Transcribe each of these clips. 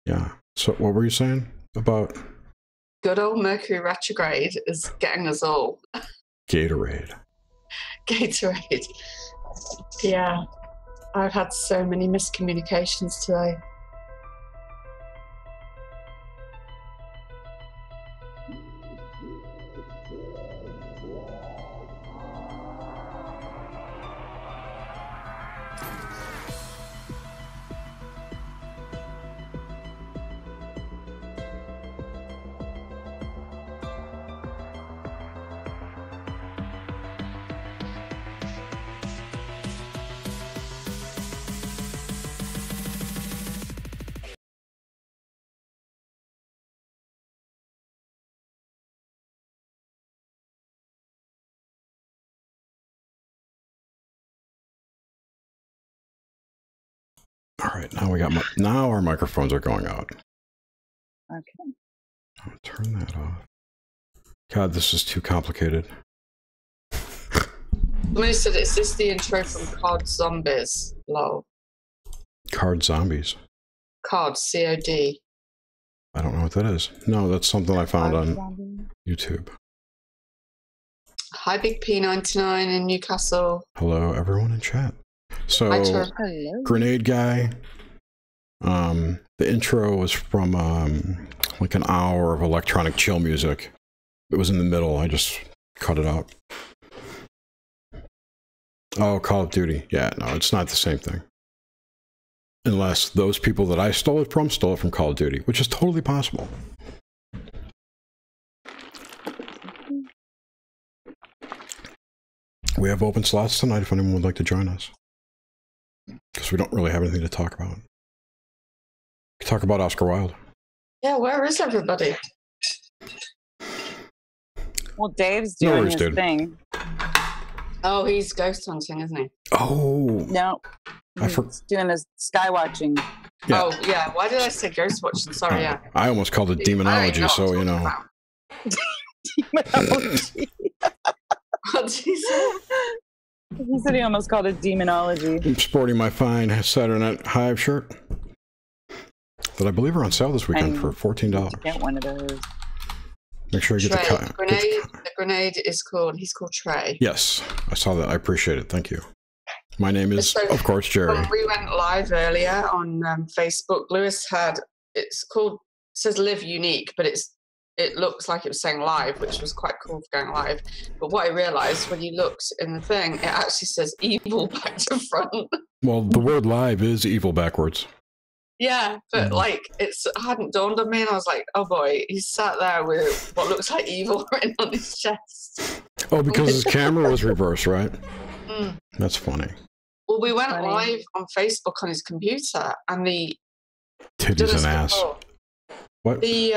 Yeah. So what were you saying about? Good old Mercury retrograde is getting us all. Gatorade. Gatorade. Yeah. I've had so many miscommunications today. All right, now we got now our microphones are going out. Okay. I'll turn that off. God, this is too complicated. Somebody said, is this the intro from Card Zombies? Lol. Card Zombies. Card, C-O-D. I don't know what that is. No, that's something I found on YouTube. Hi, Big P99 in Newcastle. Hello, everyone in chat. So, Hello. Grenade Guy. The intro was from like an hour of electronic chill music. It was in the middle. I just cut it out. Oh, Call of Duty. Yeah, no, it's not the same thing. Unless those people that I stole it from Call of Duty, which is totally possible. We have open slots tonight if anyone would like to join us. Because we don't really have anything to talk about. We can talk about Oscar Wilde. Yeah, where is everybody? Well, Dave's doing his thing. Oh, he's ghost hunting, isn't he? Oh. No. He's doing his sky watching. Yeah. Oh, yeah. Why did I say ghost watching? Sorry, yeah. I almost called it demonology, so you know. Demonology. What did he say? He said he almost called it demonology. I'm sporting my fine Saturday Night Hive shirt that I believe are on sale this weekend for $14. Get one of those. Make sure you get Trey. the The grenade is called, he's called Trey. Yes, I saw that. I appreciate it. Thank you. My name is, So, of course, Jerry. When we went live earlier on Facebook, Lewis had, it's called, it says Live Unique, but it looks like it was saying live, which was quite cool for going live. But what I realized when you looked in the thing, it actually says evil back to front. Well, the word live is evil backwards. Yeah, but like it hadn't dawned on me, and I was like, "Oh boy, he's sat there with what looks like evil written on his chest." Oh, because his camera was reversed, right? Mm. That's funny. Well, we went live on Facebook on his computer, and the titties and ass. What? The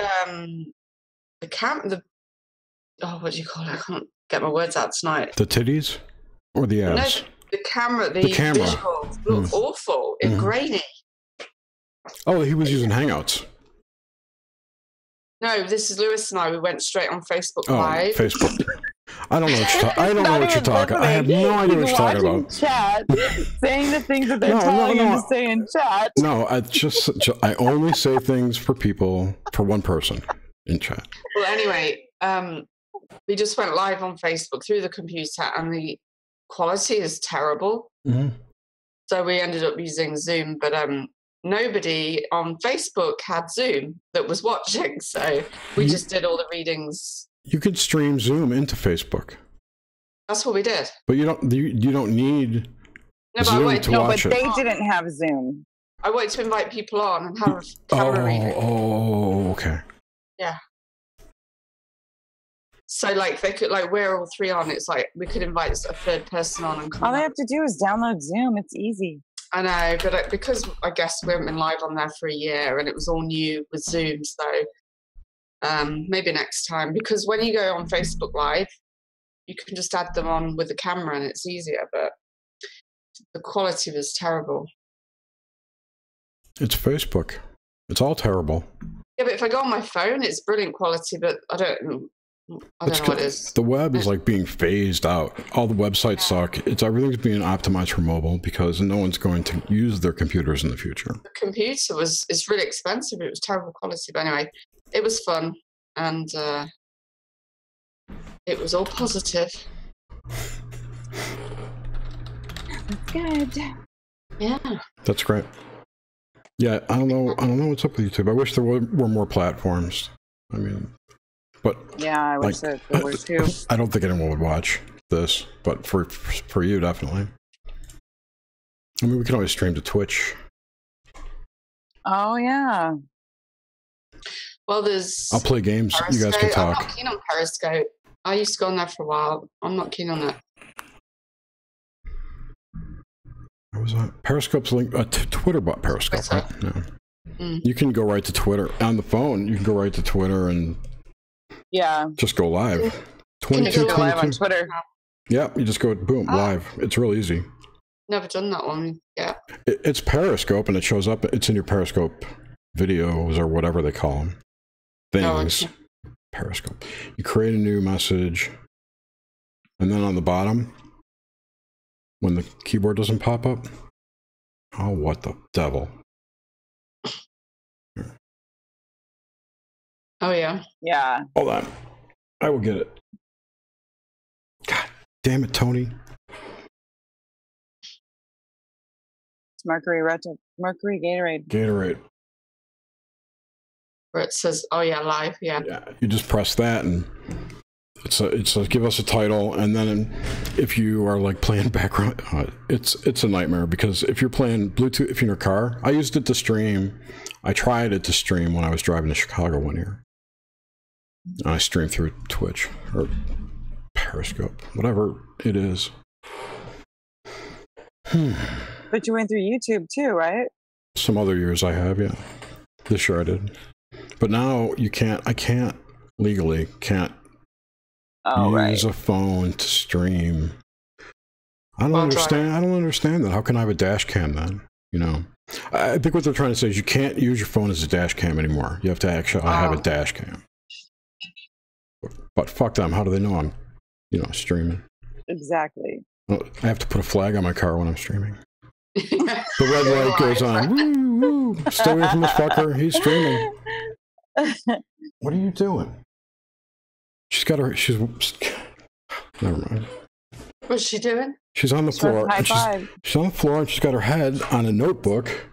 what do you call it? I can't get my words out tonight. The titties or the ass? No, the camera. The visuals look awful and grainy. Oh, he was using Hangouts. No, this is Lewis and I. We went straight on Facebook Live. Facebook. I don't know what you're talking. I have no idea what you're talking about. Chat, saying the things that they're telling him to say in chat. No, I only say things for one person in chat. Well, anyway, we just went live on Facebook through the computer, and the quality is terrible. Mm-hmm. So we ended up using Zoom, but nobody on Facebook had Zoom that was watching, so we just did all the readings. You could stream Zoom into Facebook. That's what we did. But you don't need Zoom to watch it. But they didn't have Zoom. I wanted to invite people on and have a camera reading. Oh, okay. Yeah. So, like, they could, like, we're all three on. It's like we could invite a third person on and come. All they have to do is download Zoom. It's easy. I know, but because I guess we haven't been live on there for a year and it was all new with Zoom, so maybe next time. Because when you go on Facebook Live, you can just add them on with the camera and it's easier, but the quality was terrible. It's Facebook. It's all terrible. Yeah, but if I go on my phone, it's brilliant quality, but I don't I don't know what it is. The web is like being phased out. All the websites suck. Everything's being optimized for mobile because no one's going to use their computers in the future. The computer it's really expensive. It was terrible quality, but anyway, it was fun and it was all positive. That's good. Yeah. That's great. Yeah, I don't know what's up with YouTube. I wish there were more platforms. I mean, but Yeah, I wish there were too. I don't think anyone would watch this, but for you, definitely. I mean, we can always stream to Twitch. Oh yeah. Well, there's. I'll play games. Periscope. You guys can talk. I'm not keen on Periscope. I used to go on there for a while. I'm not keen on it. I was on Periscope's link. Twitter bought Periscope, right? No. You can go right to Twitter on the phone. You can go right to Twitter and just go live. Can you go live on Twitter? Yeah, you just go boom live. It's real easy. Never done that one. Yeah. It's Periscope, and it shows up. It's in your Periscope videos or whatever they call them. Things. Oh, Periscope. You create a new message, and then on the bottom, when the keyboard doesn't pop up, oh, what the devil! Oh yeah. Yeah. Hold on, I will get it. God damn it, Tony! It's Mercury Gatorade. Gatorade. Where it says, "Oh yeah, live." Yeah. Yeah. You just press that, and it's a give us a title, and then if you are like playing background, it's a nightmare because if you're playing Bluetooth, if you're in your car, I used it to stream. I tried it to stream when I was driving to Chicago one year. And I streamed through Twitch or Periscope, whatever it is. But you went through YouTube too, right? Some other years I have, yeah. This year I did, but now you can't. I can't legally use a phone to stream. I don't understand. I don't understand that. How can I have a dash cam then? You know, I think what they're trying to say is you can't use your phone as a dash cam anymore. You have to actually have a dash cam. But fuck them. How do they know I'm, streaming? Exactly. I have to put a flag on my car when I'm streaming. The red light goes on. Woo, woo. Stay away from this fucker. He's streaming. What are you doing? She's never mind. What's she doing? She's on the floor. She's on the floor and she's got her head on a notebook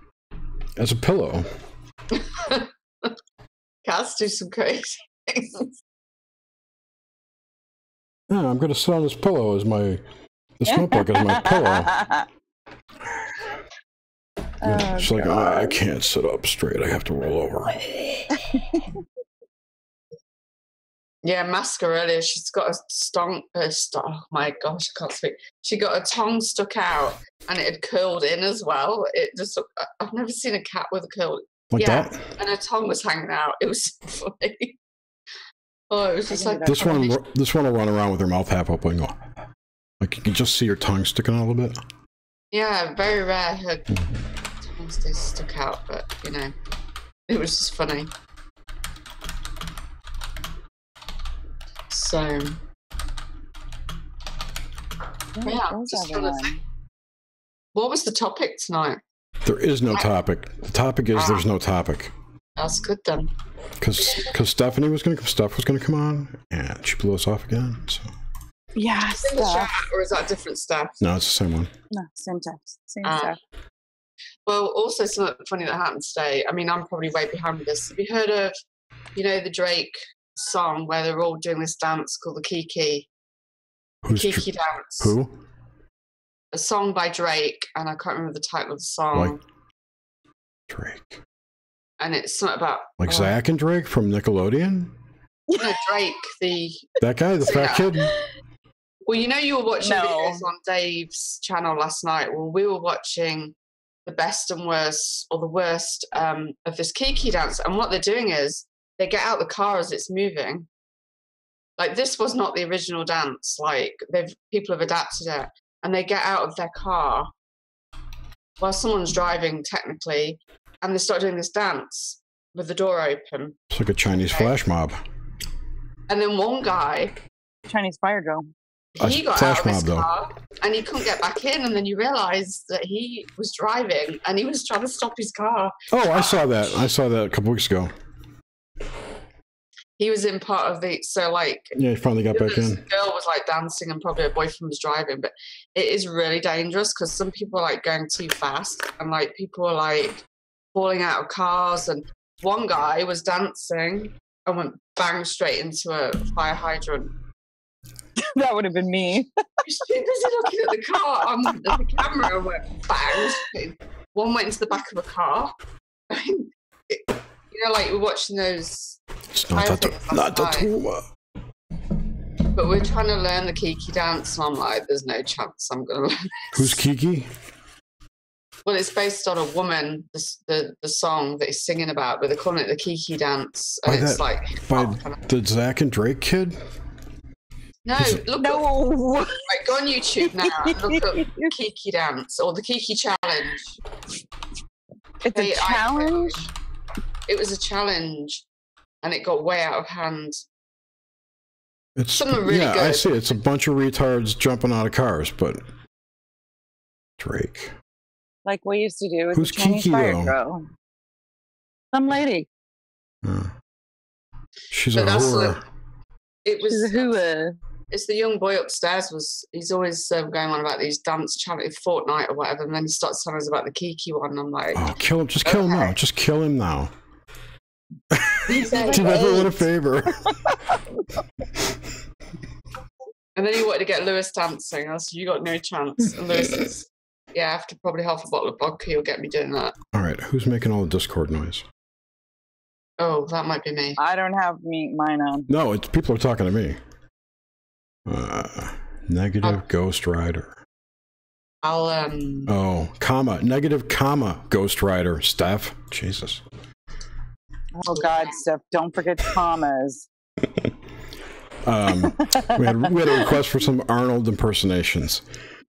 as a pillow. Cats do some crazy things. Yeah, I'm going to sit on this pillow as this notebook as my pillow. She's like, I can't sit up straight. I have to roll over. Yeah, Maska earlier, she's got a oh my gosh, I can't speak. She got a tongue stuck out and it had curled in as well. I've never seen a cat with a curl. Like that? And her tongue was hanging out. It was so funny. Oh, it was just like this one will run around with her mouth half open. Like you can just see her tongue sticking out a little bit. Yeah, very rare her tongue stays stuck out, but it was just funny. So what was the topic tonight? There is no topic. The topic is there's no topic. That's good then. Because Steph was going to come on, and she blew us off again. So. Yeah, Steph. Or is that different Steph? No, it's the same one. No, same text. Same stuff. Well, also something funny that happened today. I mean, I'm probably way behind with this. Have you heard of, the Drake song where they're all doing this dance called the Kiki? Kiki dance. Who? A song by Drake, and I can't remember the title of the song. Like Drake. And it's something about like Zach and Drake from Nickelodeon. No, Drake, that guy, the fat kid. Well, you were watching videos on Dave's channel last night. Well, we were watching the best and worst, or the worst of this Kiki dance. And what they're doing is they get out the car as it's moving. Like this was not the original dance. Like people have adapted it, and they get out of their car while someone's driving, technically, and they start doing this dance with the door open. It's like a Chinese flash mob. And then one guy, Chinese fire drill. he got out of his car and he couldn't get back in. And then you realise that he was driving and he was trying to stop his car. Oh, I saw that. I saw that a couple weeks ago. He was in part of the, so like... Yeah, he finally got back in. The girl was like dancing and probably her boyfriend was driving, but it is really dangerous because some people are like going too fast and like people are like falling out of cars, and one guy was dancing and went bang straight into a fire hydrant. That would have been me. She was busy looking at the car on the camera and went bang. One went into the back of a car. You know, like we're watching those. It's not the tumor. But we're trying to learn the Kiki dance, and I'm like, there's no chance I'm going to learn this. Who's Kiki? Well, it's based on a woman, the song that he's singing about, but they're calling it the Kiki dance. And it's like the Zach and Drake kid? No, like go on YouTube now and look up Kiki dance or the Kiki challenge. It's a challenge? It was a challenge, and it got way out of hand. It's something really good. I see. It's a bunch of retards jumping out of cars, but Drake. Like we used to do with Who's the Chinese Kiki, fire though? drill. Some lady. She's a whore. It was. She's a hooah. It's the young boy upstairs. He's always going on about these dance challenge Fortnite or whatever, and then he starts telling us about the Kiki one. And I'm like, oh, kill him! Just kill him now! Just kill him now! Do everyone a favor. And then he wanted to get Lewis dancing. I said, you got no chance. And Lewis is, yeah, after probably half a bottle of vodka, you'll get me doing that. All right, who's making all the Discord noise? Oh, that might be me. I don't have mine on. No, it's people are talking to me. Negative Ghost Rider. I'll negative Ghost Rider. Steph, Jesus. Oh God, Steph! Don't forget commas. We had a request for some Arnold impersonations,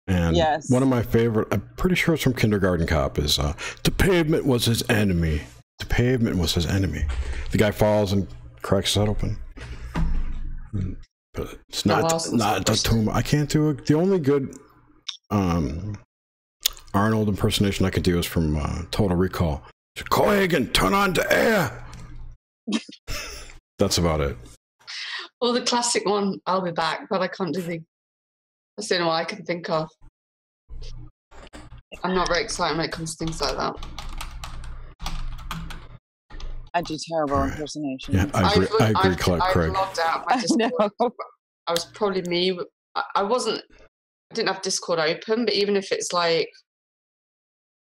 and yes. One of my favorite, I'm pretty sure it's from Kindergarten Cop, is the pavement was his enemy. The pavement was his enemy. The guy falls and cracks his head open. But it's not the tumor. I can't do it. The only good Arnold impersonation I could do is from Total Recall. Cohagen, turn on to air. That's about it. Well, the classic one, I'll be back, but I can't do that's the only one I can think of. I'm not very excited when it comes to things like that. I do terrible impersonations. Yeah, I agree, Craig. I logged out my Discord. I was probably me. I didn't have Discord open, but even if it's like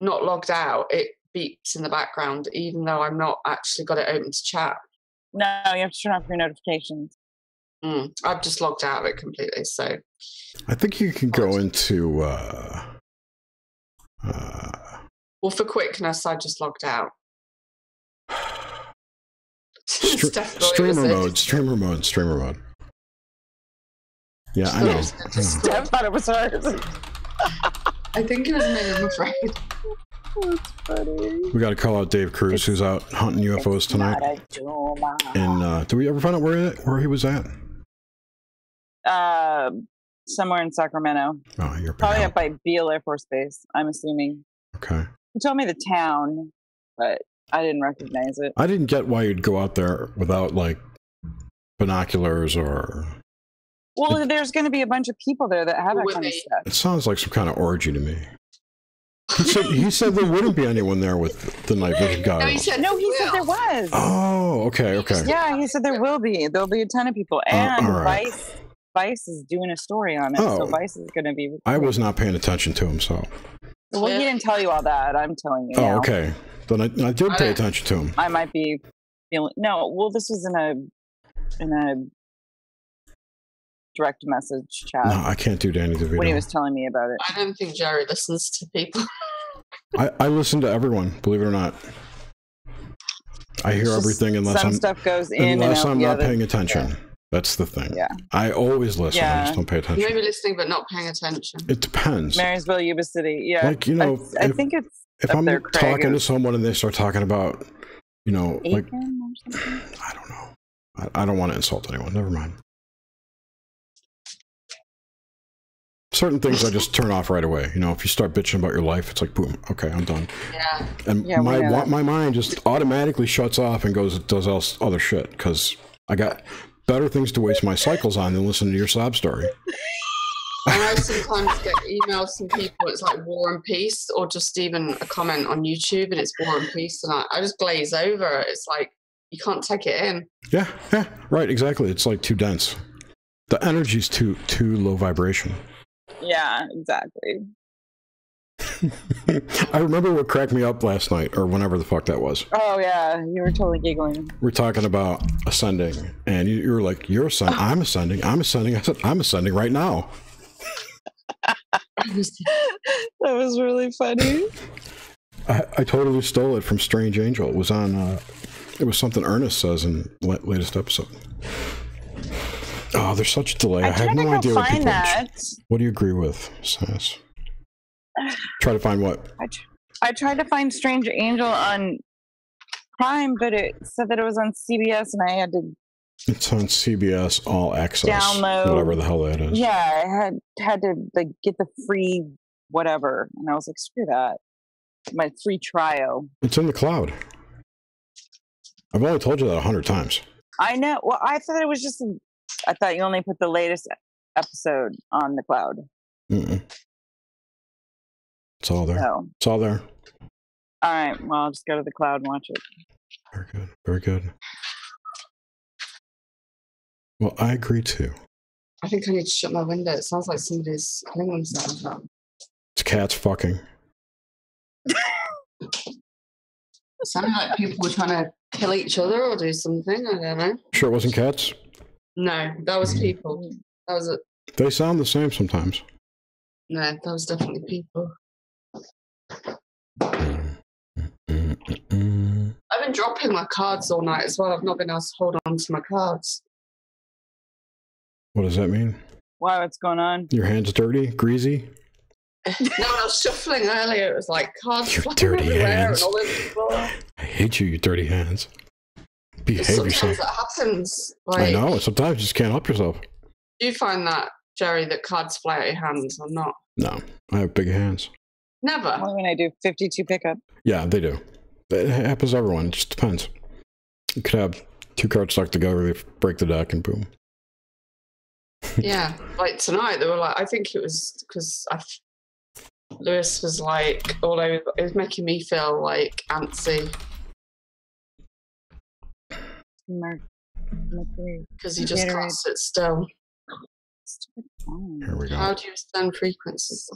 not logged out, it beeps in the background, even though I'm not actually got it open to chat. No, you have to turn off your notifications. I've just logged out of it completely. So I think you can go into. Well, for quickness, I just logged out. Streamer mode. Yeah, I know. Steph thought it was hers. I think it was me, I'm afraid. That's funny. We got to call out Dave Cruz, who's out hunting UFOs tonight. And did we ever find out where he was at? Somewhere in Sacramento. Oh, you're probably up by Beale Air Force Base, I'm assuming. Okay. He told me the town, but I didn't recognize it. I didn't get why you'd go out there without like binoculars or. Well, there's going to be a bunch of people there that have that kind of stuff. It sounds like some kind of orgy to me. He said there wouldn't be anyone there with the night vision goggles. No, he said there was. Oh, okay. Yeah, he said there will be. There'll be a ton of people. And right. Vice is doing a story on it, so Vice is going to be recording. I was not paying attention to him, so. Well, he didn't tell you all that. I'm telling you now. Okay. Then I did pay attention to him. I might be feeling... No, well, this was in a direct message chat. No, I can't do Danny DeVito. When he was telling me about it. I don't think Jerry listens to people. I listen to everyone, believe it or not. I hear everything unless stuff goes in unless and out I'm not paying attention. Yeah. That's the thing. Yeah. I always listen. I just don't pay attention. You may be listening but not paying attention. It depends. Marysville, Yuba City. Yeah. Like, you know, I think it's if I'm talking to someone and they start talking about, you know, like, or something? I don't know. I don't want to insult anyone. Never mind. Certain things I just turn off right away. You know, if you start bitching about your life, it's like, boom, okay, I'm done. Yeah. And my mind just automatically shuts off and goes does other shit because I got better things to waste my cycles on than listening to your sob story. I sometimes get emails from people, it's like War and Peace, or just even a comment on YouTube and it's War and Peace, and I just glaze over. It's like, you can't take it in. Yeah, right, exactly. It's like too dense. The energy's too low vibration. Yeah, exactly. I remember what cracked me up last night, or whenever the fuck that was. Oh yeah, you were totally giggling. We're talking about ascending, and you were like, "You're ascending. I'm ascending. I'm ascending." I said, "I'm ascending right now." That was really funny. I totally stole it from Strange Angel. It was on. It was something Ernest says in latest episode. Oh, there's such a delay. I have no idea what people. What do you agree with, Sass? Try to find what? I tried to find Strange Angel on Prime, but it said that it was on CBS, and I had to. It's on CBS All Access. Download whatever the hell that is. Yeah, I had to like get the free whatever, and I was like, screw that. My free trial. It's in the cloud. I've only told you that 100 times. I know. Well, I thought it was just. I thought you only put the latest episode on the cloud. Mm-mm. It's all there. No. It's all there. All right. Well, I'll just go to the cloud and watch it. Very good. Very good. Well, I agree too. I think I need to shut my window. It sounds like somebody's killing themselves. It's cats fucking. It sounded like people were trying to kill each other or do something. I don't know. Sure it wasn't cats? No, that was people. That was it. They sound the same sometimes. No, that was definitely people. I've been dropping my cards all night as well. I've not been able to hold on to my cards. What does that mean? Why? What's going on? Your hands dirty? Greasy? No, I was shuffling earlier. It was like cards your dirty hands. And all over the floor. I hate you dirty hands. Behave yourself. Sometimes that happens. Like, I know. Sometimes you just can't help yourself. Do you find that, Jerry, that cards fly out your hands or not? No. I have big hands. Never. Only when I do 52 pickup. Yeah, they do. It happens to everyone. It just depends. You could have two cards stuck together, they break the deck, and boom. Yeah. Like tonight, they were like, I think it was because Lewis was like all over. It was making me feel like antsy. Because you just can't sit still. Here we go. How do you ascend frequencies?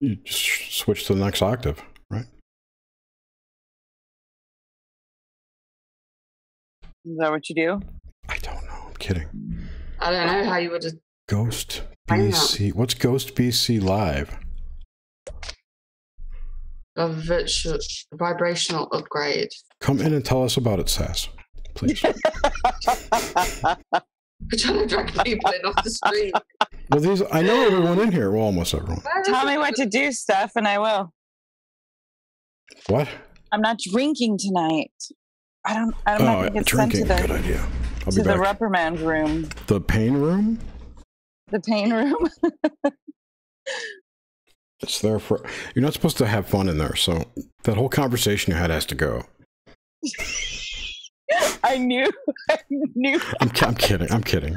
You just switch to the next octave, right? Is that what you do? I don't know. I'm kidding. I don't know how you would have. Ghost BC. What's Ghost BC Live? A virtual vibrational upgrade. Come in and tell us about it, Sass. Please. We're trying to drag people in off the street. Well, I know everyone in here. Well, almost everyone. Tell me what to do, Steph, and I will. What? I'm not drinking tonight. I'm not going to get drinking. sent to Good idea. I'll to be back. the reprimand room. The pain room? The pain room? It's there for... You're not supposed to have fun in there, so that whole conversation you had has to go. I knew. I'm kidding. I'm kidding.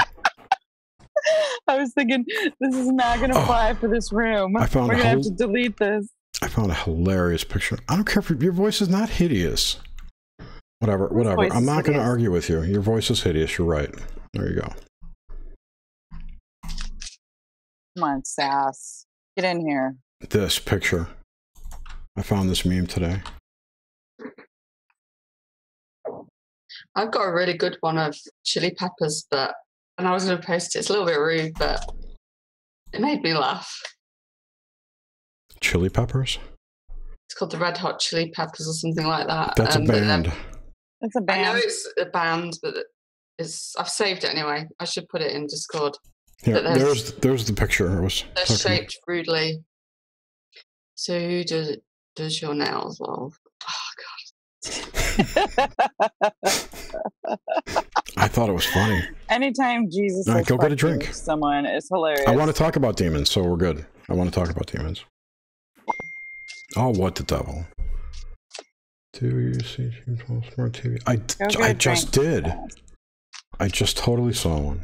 I was thinking, this is not going to fly for this room. We're going to have to delete this. I found a hilarious picture. I don't care if your voice is not hideous. Whatever. I'm not going to argue with you. Your voice is hideous. You're right. There you go. Come on, Sass. Get in here. This picture. I found this meme today. I've got a really good one of chili peppers, and I was going to post it. It's a little bit rude, but it made me laugh. Chili peppers? It's called the Red Hot Chili Peppers or something like that. That's a band. It's a band. I know it's a band, but I've saved it anyway. I should put it in Discord. Here, there's the picture. They're shaped rudely. So who does your nails? Well, oh god. I thought it was funny. Anytime Jesus All right, go get a drink. Someone is hilarious. I want to talk about demons, so we're good. I want to talk about demons. Oh, what the devil? Do you see smart TV? I just did. I just totally saw one.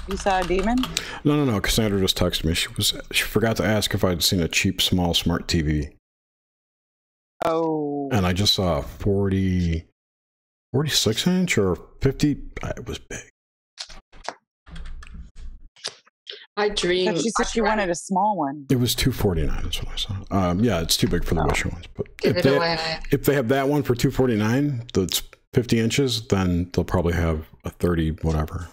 You saw a demon? No. Cassandra just texted me. She forgot to ask if I'd seen a cheap, small, smart TV. Oh. And I just saw a 46 inch or 50. It was big. I dream. She said she wanted a small one. It was $249. That's what I saw. Yeah, it's too big for the Wisher ones. But if they have that one for $249, that's 50 inches, then they'll probably have a 30 whatever.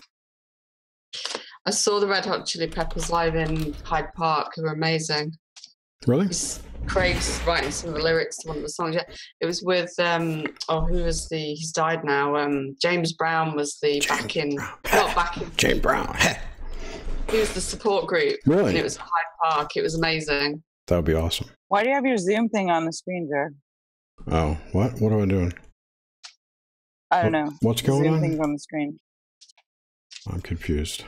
I saw the Red Hot Chili Peppers live in Hyde Park. They were amazing. Really? Craig's writing some of the lyrics to one of the songs. Yeah, it was with who was he's died now. James Brown was the James Brown. He was the support group. Really? And it was Hyde Park. It was amazing. That would be awesome. Why do you have your Zoom thing on the screen, Jared? Oh, what? What am I doing? I don't know. What's going on? Zoom thing's on the screen. I'm confused.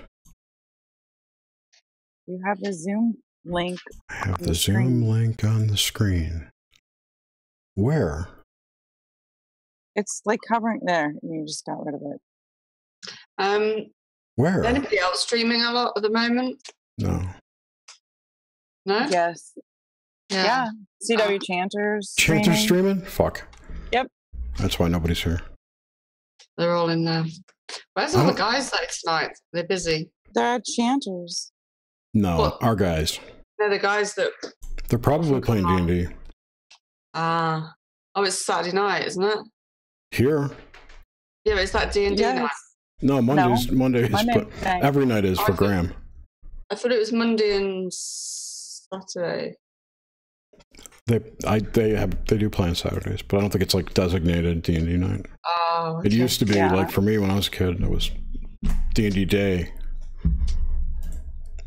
You have the Zoom link. I have the Zoom link on the screen. Where? It's like covering there. You just got rid of it. Where? Is anybody else streaming a lot at the moment? No. No? Yes. Yeah. CW Chanters. Chanters streaming? Fuck. Yep. That's why nobody's here. They're all in there. Where's all the guys like tonight? They're busy. They're Chanters. No, our guys. They're the guys that... They're probably playing D&D. Oh, it's Saturday night, isn't it? Here? Yeah, but it's that D&D night. No, Monday is, every night is for Graham. I thought it was Monday and Saturday. They do play on Saturdays, but I don't think it's like designated D&D night. Oh, okay. It used to be like for me when I was a kid, it was D&D day.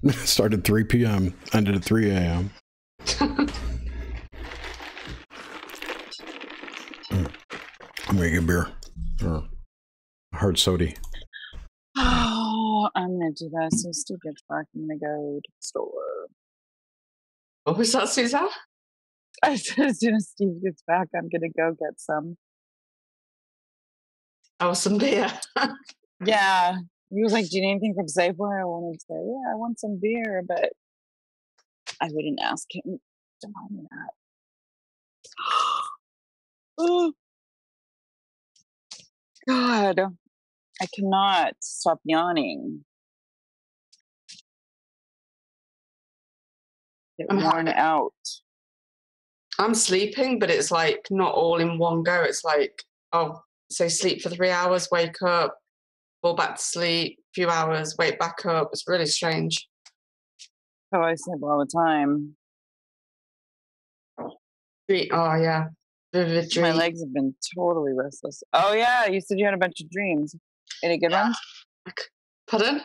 It started 3 p.m., ended at 3 a.m. I'm gonna get beer or a hard soda. Oh, I'm gonna do that. So stupid. Fuck. I'm gonna go to the store. What was that, Susan? I said as soon as Steve gets back, I'm gonna go get some. Oh, some beer. Yeah. He was like, do you need anything from Safeway? I wanted to say, yeah, I want some beer, but I wouldn't ask him to buy me that. Oh, God. I cannot stop yawning. I'm worn out. I'm sleeping, but it's like not all in one go. It's like, say sleep for 3 hours, wake up, fall back to sleep, few hours, wake back up. It's really strange. Oh, I sleep all the time. Oh, yeah. Vivid dream. My legs have been totally restless. Oh, yeah. You said you had a bunch of dreams. Any good ones? Pardon?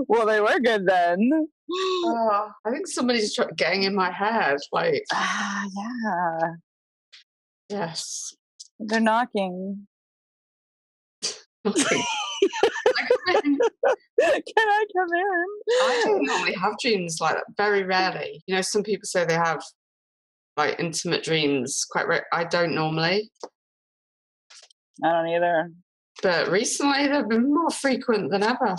Well, they were good then. I think somebody's getting in my head. Like, yeah. Yes. They're knocking. Can I come in? I don't normally have dreams like that. Very rarely. You know, some people say they have like intimate dreams quite rare. I don't normally. I don't either. But recently they've been more frequent than ever.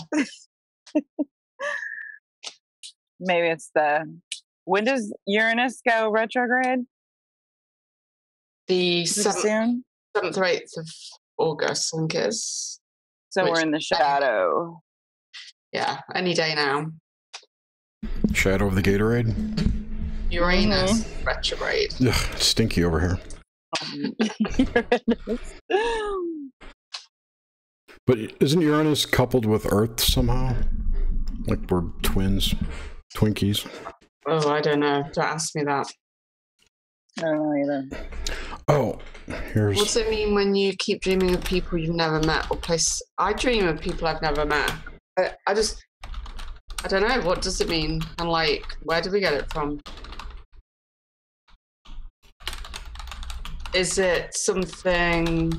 Maybe it's when does Uranus go retrograde? The 7th or 8th of August, I think it is. So we're in the shadow. Yeah, any day now. Shadow of the Gatorade? Uranus retrograde. Ugh, it's stinky over here. But isn't Uranus coupled with Earth somehow? Like we're twins, Twinkies? Oh, I don't know. Don't ask me that. I don't know either. Oh, here's... What's it mean when you keep dreaming of people you've never met or place? I dream of people I've never met. I don't know. What does it mean? And like, where do we get it from? Is it something?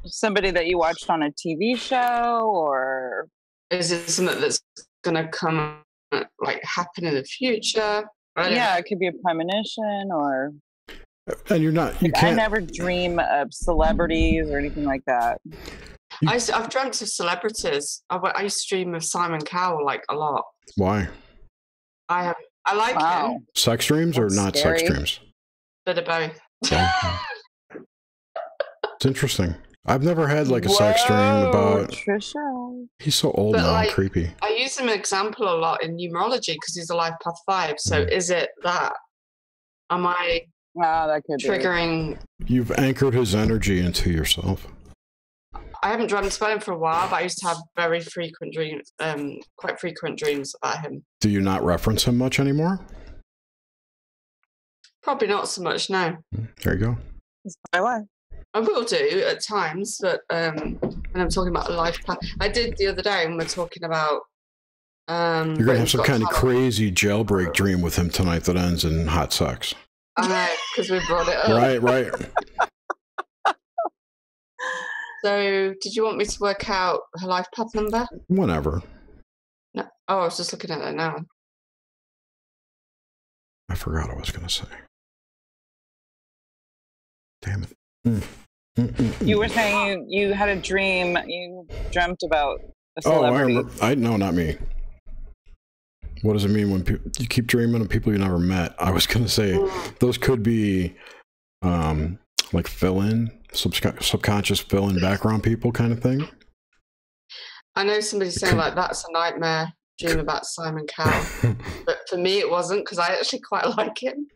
Somebody that you watched on a TV show, or is it something that's going to come, like, happen in the future? Yeah, it could be a premonition, or. And you're not. You like, can't. I never dream of celebrities or anything like that. I've dreamt of celebrities. I used to dream of Simon Cowell like a lot. Why? I like him. Sex dreams or not scary. sex dreams? Bit of both. It's interesting. I've never had like a sex dream about. Trisha. He's so old now, like, and creepy. I use him as an example a lot in numerology because he's a life path 5. So is it that? Am I that could triggering? You've anchored his energy into yourself. I haven't dreamt about him for a while, but I used to have very frequent dreams, quite frequent dreams about him. Do you not reference him much anymore? Probably not so much, no. There you go. That's my life. I will do at times, but when I'm talking about a life path, I did the other day when we're talking about. You're gonna have some kind of crazy jailbreak dream with him tonight that ends in hot sex. I know, because we brought it up. Right. So, did you want me to work out her life path number? Whenever. No. Oh, I was just looking at it now. I forgot what I was going to say. Damn it. You were saying you had a dream. You dreamt about a celebrity. No, not me. What does it mean when you keep dreaming of people you never met? I was going to say those could be like fill-in, subconscious fill-in background people kind of thing. I know somebody's saying like that's a nightmare dream about Simon Cowell, but for me it wasn't because I actually quite like him.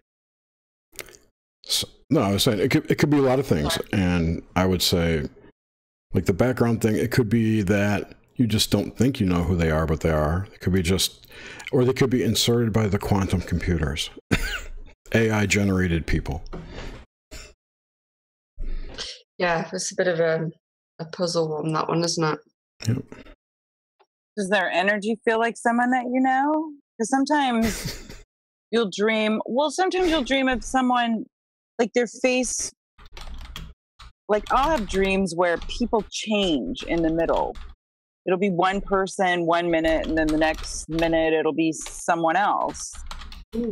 So, no, I was saying it could be a lot of things, and I would say like the background thing. It could be that you just don't think you know who they are, but they are. It could be just, or they could be inserted by the quantum computers, AI generated people. Yeah, it's a bit of a puzzle on that one, isn't it? Yep. Does their energy feel like someone that you know? Because sometimes you'll dream. Well, sometimes you'll dream of someone, like their face. Like I'll have dreams where people change in the middle. It'll be one person 1 minute, and then the next minute it'll be someone else.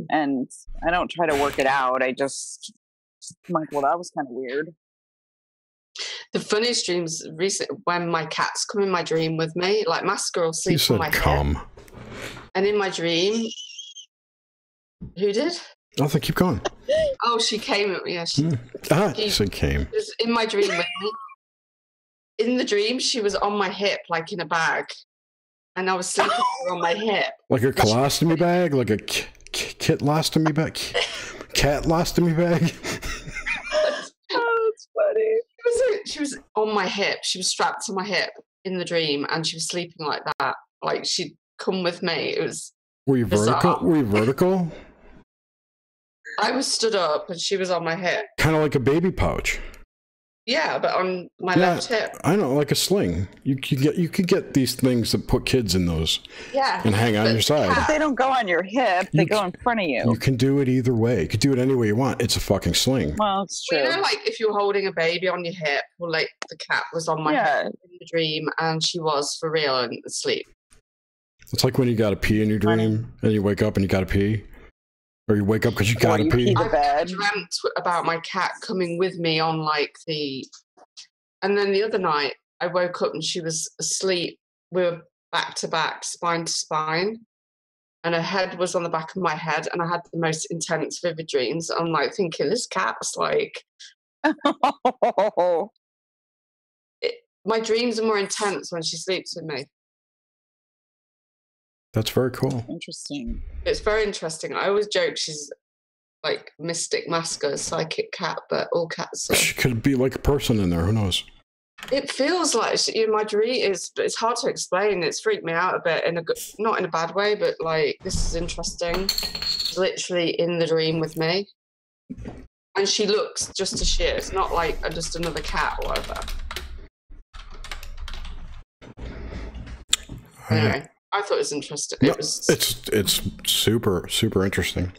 And I don't try to work it out. I just, I'm like, well, that was kind of weird. The funniest dreams recently when my cats come in my dream with me, like Masker will sleep on my come. hip. And in my dream, who did? Nothing, keep going. Oh, she came. Yeah, she came. Was in my dream with me. In the dream, she was on my hip, like in a bag. And I was sleeping with her on my hip. Like a colostomy bag? Like a kitlostomy bag? Catlostomy bag? Oh, it's funny. She was on my hip. She was strapped to my hip in the dream, and she was sleeping like that. Like she'd come with me. It was. Were you vertical? Were you vertical? I was stood up, and she was on my hip. Kind of like a baby pouch. Yeah, but on my left hip. I know, like a sling. You could get these things that put kids in those. Yeah. And hang on your side. But they don't go on your hip. They go in front of you. You can do it either way. You could do it any way you want. It's a fucking sling. Well, it's true. Well, you know, like if you're holding a baby on your hip, well, like the cat was on my hip in the dream, and she was for real and asleep. It's like when you got to pee in your dream, and you wake up and you got to pee. Or you wake up because you got to pee. I dreamt about my cat coming with me on like the... And then the other night, I woke up and she was asleep. We were back to back, spine to spine. And her head was on the back of my head. And I had the most intense, vivid dreams. I'm like thinking, this cat's like... my dreams are more intense when she sleeps with me. That's very cool. Interesting. It's very interesting. I always joke she's like Mystic Masker, psychic cat, but all cats are... She could be like a person in there. Who knows? It feels like my dream is... It's hard to explain. It's freaked me out a bit, not in a bad way, but like, this is interesting. She's literally in the dream with me. And she looks just as she is, not like just another cat or whatever. Anyway. I thought it was interesting. No, it's super, super interesting.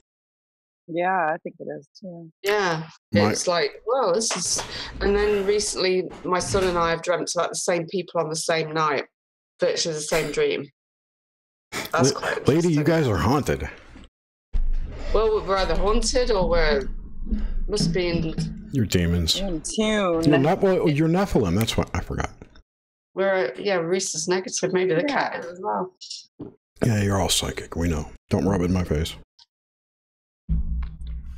Yeah, I think it is too. Yeah, it's like, well, this is. And then recently, my son and I have dreamt about the same people on the same night, virtually the same dream. That's quite interesting. Lady, you guys are haunted. Well, we're either haunted or must be in. You're demons. In tune. You're Nephilim. That's what I forgot. Reese is negative. Maybe the cat is as well. Yeah, you're all psychic. We know. Don't rub it in my face.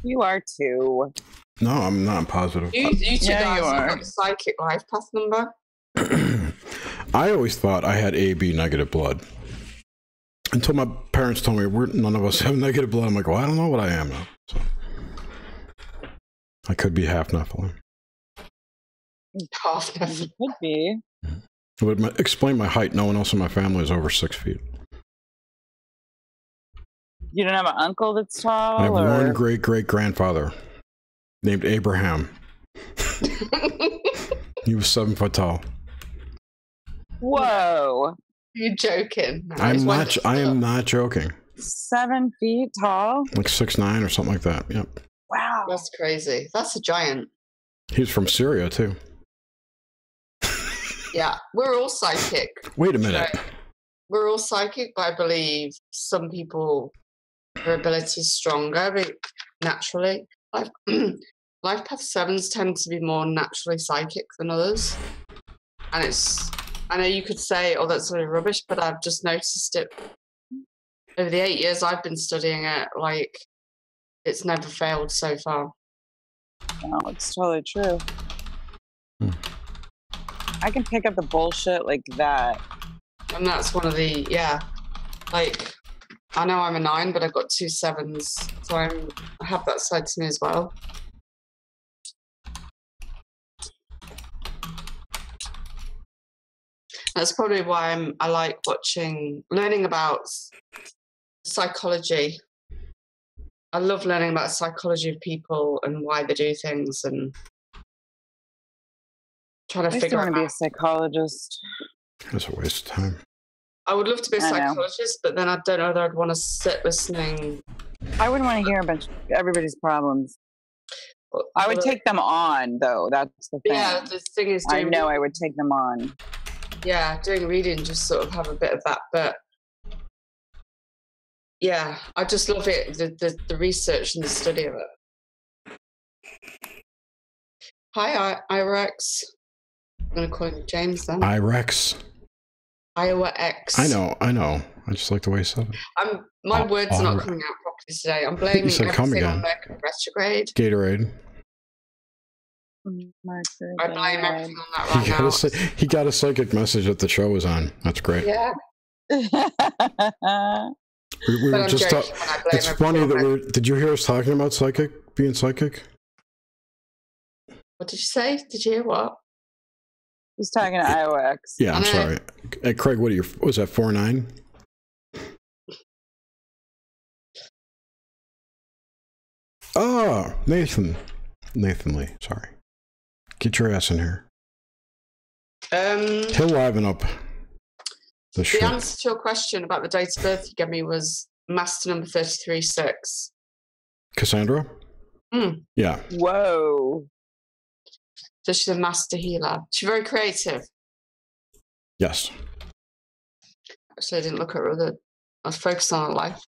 You are too. No, I'm not. I'm positive. You two guys have got a psychic life path number. I always thought I had AB negative blood. Until my parents told me none of us have negative blood. I'm like, well, I don't know what I am now. So I could be half Nephilim. Half Nephilim. Could be. It would explain my height. No one else in my family is over 6 feet. You don't have an uncle that's tall? I have one great-great-grandfather named Abraham. He was 7 foot tall. Whoa. You're joking. I am not joking. 7 feet tall? Like 6'9" or something like that. Yep. Wow. That's crazy. That's a giant. He's from Syria, too. Yeah, we're all psychic. Wait a minute. We're all psychic, but I believe some people, their ability is stronger naturally. Life Path 7s tend to be more naturally psychic than others. And I know you could say, oh, that's really rubbish, but I've just noticed it. Over the 8 years I've been studying it, like, it's never failed so far. No, it's totally true. I can pick up the bullshit like that. And that's one of the, like, I know I'm a 9, but I've got 2 7s, so I have that side to me as well. That's probably why I like learning about psychology. I love learning about psychology of people and why they do things and trying to figure out. I want to be a psychologist. That's a waste of time. I would love to be a psychologist, but then I don't know whether I'd want to sit listening. I wouldn't want to hear about everybody's problems. I would take them on, though. That's the thing. Yeah, the thing is, I know I would take them on. Yeah, doing reading, just sort of have a bit of that, but yeah, I just love it, the research and the study of it. Hi, Irex. I'm going to call him James then. Irex. Iowa X. I know. I just like the way you said it. My words are not coming out properly today. I'm blaming everything on Mercury retrograde. Gatorade. I blame everything on that right now. He got a psychic message that the show was on. That's great. Yeah. we were just talking. It's funny that did you hear us talking about being psychic? What did you say? Did you hear what? He's talking to IOX. Yeah, I'm sorry. Hey, Craig, what was that, 4'9"? Oh, Nathan Lee, sorry. Get your ass in here. He'll liven up the show. The answer to your question about the date of birth you gave me was master number 33-6. Cassandra? Yeah. Whoa. So she's a master healer. She's very creative. Yes. Actually, I didn't look at her other. I was focused on her life.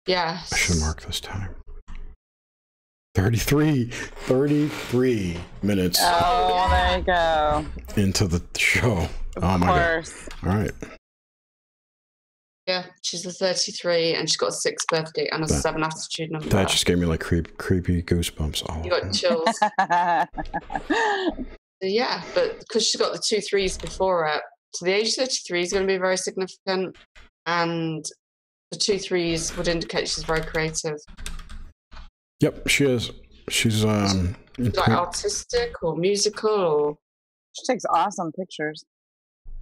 Yeah. I should mark this time. 33 minutes. Oh, there you go. Into the show. Of course. God. All right. Yeah, she's a 33 and she's got a 6th birthday and a 7 attitude number. That just gave me like creepy goosebumps. You got chills. Yeah, but because she's got the 2 3s before it, so the age 33 is going to be very significant, and the 2 3s would indicate she's very creative. Yep, she is. She's like artistic or musical, or she takes awesome pictures.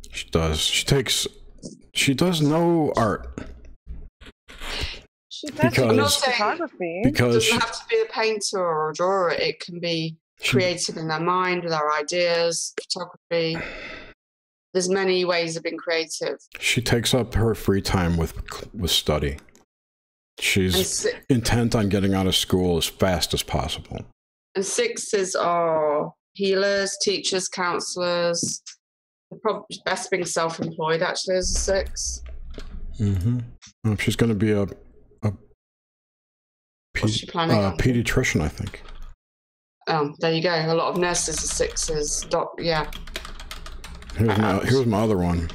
She does. She does know art. She does photography. Because it doesn't have to be a painter or a drawer. It can be creative in their mind with our ideas, photography. There's many ways of being creative. She takes up her free time with study. She's intent on getting out of school as fast as possible. And 6s are healers, teachers, counselors. The probably best being self-employed actually as a 6. Mm-hmm. Well, she's going to be a pediatrician, I think. Oh, there you go. A lot of nurses are 6s. Yeah. Here's my other one.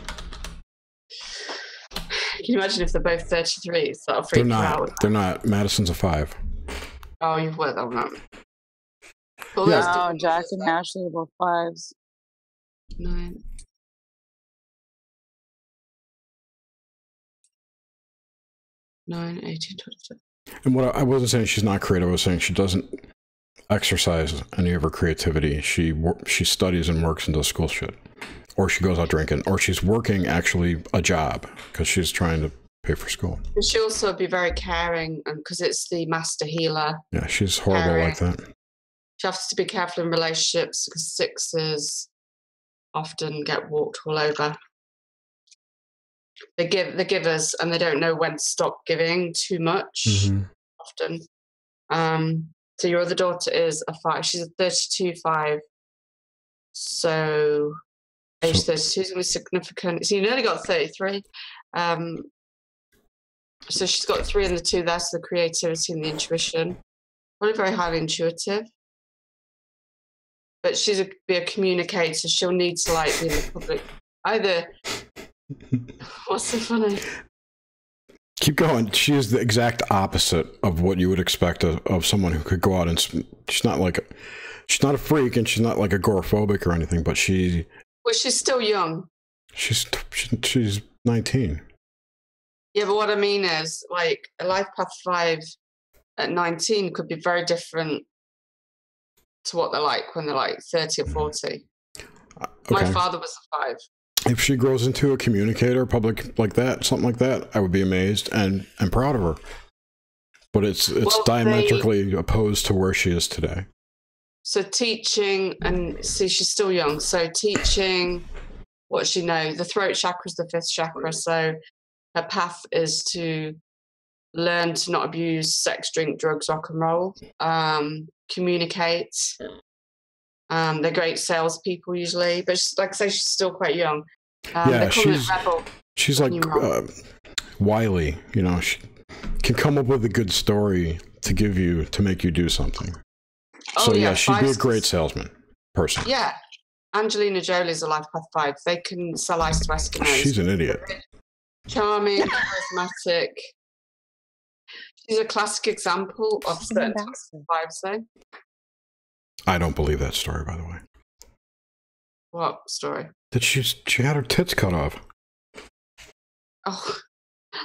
Can you imagine if they're both 33s? That'll freak you out. They're not. Madison's a 5. Oh, you've worked on that. Well, yeah. Jack and Ashley are both 5s. 9. 9, 18, 27. And what I wasn't saying she's not creative. I was saying she doesn't exercise any of her creativity. She studies and works and does school shit, or she goes out drinking, or she's working actually a job because she's trying to pay for school. And she'll also be very caring, and because it's the master healer. Yeah, she's horrible like that. She has to be careful in relationships because 6s often get walked all over. They're givers, and they don't know when to stop giving too much. Often. So your other daughter is a 5. She's a 32-5. So age 32 is going to be significant. So you nearly got 33. So she's got 3 and the 2 there, so the creativity and the intuition. Probably very highly intuitive. But she's be a communicator. She'll need to be in the public. Either. What's so funny? Keep going. She is the exact opposite of what you would expect of someone who could go out and she's not a freak, and she's not like agoraphobic or anything, but she's still young. She's 19. Yeah, but what I mean is a life path 5 at 19 could be very different to what they're like when they're 30 or 40. Okay. My father was a 5. If she grows into a communicator, public like that, something like that, I would be amazed and proud of her. But it's diametrically opposed to where she is today. So teaching, and see, she's still young. So teaching, what she knows, the throat chakra is the 5th chakra. So her path is to learn to not abuse sex, drink, drugs, rock and roll, communicate. They're great salespeople usually, but like I say, she's still quite young. Yeah, she's like wily. She can come up with a good story to make you do something. So yeah, she'd be a great salesman person. Yeah, Angelina Jolie's a life path 5. They can sell ice to Eskimos. She's an idiot. Charming, charismatic. She's a classic example of certain types of 5s, though. I don't believe that story, by the way. What story? That she had her tits cut off. Oh.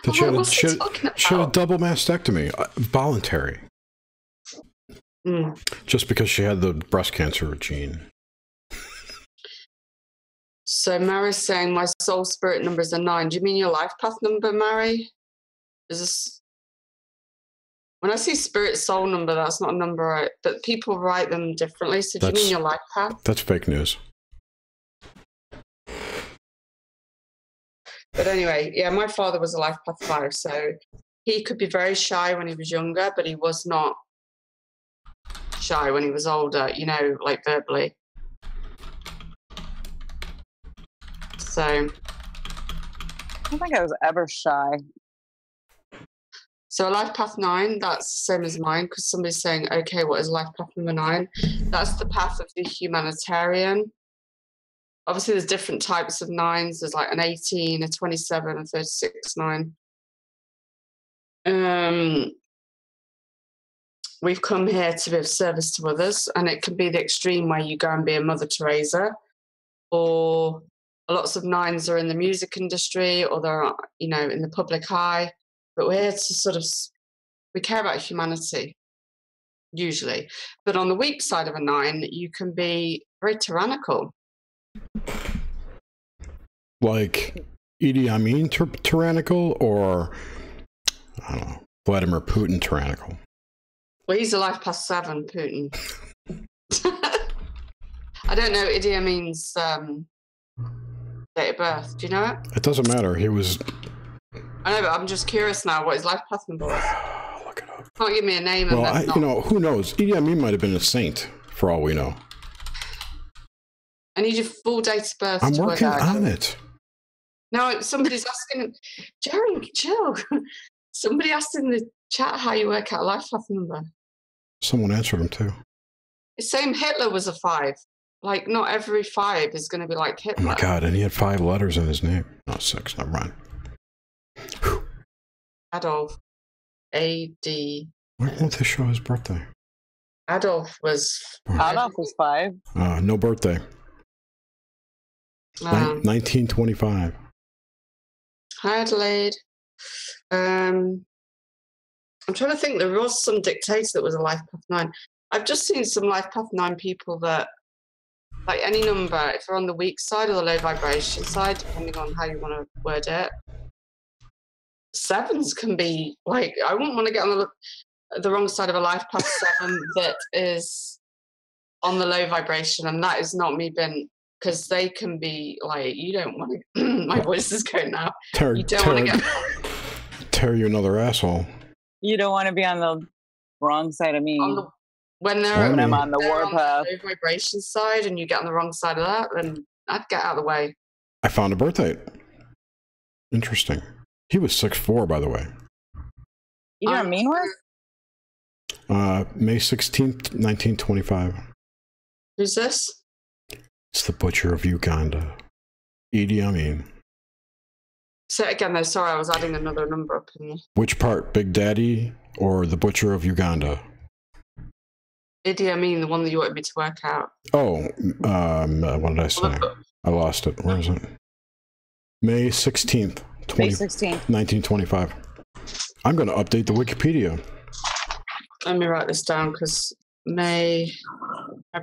That she had a double mastectomy, voluntary. Just because she had the breast cancer gene. So Mary's saying my soul spirit number is a 9. Do you mean your life path number, Mary? Is this... When I see spirit soul number, that's not a number, but people write them differently. So do you mean your life path? That's fake news. But anyway, yeah, my father was a life path 5, so he could be very shy when he was younger, but he was not shy when he was older, verbally. So I don't think I was ever shy. So a life path 9, that's the same as mine, because somebody's saying, okay, what is life path number 9? That's the path of the humanitarian. Obviously, there's different types of 9s. There's an 18, a 27, a 36 9. We've come here to be of service to others, and it can be the extreme where you go and be a Mother Teresa, or lots of 9s are in the music industry, or they're, in the public eye. But we're here to we care about humanity, usually. But on the weak side of a 9, you can be very tyrannical. Like Idi Amin tyrannical, or, I don't know, Vladimir Putin tyrannical? Well, he's a life past 7, Putin. I don't know Idi Amin's date of birth. Do you know it? It doesn't matter. He was... I know, but I'm just curious now what his life path number was. Can't give me a name. Well, And you know, who knows? Idi Amin might have been a saint, for all we know. I need your full date of birth. I'm to working work out. on it. No, somebody's asking, Jerry, chill. Somebody asked in the chat how you work out a life path number. Someone answered him too. It's saying Hitler was a 5. Like, not every 5 is going to be like Hitler. Oh my God, and he had 5 letters in his name. Not 6, never mind. Whew. Adolf. A-D. Why won't they show his birthday? Adolf was... Adolf was 5. No birthday. 1925. Hi, Adelaide. I'm trying to think. There was some dictator that was a life path 9. I've just seen some life path 9 people that, like any number, if they're on the weak side or the low vibration side, depending on how you want to word it. 7s can be like, I wouldn't want to get on the wrong side of a life path 7 that is on the low vibration, and that is not me being, because they can be like, you don't want to, my voice is going now. You don't want to get... Tear you another asshole. You don't want to be on the wrong side of me. When I'm on the warpath. The low vibration side and you get on the wrong side of that, then I'd get out of the way. I found a birth date. Interesting. He was 6'4", by the way. You know what I mean was? May 16th, 1925. Who's this? It's the Butcher of Uganda. Idi Amin. Say it again though, sorry, I was adding another number up in there. Which part, Big Daddy or the Butcher of Uganda? Idi Amin, the one that you wanted me to work out. Oh, what did I say? I lost it. Where is it? May 16th, 1925. I'm going to update the Wikipedia. Let me write this down because my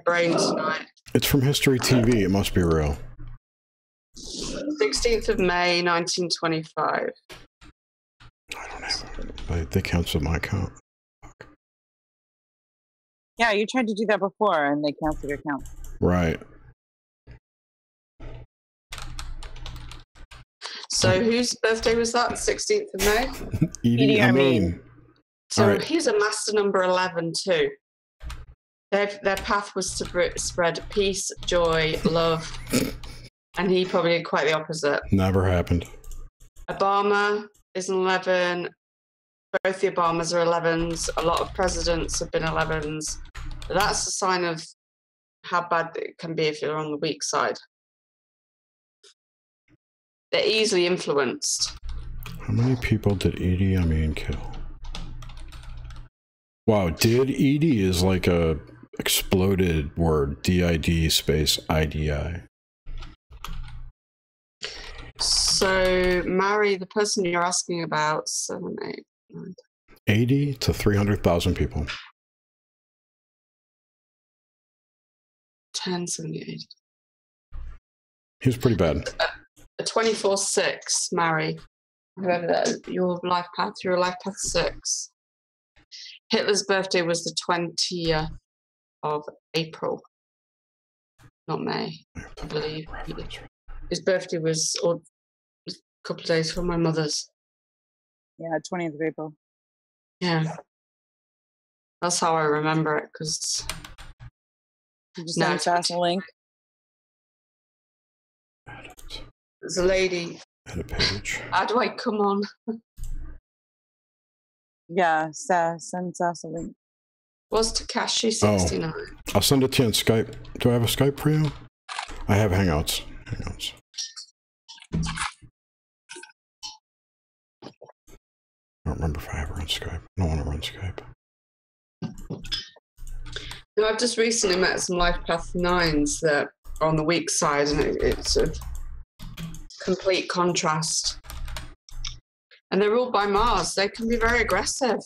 brain tonight. It's from History TV. It must be real. 16th of May, 1925. I don't have it. They canceled my account. Yeah, you tried to do that before and they canceled your account. Right. So whose birthday was that? 16th of May? Idi Amin. So right. He's a master number 11 too. Their path was to spread peace, joy, love, and he probably did quite the opposite. Never happened. Obama is an 11. Both the Obamas are 11s. A lot of presidents have been 11s. That's a sign of how bad it can be if you're on the weak side. They're easily influenced. How many people did Idi Amin kill? Wow, did Idi is like a exploded word. DID space IDI. So, marry the person you're asking about. 7, 8, 9. 80 to 300,000 people. 10, 70, 80. He was pretty bad. A 24/6, marry. Whoever that, your life path, you're a life path 6. Hitler's birthday was the 20th of April, not May, I believe. His birthday was a couple of days from my mother's. Yeah, 20th of April. Yeah. That's how I remember it, because... Did you send us a link? There's a lady. Add a page. How do I come on? Yeah, send us a link. Was Takashi 69? Oh, I'll send it to you on Skype. Do I have a Skype for you? I have Hangouts. I don't remember if I have her on Skype. I don't want to run Skype. No, I've just recently met some life path 9s that are on the weak side, and it's a complete contrast. And they're ruled by Mars. They can be very aggressive.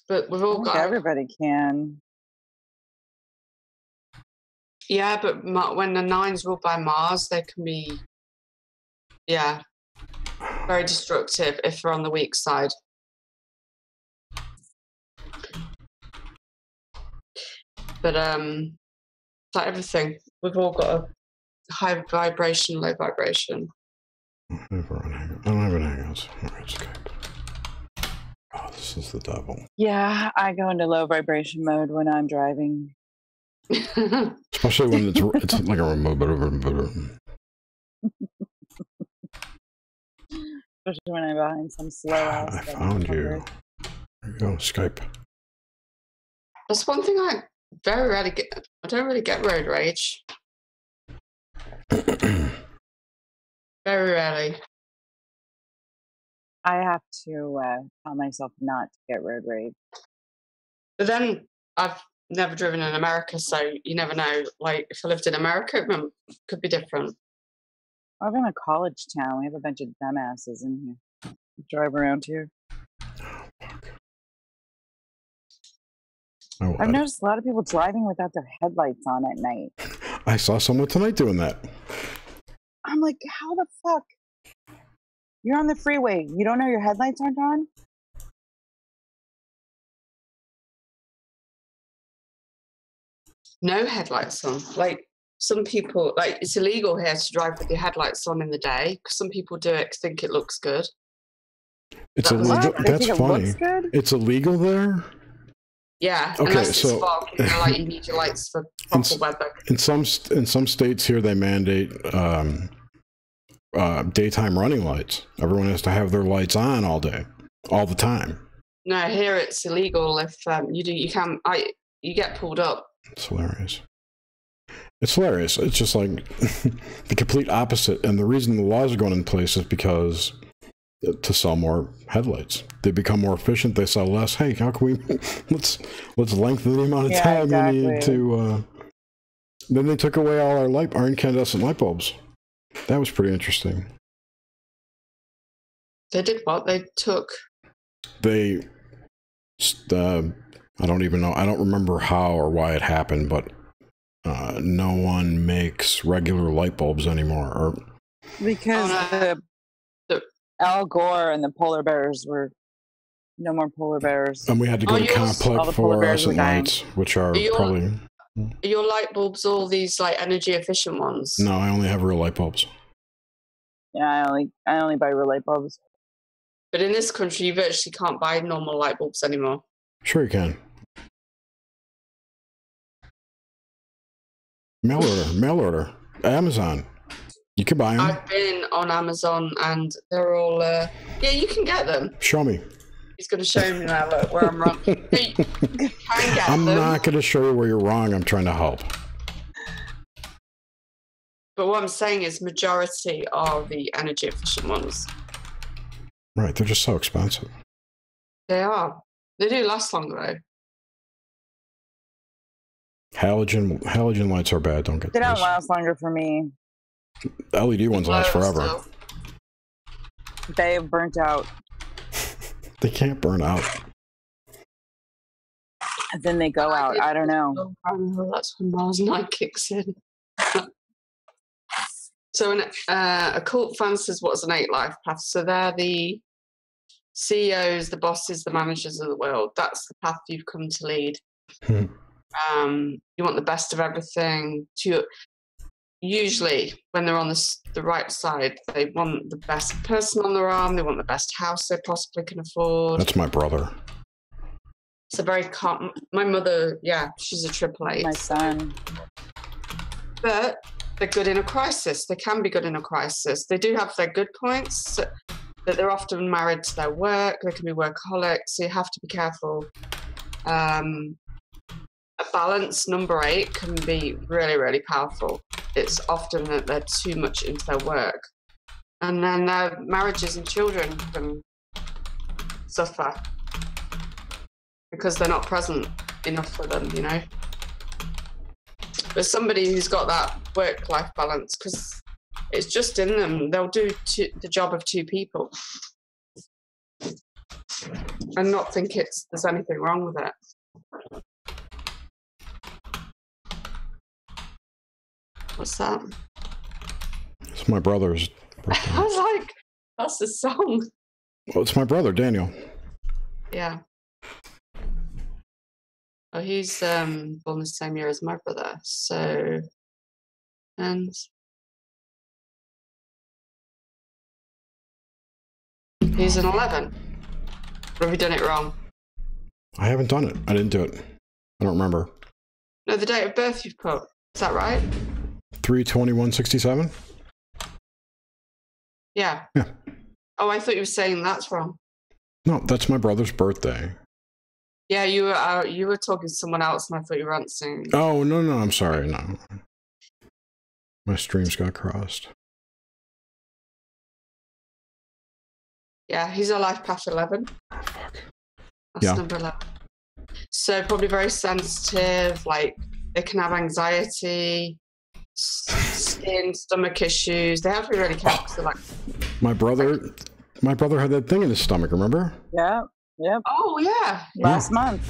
But we've all got... Everybody can. Yeah, but when the 9's ruled by Mars, they can be, yeah, very destructive if they're on the weak side. But it's like everything. We've all got a high vibration, low vibration. I don't have an hangouts. All right, Skype. Oh, this is the devil. Yeah, I go into low vibration mode when I'm driving. Especially when it's like a remote. Especially when I'm behind some slow ass. I found you. There you go, Skype. That's one thing I very rarely get. I don't really get road rage. Very rarely. I have to tell myself not to get road rage. But then I've never driven in America, so you never know. Like if I lived in America, it could be different. I'm in a college town. We have a bunch of dumbasses in here. Drive around here. Oh, I've noticed a lot of people driving without their headlights on at night. I saw someone tonight doing that. I'm like, how the fuck? You're on the freeway. You don't know your headlights aren't on? No headlights on. Like some people, like it's illegal here to drive with your headlights on in the day because some people do it, think it looks good. It's illegal. What? That's think funny. It looks good? It's illegal there. Yeah, okay, unless so it's fog, like you need your lights for proper weather. In some states here, they mandate daytime running lights. Everyone has to have their lights on all day, all the time. No, here it's illegal. If you get pulled up. It's hilarious. It's hilarious. It's just like the complete opposite. And the reason the laws are going in place is because to sell more headlights. They become more efficient. They sell less. Hey, how can we let's lengthen the amount of time you need to. Then they took away all our incandescent light bulbs. That was pretty interesting. They did what? They took. I don't even know. I don't remember how or why it happened, but no one makes regular light bulbs anymore. Because Al Gore and the polar bears were no more polar bears. And we had to go to complex fluorescent lights, which are probably. Are your light bulbs all these like energy efficient ones? No, I only have real light bulbs. Yeah, I only buy real light bulbs. But in this country, you virtually can't buy normal light bulbs anymore. Sure you can. Mail order. Amazon. You can buy them. I've been on Amazon and they're all, yeah, you can get them. Show me. He's going to show me now, look, where I'm wrong. Hey, you can get I'm them. not going to show you where you're wrong. I'm trying to help. But what I'm saying is majority are the energy efficient ones. Right, they're just so expensive. They are. They do last longer though. Halogen lights are bad. Don't get They don't last longer for me. LED ones last forever. Still. They've burnt out. They can't burn out. And then they go out. I don't know. That's when Mars Night kicks in. So a cult fan says, what's an 8 life path? So they're the CEOs, the bosses, the managers of the world. That's the path you've come to lead. You want the best of everything. Usually, when they're on the right side, they want the best person on their arm. They want the best house they possibly can afford. That's my brother. It's a very my mother, yeah, she's a triple 8. My son. But they're good in a crisis. They can be good in a crisis. They do have their good points, that they're often married to their work. They can be workaholics, so you have to be careful. A balanced number 8 can be really, really powerful. It's often that they're too much into their work. And then their marriages and children can suffer because they're not present enough for them, you know. But somebody who's got that work-life balance, because it's just in them, they'll do the job of 2 people and not think there's anything wrong with it. What's that? It's my brother's birthday. I was like, that's the song. Well, it's my brother, Daniel. Yeah. Oh, he's born the same year as my brother. So, and He's an 11. Or have you done it wrong? I haven't done it. I didn't do it. I don't remember. No, the date of birth you've put. Is that right? 3/21/67? Yeah. Yeah. Oh, I thought you were saying that's wrong. No, that's my brother's birthday. Yeah, you were talking to someone else, and I thought you were answering. Oh, no, I'm sorry. No. My streams got crossed. Yeah, he's a life path 11. Oh, fuck. That's Yeah. number 11. So probably very sensitive, like they can have anxiety, skin, stomach issues. They have to be really careful. So, like, My brother had that thing in his stomach, remember? Yeah. Yep. oh yeah. Last month.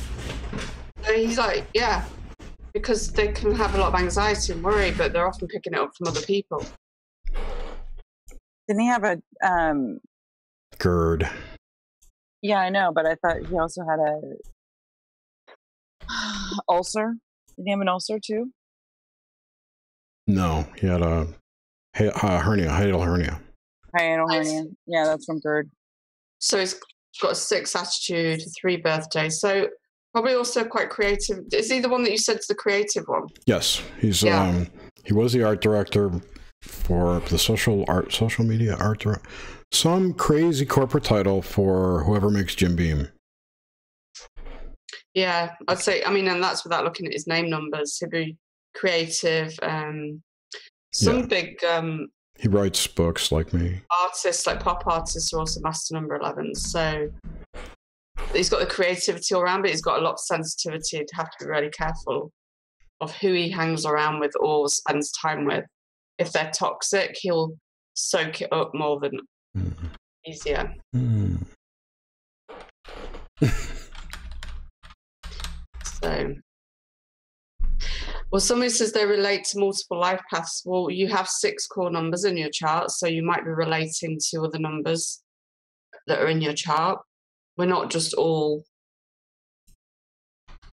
So he's like, yeah, because they can have a lot of anxiety and worry, but they're often picking it up from other people. Didn't he have a GERD. Yeah, I know, but I thought he also had a ulcer. Did he have an ulcer too? No, he had a hernia, hiatal hernia. Hiatal hernia. Yeah, that's from GERD. So he's got a 6 attitude, 3 birthdays. So probably also quite creative. Is he the one that you said's the creative one? Yes, he's Yeah. He was the art director for the social media art director. Some crazy corporate title for whoever makes Jim Beam. Yeah, I'd say, I mean, and that's without looking at his name numbers. He'd be creative. Some big He writes books like me. artists, like pop artists, are also master number 11s. So he's got the creativity all around, but he's got a lot of sensitivity. He'd have to be really careful of who he hangs around with or spends time with. If they're toxic, he'll soak it up more than easier. So, well, somebody says they relate to multiple life paths. Well, you have 6 core numbers in your chart, so you might be relating to other numbers that are in your chart. We're not just all,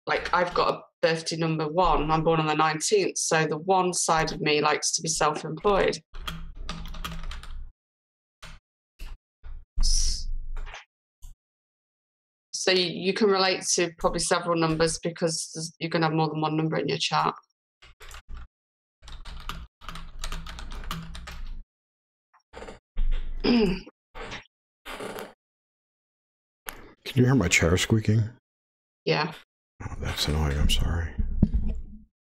like, I've got a birthday number 1. I'm born on the 19th, so the 1 side of me likes to be self-employed. So you can relate to probably several numbers because you're going to have more than one number in your chart. Can you hear my chair squeaking? Yeah. Oh, that's annoying. I'm sorry.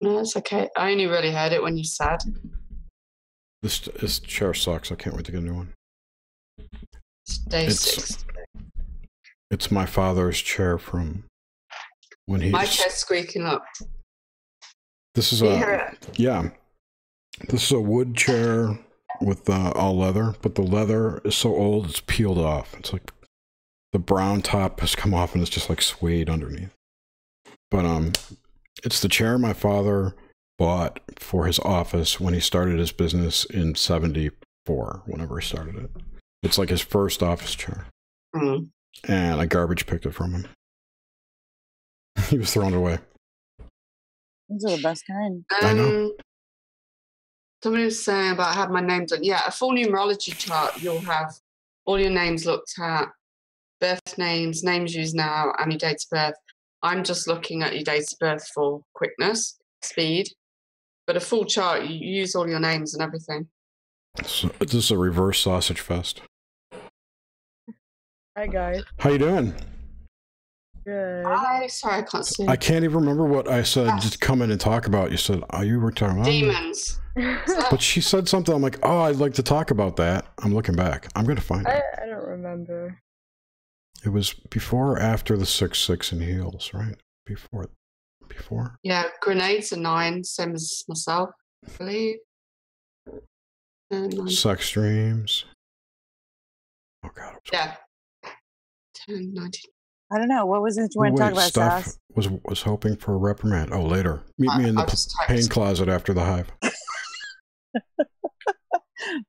No, it's okay. I only really heard it when you said. This chair sucks. I can't wait to get a new one. It's day 6. It's my father's chair from when he. My chair's squeaking up. This is Can you hear it? Yeah. This is a wood chair with all leather, but the leather is so old it's peeled off. It's like the brown top has come off and it's just like suede underneath. But it's the chair my father bought for his office when he started his business in '74, whenever he started it. It's like his first office chair. Mm. And I garbage picked it from him. He was throwing it away. These are the best kind. I know. Somebody was saying about having my name done. Yeah, a full numerology chart, you'll have all your names looked at, birth names, names used now, and your date of birth. I'm just looking at your date of birth for quickness, speed. But a full chart, you use all your names and everything. So, this is a reverse sausage fest. Hi guys. How you doing? Good. Sorry, I can't see. I can't even remember what I said. Just come in and talk about. You said, "Oh, you were talking about Demons." But she said something. I'm like, "Oh, I'd like to talk about that." I'm looking back. I'm gonna find it. I don't remember. It was before or after the 6/6 in heels, right? Before. Yeah, grenades are 9, same as myself, I believe. Sex dreams. Oh God. Yeah. 10, 19. I don't know. What was it you want to talk about, Steph Sass? was hoping for a reprimand. Oh, later. Meet me in the pain closet after the hive.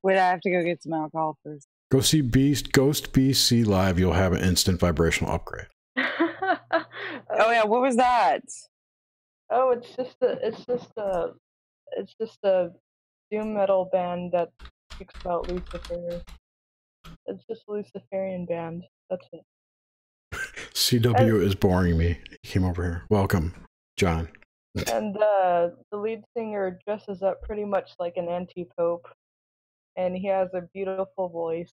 Wait, I have to go get some alcohol first. Go see Ghost BC live. You'll have an instant vibrational upgrade. Oh yeah, what was that? Oh, it's just a doom metal band that speaks about Lucifer. It's just a Luciferian band. That's it. CW is boring me. He came over here. Welcome, John. And the lead singer dresses up pretty much like an anti-pope, and he has a beautiful voice.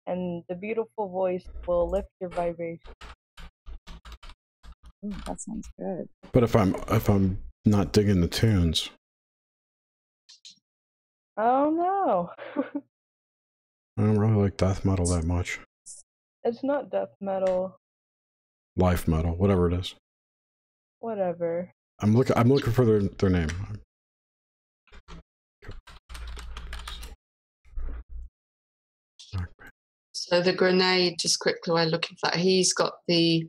And the beautiful voice will lift your vibration. Ooh, that sounds good. But if I'm not digging the tunes, Oh no. I don't really like death metal that much. It's not death metal. Life metal, whatever it is. Whatever. I'm looking for their name. So the Grenade, just quickly while looking for that, he's got the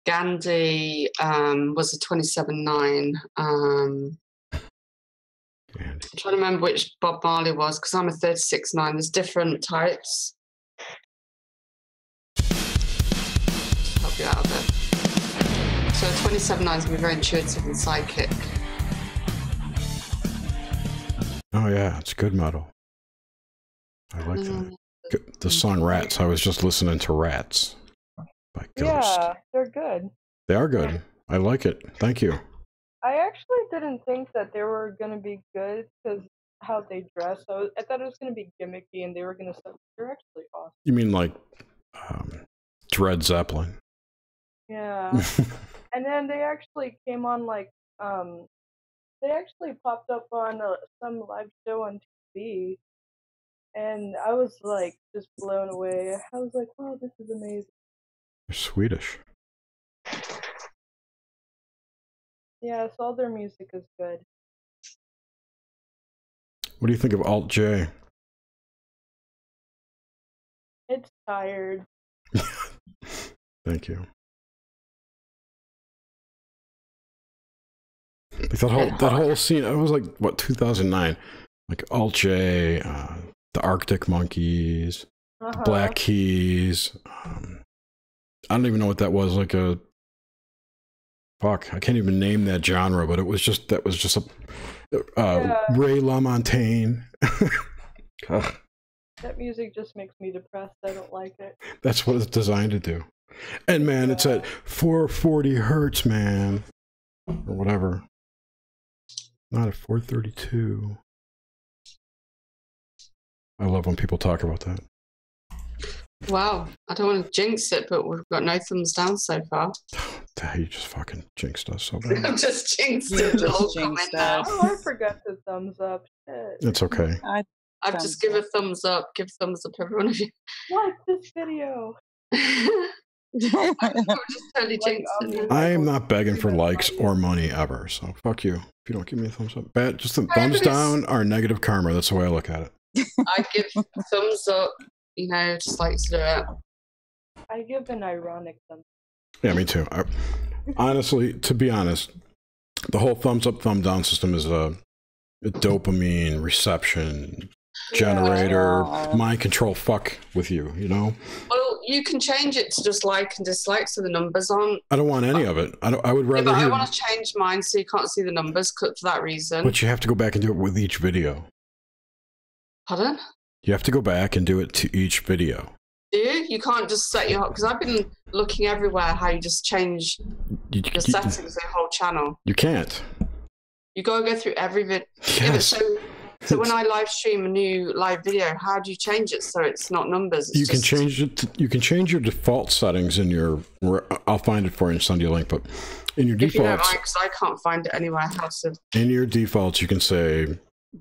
Gandhi was a 27.9. I'm trying to remember which Bob Marley was because I'm a 36.9. There's different types. Just help you out a bit. So 27.9 is going to be very intuitive and psychic. Oh yeah, it's good metal. I like that. The song Rats. I was just listening to Rats by Ghost. Yeah, they're good. They are good. I like it. Thank you. I actually didn't think that they were gonna be good because how they dress. I thought it was gonna be gimmicky and they were gonna suck. They're actually awesome. You mean like Dread Zeppelin? Yeah. And then they actually came on like they actually popped up on some live show on TV, and I was like just blown away. I was like, wow, this is amazing. They're Swedish. Yeah, so all their music is good. What do you think of Alt J? It's tired. Thank you. Like that whole scene, it was like, what, 2009? Like Alt J, the Arctic Monkeys, Black Keys. I don't even know what that was. Like a... Fuck, I can't even name that genre, but that was just a... Ray LaMontagne. That music just makes me depressed. I don't like it. That's what it's designed to do. And man, it's at 440 hertz, man. Or whatever. Not at 432. I love when people talk about that. Wow, I don't want to jinx it, but we've got no thumbs down so far. You just fucking jinxed us so bad. I've just jinxed it. Oh, I forgot the thumbs up. Shit. It's okay. I've just give a thumbs up. Give a thumbs up, every one of you. Like this video. Just totally jinxed it. I am not begging for likes or money ever, so fuck you. If you don't give me a thumbs up. Bad, just a thumbs down or negative karma. That's the way I look at it. I give thumbs up, you know, just like to do it. I give an ironic thumbs up. Yeah, me too. Honestly, to be honest, the whole thumbs up, thumb down system is a dopamine reception generator, mind control fuck with you, you know? Well, you can change it to just like and dislike so the numbers aren't. I don't want any of it. I would rather. Yeah, but I want to change mine so you can't see the numbers for that reason. But you have to go back and do it with each video. Pardon? You have to go back and do it to each video. Do you? You can't just set your... Because I've been looking everywhere how you just change the settings of the whole channel. You can't. You gotta go through every video. Yes. Yeah, so when I live stream a new live video, how do you change it so it's not numbers? You can change it. You can change your default settings in your... I'll find it for you and send you a link, but in your defaults... If you don't mind, because I can't find it anywhere else. In your defaults, you can say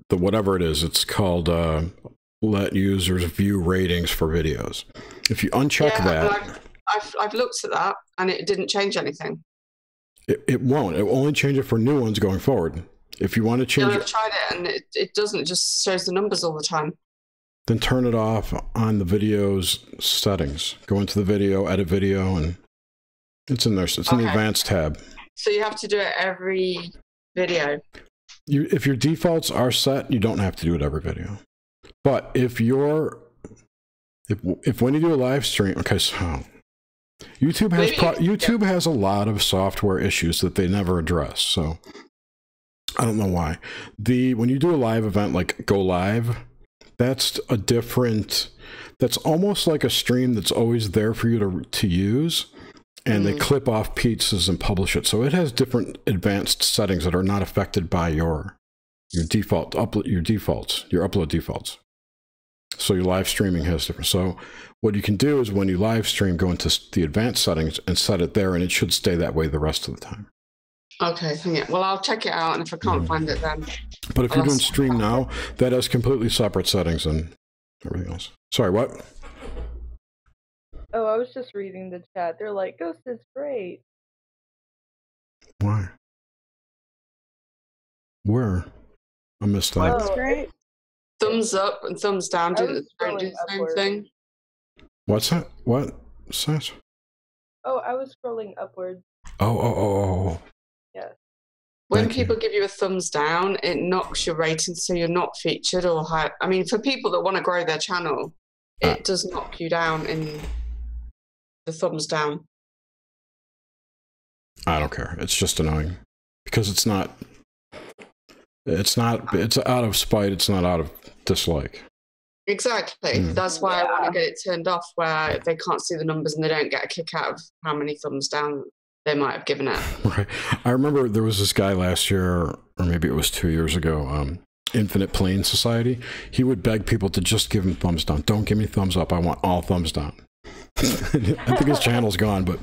whatever it is. It's called let users view ratings for videos. If you uncheck that... I've looked at that and it didn't change anything. It won't. It will only change it for new ones going forward. If you want to change I've tried it and it doesn't. It just shows the numbers all the time. Then turn it off on the video's settings. Go into the video, edit video, and it's in there. It's in the advanced tab. So you have to do it every video. If your defaults are set, you don't have to do it every video. But if when you do a live stream, okay, so YouTube has a lot of software issues that they never address. So I don't know why. When you do a live event like Go Live, That's a different. That's almost like a stream that's always there for you to use, and they clip off pieces and publish it. So it has different advanced settings that are not affected by your upload defaults. So your live streaming has different. So what you can do is when you live stream, go into the advanced settings and set it there, and it should stay that way the rest of the time. Okay, yeah. Well, I'll check it out, and if I can't find it, then. But if you're doing stream now, that has completely separate settings and everything else. Sorry, what? Oh, I was just reading the chat. They're like, Ghost is great. Why? Where? I missed that. Oh, great. Thumbs up and thumbs down don't do the same thing. What's that? What's that? Oh, I was scrolling upwards. Oh. Yeah. When people give you a thumbs down, it knocks your rating, so you're not featured or high. I mean, for people that want to grow their channel, it does knock you down in the thumbs down. I don't care. It's just annoying because it's out of spite. It's not out of dislike. Exactly. That's why I want to get it turned off, where they can't see the numbers and they don't get a kick out of how many thumbs down they might have given it. Right. I remember there was this guy last year, or maybe it was 2 years ago, Infinite Plane Society. He would beg people to just give him thumbs down. Don't give me thumbs up. I want all thumbs down. I think his channel's gone, but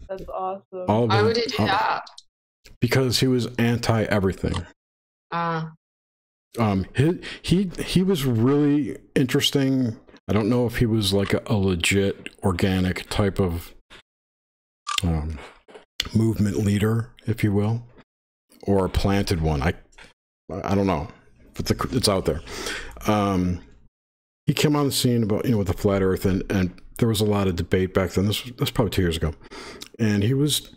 that's awesome. Why would he do that? Because he was anti everything. He was really interesting. I don't know if he was like a legit organic type of movement leader, if you will, or a planted one. I don't know, but it's out there. He came on the scene about, with the flat Earth, and there was a lot of debate back then. This was probably 2 years ago, and he was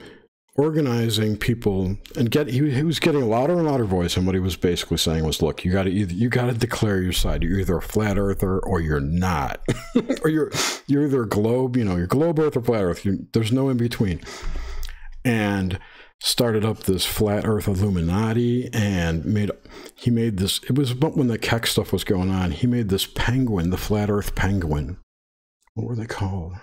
organizing people and he was getting a louder and louder voice, and what he was basically saying was, look, you got to declare your side. You're either a flat earther or you're not. Or you're either a globe, you're globe earth or flat earth. There's no in between. And started up this flat earth Illuminati, and he made this, it was about when the Keck stuff was going on. He made this penguin, the flat earth penguin. What were they called?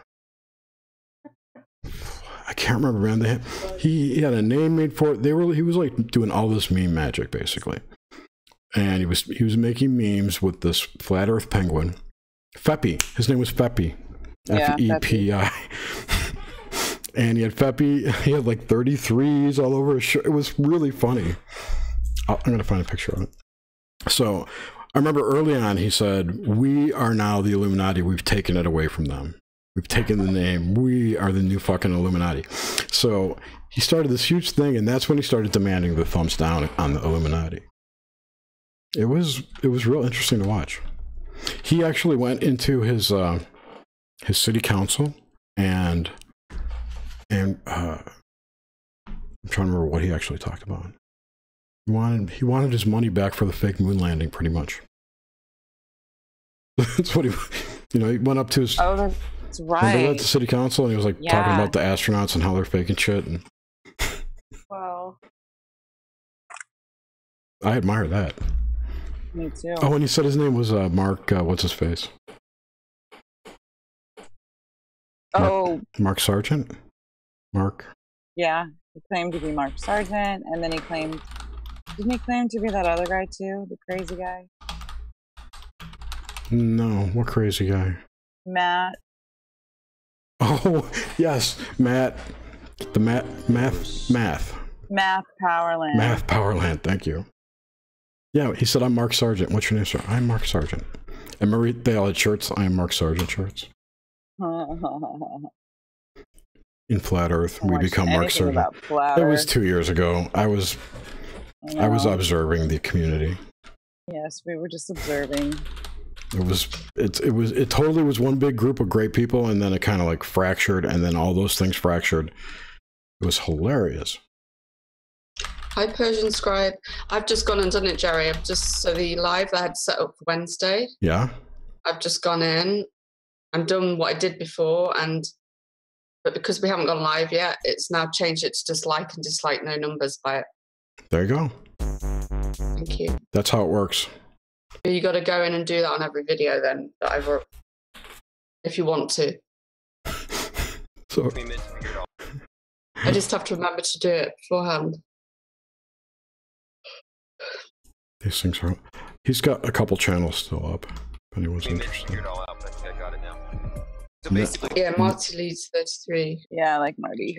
I can't remember, man. He had a name made for it. He was like doing all this meme magic, basically. And he was making memes with this flat earth penguin. Feppy. His name was Feppy. F-E-P-I. And he had Feppy. He had like 33s all over his shirt. It was really funny. I'm going to find a picture of it. So I remember early on he said, we are now the Illuminati. We've taken it away from them. We've taken the name. We are the new fucking Illuminati. So he started this huge thing, and that's when he started demanding the thumbs down on the Illuminati. It was real interesting to watch. He actually went into his city council, and I'm trying to remember what he actually talked about. He wanted his money back for the fake moon landing, pretty much. That's what he went up to his. Oh, that's right. He went to city council, and he was like talking about the astronauts and how they're faking shit. And wow. I admire that. Me too. Oh, and he said his name was Mark. What's his face? Mark Sargent. Mark. Yeah, he claimed to be Mark Sargent, and then didn't he claim to be that other guy too, the crazy guy? No, what crazy guy? Matt. Oh, yes, Matt. The math. Math Powerland. Math Powerland, thank you. Yeah, he said, I'm Mark Sargent. What's your name, sir? I'm Mark Sargent. And remember, they all had shirts, I am Mark Sargent shirts. In Flat Earth, we become Mark Sargent. It was 2 years ago. I was observing the community. Yes, we were just observing. It totally was one big group of great people, and then it kind of like fractured, and then all those things fractured. It was hilarious. Hi, Persian Scribe. I've just gone and done it, Jerry. So the live that I had set up for Wednesday. Yeah. I've just gone in and done what I did before, but because we haven't gone live yet, it's now changed it to just like and dislike, no numbers by it. There you go. Thank you. That's how it works. You got to go in and do that on every video then that I've wrote, if you want to. So I just have to remember to do it beforehand. these things are. He's got a couple channels still up. If anyone's interested. I got it now. So No. basically, Yeah, Marty leads 33. Yeah, I like Marty.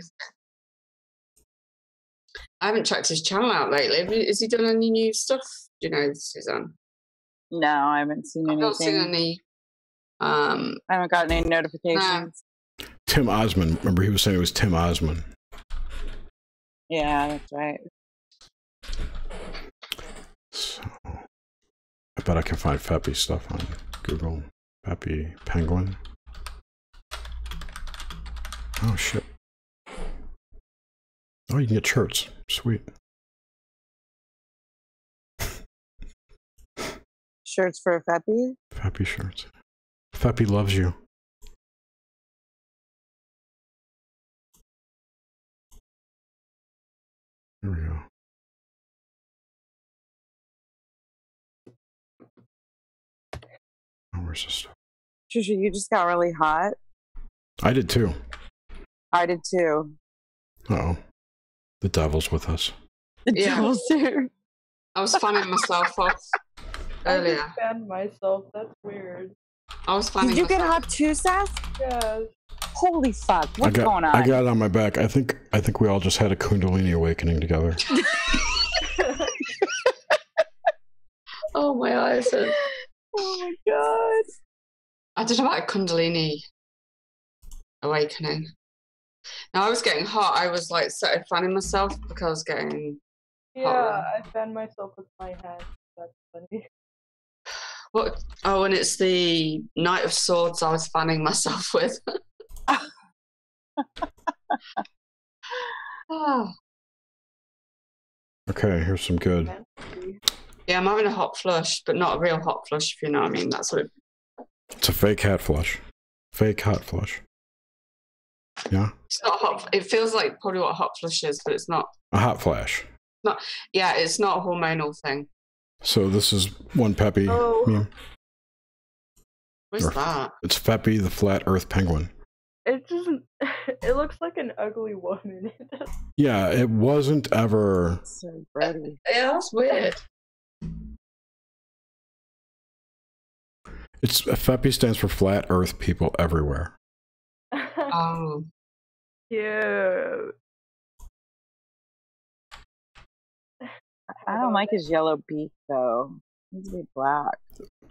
I haven't checked his channel out lately. Has he done any new stuff? Do you know, Suzanne? No, I haven't seen I've anything. not seen any. I haven't gotten any notifications. Tim Osmond. Remember, he was saying it was Tim Osmond. Yeah, that's right. So, I bet I can find Feppy stuff on Google. Feppy Penguin. Oh shit. Oh, you can get shirts. Sweet. Shirts for a Feppy? Feppy shirts. Feppy loves you. Here we go. Oh, where's this stuff? Trisha, you just got really hot. I did too. I did too. Uh-oh. The devil's with us. The Yeah. devil's here. I was fanning myself off I earlier. just fanned myself. That's weird. I was fanning Did you get myself. hot too, Seth? Yeah. Holy fuck! What's going on? I got it on my back. I think we all just had a Kundalini awakening together. Oh, my eyes. Oh my god! I don't know about a Kundalini awakening. Now I was getting hot. I was like started fanning myself because I was getting Yeah, I fanned myself with my hand. That's funny. what? Oh, and it's the Knight of Swords I was fanning myself with. Oh. Okay, here's some good. Yeah, I'm having a hot flush, but not a real hot flush, if you know what I mean. That's what it, It's a fake hat flush. Fake hot flush. Yeah? it's not hot. It feels like probably what a hot flush is, but it's not. A hot flash. Yeah, it's not a hormonal thing. So this is one Peppy Oh. meme. What's Or- that? It's Feppy the flat earth penguin. It doesn't. It looks like an ugly woman. Yeah, it wasn't ever... So Brody. Yeah, that's weird. It's Feppy stands for flat earth people everywhere. Oh, Cute. I don't like his yellow beak though. It needs to be black.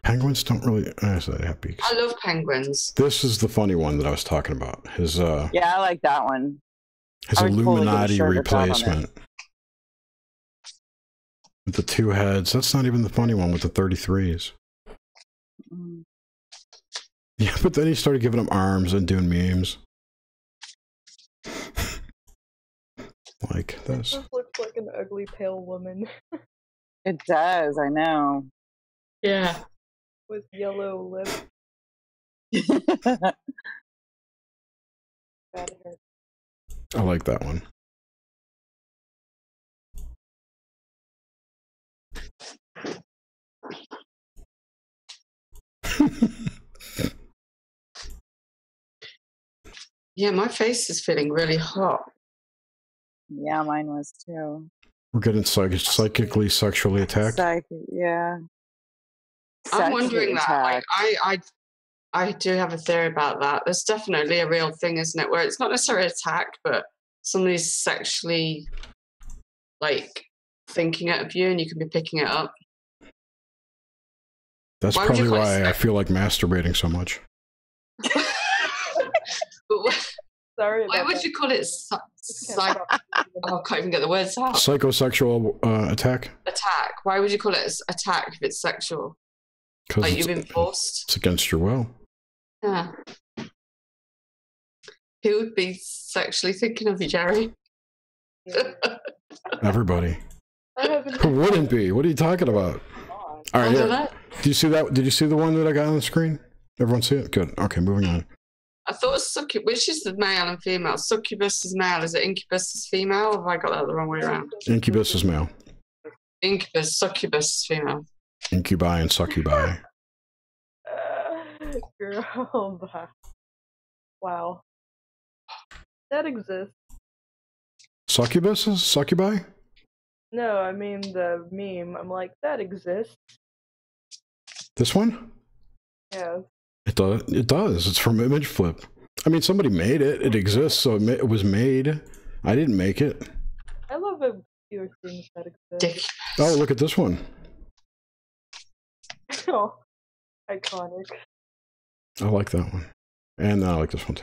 Penguins don't really... I say they have beaks. I love penguins. This is the funny one that I was talking about. His Yeah, I like that one. his I would totally get a Illuminati shirt with that on it. replacement. With the two heads. That's not even the funny one with the 33s. Mm. Yeah, but then he started giving them arms and doing memes. Like It this. just looks like an ugly pale woman It does, I know. Yeah. with yellow lips. Bad hair. I like that one. Yeah, my face is feeling really hot. Yeah, mine was too. We're getting psychically sexually attacked. Yeah. I'm wondering that. Attack. I do have a theory about that. There's definitely a real thing, isn't it? Where it's not necessarily attack, but somebody's sexually like thinking it of you and you can be picking it up. That's Why would you probably call it why I feel like masturbating so much. But Sorry. why about would that. you call it Can't stop. oh, I can't even get the words out. Psychosexual attack? Attack. Why would you call it attack if it's sexual? Because Like you've been forced? it's against your will. Yeah. Who would be sexually thinking of you, Jerry? Yeah. Everybody. I haven't. Who wouldn't be? What are you talking about? All right, I don't yeah. know. Did you see that? Did you see the one that I got on the screen? Everyone see it? Good. Okay, moving on. I thought succubus, which is the male and female? Succubus is male. Is it incubus is female? Or have I got that the wrong way around? Incubus is male. Incubus, succubus is female. Incubi and succubi. Girl, wow. That exists. Succubuses? Succubi? No, I mean the meme. I'm like, that exists. This one? Yeah. It does. It does. It's from Image Flip. I mean, somebody made it. It exists, so it was made. I didn't make it. I love obscure things that exist. Oh, look at this one. Oh, iconic. I like that one. And I like this one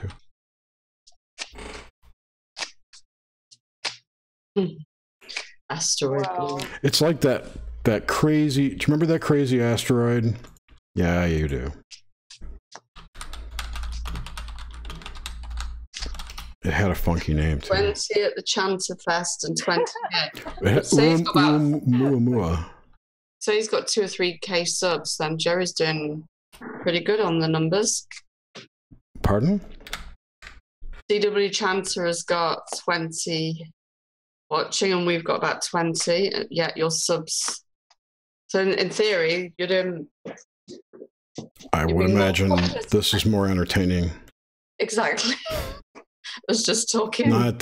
too. Asteroid. Wow. It's like that crazy... Do you remember that crazy asteroid? Yeah, you do. It had a funky name too. 20 at the Chanterfest and 20 here. So he's got 2 or 3K subs, then Jerry's doing pretty good on the numbers. Pardon? DW Chanter has got 20 watching, and we've got about 20. Yet your subs. So in theory, you're doing. I would imagine this is more entertaining. Exactly. I was just talking. No,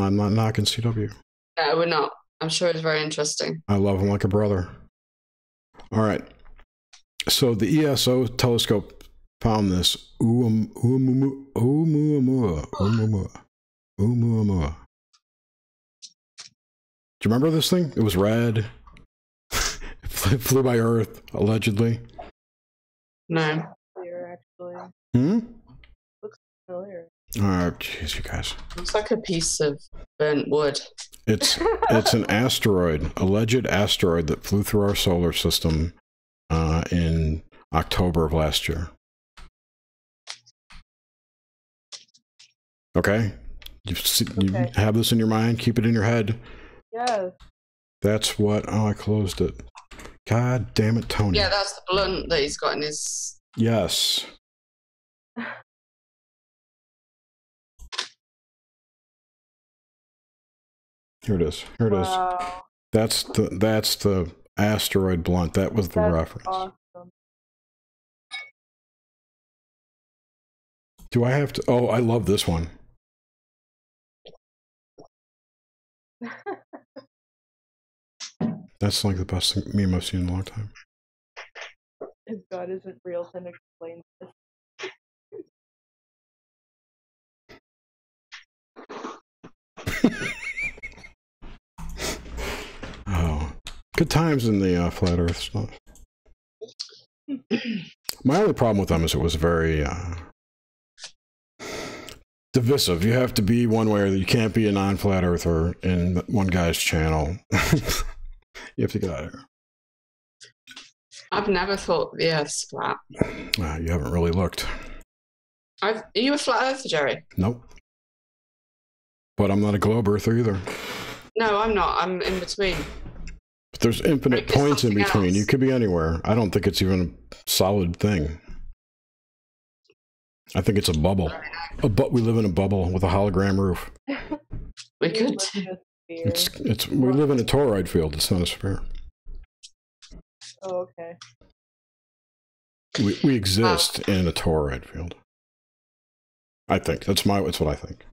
I'm not knocking CW. No, we're not. I'm sure it's very interesting. I love him like a brother. All right. So the ESO telescope found this Oumuamua. Do you remember this thing? It was red. It flew by Earth, allegedly. No. Clear, actually. Looks familiar. Oh, jeez, you guys. Looks like a piece of burnt wood. It's an asteroid, alleged asteroid that flew through our solar system in October of last year. Okay? You have this in your mind, keep it in your head. Yes. That's what... Oh, I closed it. God damn it, Tony. Yeah, that's the blunt that he's got in his... Yes. Here it is. Here it is. That's the asteroid blunt. That was the reference. Awesome. Do I have to? Oh, I love this one. That's like the best meme I've seen in a long time. If God isn't real, then explain this. Oh, good times in the flat Earth stuff. My only problem with them is it was very divisive. You have to be one way or you can't be a non-flat earther in one guy's channel. You have to get out of here. I've never thought the Earth's flat. You haven't really looked. Are you a flat earther, Jerry? Nope. But I'm not a globe earther either. No, I'm not. I'm in between. But there's infinite points in between. You could be anywhere. I don't think it's even a solid thing. I think it's a bubble. We live in a bubble with a hologram roof. We could. We live in a toroid field. It's not a sphere. Oh, okay. We exist in a toroid field. I think that's what I think.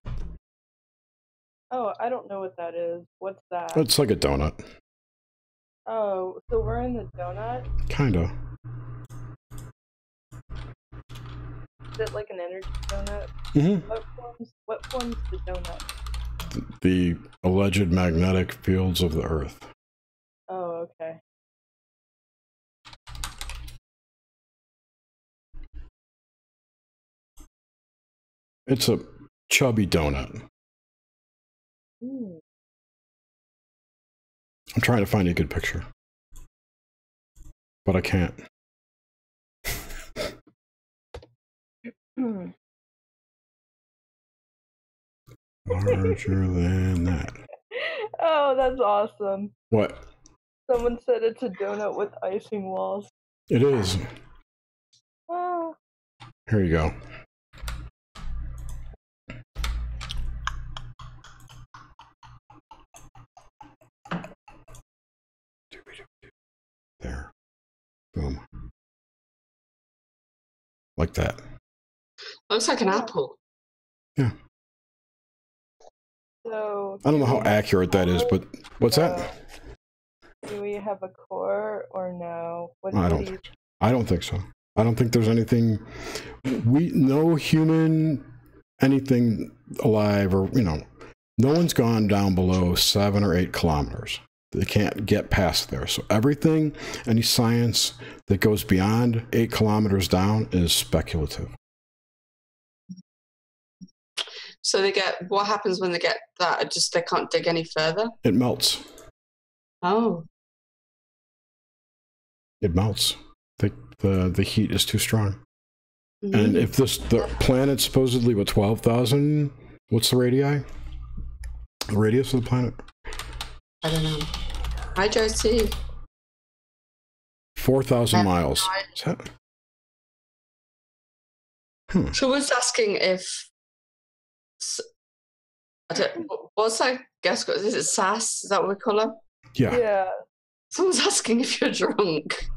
Oh, I don't know what that is. What's that? It's like a donut. Oh, so we're in the donut? Kinda. Is it like an energy donut? Mm-hmm. What forms the donut? The alleged magnetic fields of the Earth. Oh, okay. It's a chubby donut. Mm. I'm trying to find a good picture. But I can't. Larger than that. Oh, that's awesome. What? Someone said it's a donut with icing walls. It is. Oh. Here you go. like that. Looks like an apple. Yeah. So I don't know how accurate that is, but what's that? Do we have a core or no? I don't think so. I don't think there's anything. No human, anything alive, or no one's gone down below 7 or 8 kilometers. They can't get past there. So everything, any science that goes beyond 8 kilometers down is speculative. So what happens when they get that? Just they can't dig any further? It melts. Oh. It melts. The heat is too strong. Mm-hmm. And if the planet's supposedly, 12,000, what's the radii? The radius of the planet? I don't know. Hi, Josie. 4,000 miles. Is that? So was asking if... what's that guess? Is it sass? Is that what we call her? Yeah. Someone's asking if you're drunk.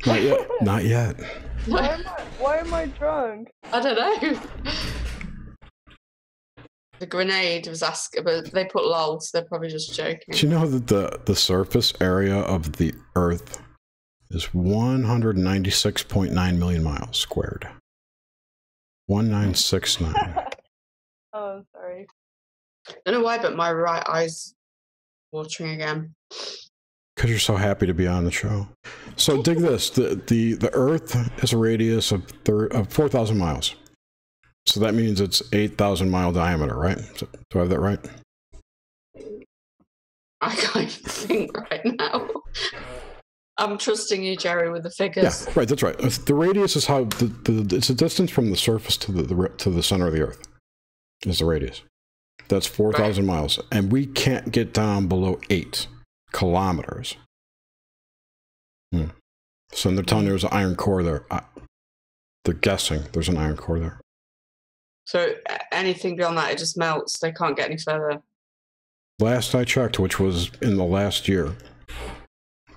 Not yet. Not yet. Why am I drunk? I don't know. The grenade was asking, but they put lol, so they're probably just joking. Do you know that the surface area of the Earth is 196.9 million miles squared? 1969. Oh, sorry. I don't know why, but my right eye's watering again. Because you're so happy to be on the show. So dig this: the Earth has a radius of 4,000 miles. So that means it's 8,000 mile diameter, right? Do I have that right? I can't even think right now. I'm trusting you, Jerry, with the figures. Yeah, right. That's right. The radius is how it's the distance from the surface to the center of the Earth. Is the radius. That's 4,000 miles, and we can't get down below 8 kilometers. So they're telling you there's an iron core there. They're guessing there's an iron core there. So anything beyond that, it just melts. They can't get any further. Last I checked, which was in the last year,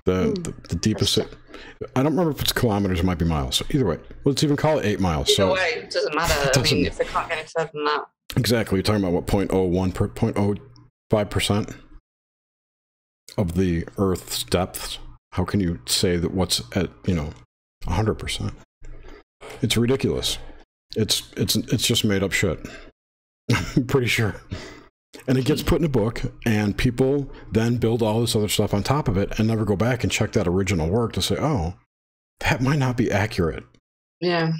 the deepest. I don't remember if it's kilometers, it might be miles. So either way, let's even call it 8 miles. Either way, it doesn't matter. I mean, if they can't get any further than that. Exactly. You're talking about what, 0.05% of the Earth's depth. How can you say that what's at 100%? It's ridiculous. It's just made up shit. I'm pretty sure. And it gets put in a book, and people then build all this other stuff on top of it and never go back and check that original work to say, oh, that might not be accurate. Yeah.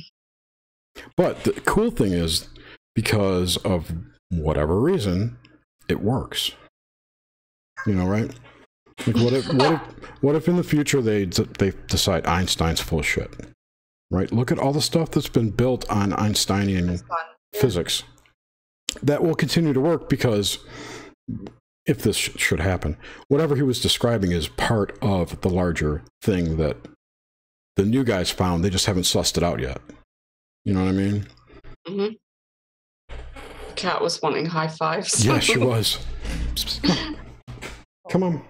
But the cool thing is, because of whatever reason, it works. Right? Like what if in the future they decide Einstein's full of shit? Right? Look at all the stuff that's been built on Einsteinian physics. That will continue to work because if this should happen, whatever he was describing is part of the larger thing that the new guys found. They just haven't sussed it out yet. You know what I mean? Mm-hmm. Cat was wanting high fives. Yeah, she was. Come on.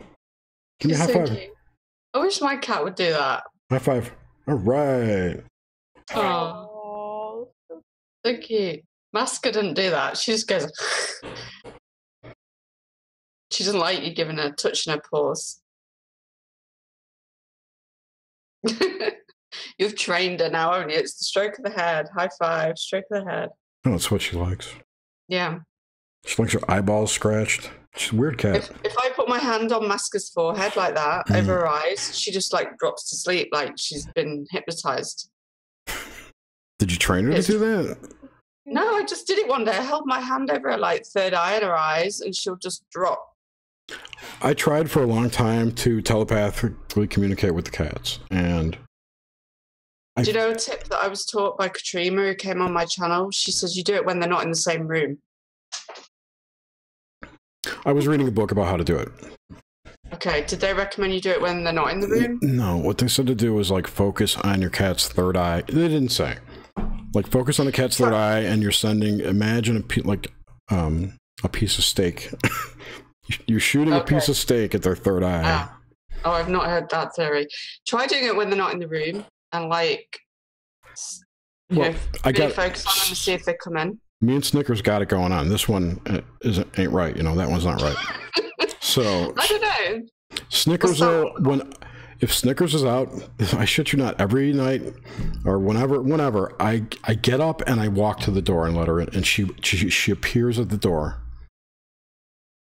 Give me a high five. Cute. I wish my cat would do that. High five. All right. Oh, so cute. Maska didn't do that. She just goes. She doesn't like you giving her touching her paws. You've trained her now, haven't you? It's the stroke of the head. High five. Stroke of the head. Oh, that's what she likes. Yeah. She likes her eyeballs scratched. She's a weird cat. If I put my hand on Maska's forehead like that, over her eyes, she just drops to sleep like she's been hypnotized. Did you train her to do that? No, I just did it one day. I held my hand over her third eye in her eyes, and she'll just drop. I tried for a long time to telepathically communicate with the cats, and do you know a tip that I was taught by Katrina, who came on my channel? She says you do it when they're not in the same room. I was reading a book about how to do it. Okay, did they recommend you do it when they're not in the room? No, what they said to do was focus on your cat's third eye. They didn't say. Focus on the cat's third eye, and you're imagine a piece of steak. You're shooting a piece of steak at their third eye. Oh, I've not heard that theory. Try doing it when they're not in the room, and Well, Okay, I really got focus on them and see if they come in. me and Snickers got it going on. This one ain't right. You know, that one's not right. So I don't know. Snickers are if Snickers is out, I shit you not, every night or whenever I get up and I walk to the door and let her in, and she appears at the door.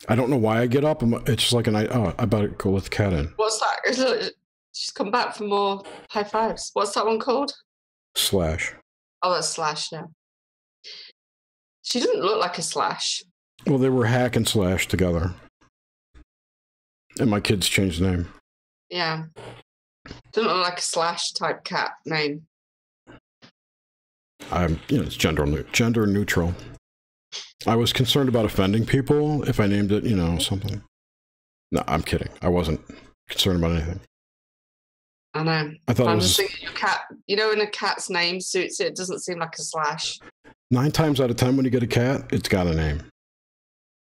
I don't know why I get up. It's just like I better go let the cat in. What's that? She's come back for more high fives. What's that one called? Slash. Oh, that's Slash, yeah. She didn't look like a Slash. Well, they were Hack and Slash together. And my kids changed the name. Yeah. Didn't look like a Slash type cat name. It's gender neutral. I was concerned about offending people if I named it, something. No, I'm kidding. I wasn't concerned about anything. I know. I thought I'm just thinking your cat, when a cat's name suits it, it doesn't seem like a Slash. 9 times out of 10 when you get a cat, it's got a name.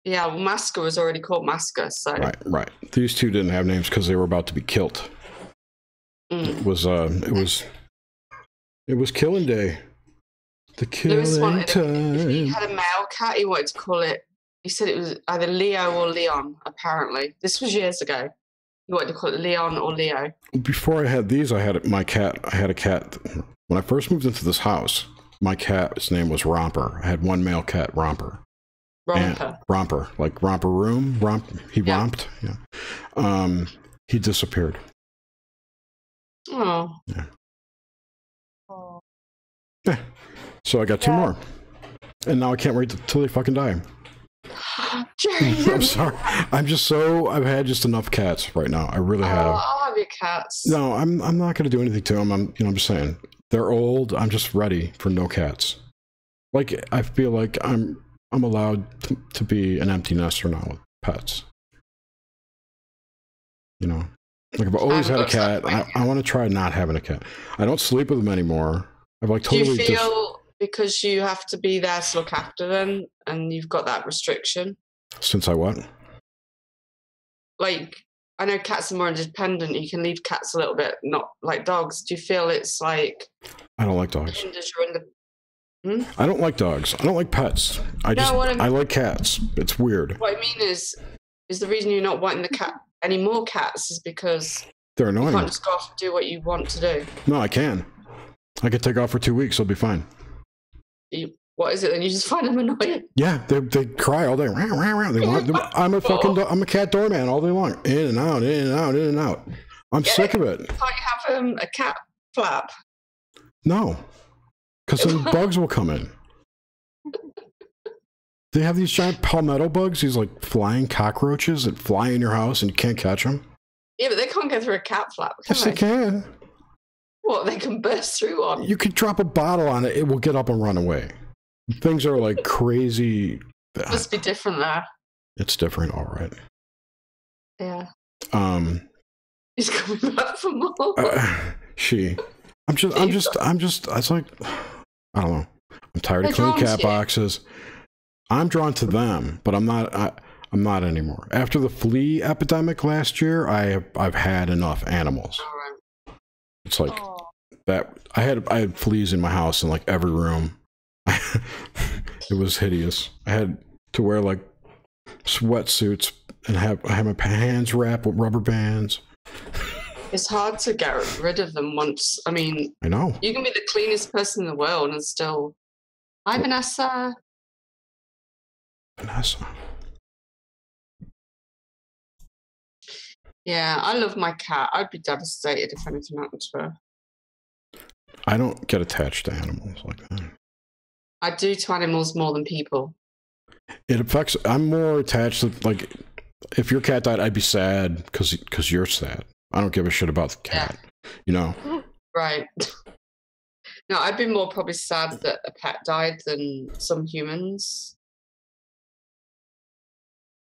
Yeah, well, Masker was already called Masker, so. Right. These two didn't have names because they were about to be killed. It was killing day. The killing time. If he had a male cat, he wanted to call it. He said it was either Leo or Leon. Apparently, this was years ago. He wanted to call it Leon or Leo. Before I had these, I had a cat. When I first moved into this house, my cat's name was Romper. I had one male cat, Romper. Romper, like romper room. He romped. Yeah. He disappeared. Oh. Yeah. Oh. Yeah. So I got 2 more, and now I can't wait till they fucking die. Jerry, I'm sorry. I've had just enough cats right now. I really have. I'll have your cats. No, I'm not going to do anything to them. I'm just saying they're old. I'm just ready for no cats. Like I feel like I'm allowed to be an empty nester now with pets. Like I've always had a cat. I want to try not having a cat. I don't sleep with them anymore. I've totally. Do you feel because you have to be there to look after them, and you've got that restriction? Since I what? Like, I know cats are more independent. You can leave cats a little bit, not like dogs. Do you feel it's like? I don't like dogs. I don't like dogs. I don't like pets. I like cats. It's weird. What I mean is the reason you're not wanting any more cats is because they're annoying. You can't just go off and do what you want to do. No, I can. I could take off for 2 weeks. I'll be fine. What is it? Then you just find them annoying? Yeah, they cry all day. I'm a cat doorman all day long. In and out, in and out, in and out. I'm sick of it. Can't you have a cat flap? No, because then bugs will come in. They have these giant palmetto bugs, these like flying cockroaches that fly in your house and you can't catch them. Yeah, but they can't go through a cat flap, can Yes, they can. What, they can burst through one? You could drop a bottle on it, it will get up and run away. Things are like crazy. It must be different there. It's different, all right. Yeah. He's coming back for more. It's like, I don't know. I'm tired of cleaning cat boxes. I'm drawn to them, but I'm not anymore. After the flea epidemic last year, I've had enough animals. Right. It's like that. I had fleas in my house in like every room. It was hideous. I had to wear like sweatsuits and have my hands wrapped with rubber bands. It's hard to get rid of them once. I mean, I know. You can be the cleanest person in the world and still. Hi, Vanessa. Vanessa. Yeah, I love my cat. I'd be devastated if anything happened to her. I don't get attached to animals like that. I do to animals more than people. I'm more attached to, like, if your cat died, I'd be sad because you're sad. I don't give a shit about the cat, Right. No, I'd be more probably sad that a pet died than some humans.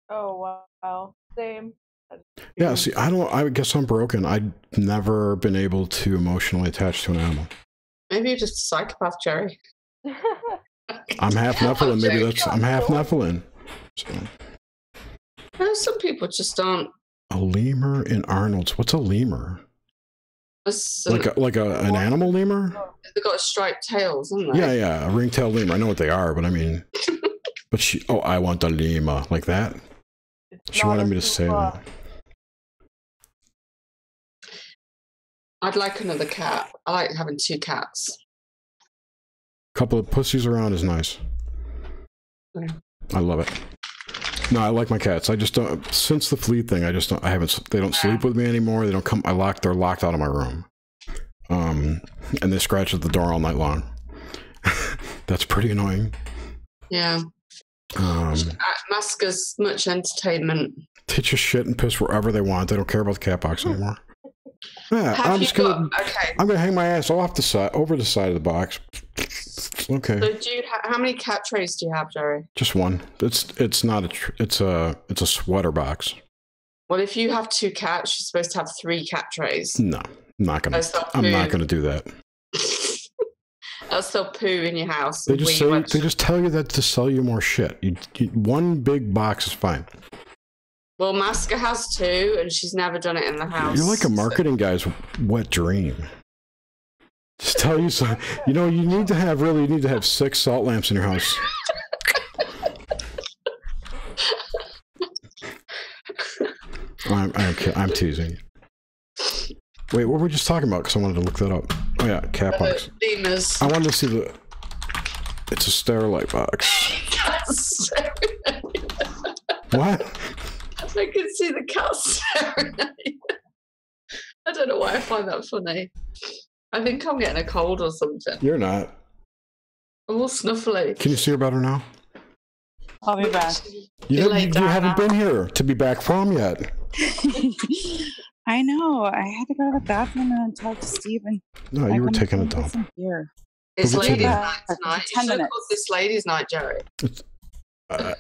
Oh, wow. Same. Yeah, see, I guess I'm broken. I've never been able to emotionally attach to an animal. Maybe you're just a psychopath, Jerry. I'm half Nephilim. I'm half Nephilim. So. No, some people just aren't. A lemur in Arnold's. What's a lemur? Like an animal lemur? They've got striped tails, haven't they? Yeah, yeah, a ring-tailed lemur. I know what they are, but I mean, but she. Oh, I want a lemur like that. She wanted me to say that. I'd like another cat. I like having 2 cats. Couple of pussies around is nice. Yeah. I love it. No, I like my cats. I just don't. Since the flea thing, I just don't. I haven't. They don't sleep with me anymore. They don't come. They're locked out of my room. And they scratch at the door all night long. That's pretty annoying. Yeah. Mask as much entertainment. They just shit and piss wherever they want. They don't care about the cat box anymore. Yeah, I'm gonna hang my ass off the side, over the side of the box. Okay. So, how many cat trays do you have, Jerry? Just one. It's not it's a sweater box. Well, if you have 2 cats, you're supposed to have 3 cat trays. No, I'm not gonna do that. I'll still poo in your house. They just tell you that to sell you more shit. One big box is fine. Well, Maska has 2, and she's never done it in the house. You're like a marketing guy's wet dream. Just tell you so. You know, you need to have 6 salt lamps in your house. I'm teasing. Wait, what were we just talking about? Because I wanted to look that up. Oh yeah, cat box. Lemurs. I wanted to see the. It's a Sterilite box. What? I can see the cat staring at you. I don't know why I find that funny. I think I'm getting a cold or something. You're not. I'm all snuffly. Can you see her better now? I'll be back. You haven't been here to be back from yet. I know. I had to go to the bathroom and talk to Steve. No, you were taking a dump. It's ladies' night tonight. You should have called this ladies' night, Jerry.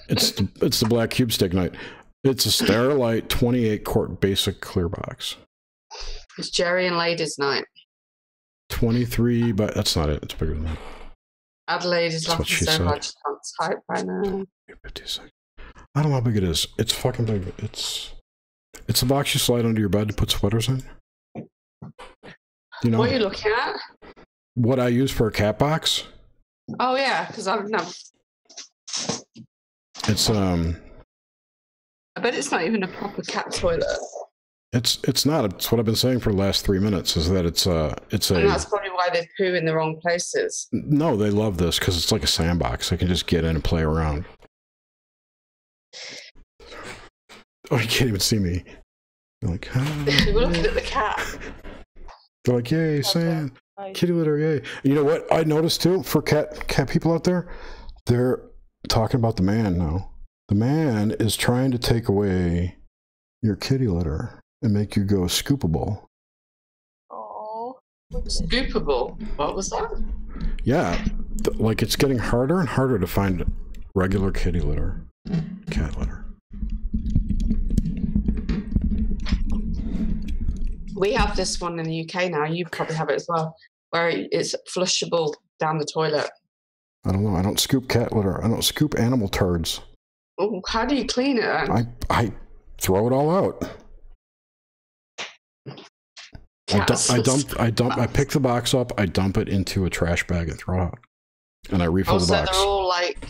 It's the black cube stick night. It's a Sterilite 28-quart basic clear box. It's Jerry and ladies' night. 23, but that's not it. It's bigger than that. Adelaide is laughing so much. She can't type right now. I don't know how big it is. It's fucking big. It's a box you slide under your bed to put sweaters in. You know what are you looking at? What I use for a cat box? Oh yeah, because I've never. It's I bet it's not even a proper cat toilet. It's not. It's what I've been saying for the last 3 minutes. Is that it's a. And that's probably why they poo in the wrong places. No, they love this because it's like a sandbox. They can just get in and play around. Oh, you can't even see me. They're like, we're looking at the cat. They're like, yay, sand, kitty litter, yay. You know what I noticed too for cat people out there? They're talking about the man now. The man is trying to take away your kitty litter and make you go scoopable. Oh, scoopable? What was that? Yeah, like it's getting harder and harder to find regular kitty litter, cat litter. We have this one in the UK now. You probably have it as well, where it's flushable down the toilet. I don't know. I don't scoop cat litter. I don't scoop animal turds. Oh, how do you clean it then? I throw it all out. I pick the box up, I dump it into a trash bag and throw it out. And I refill the box. So they're all like...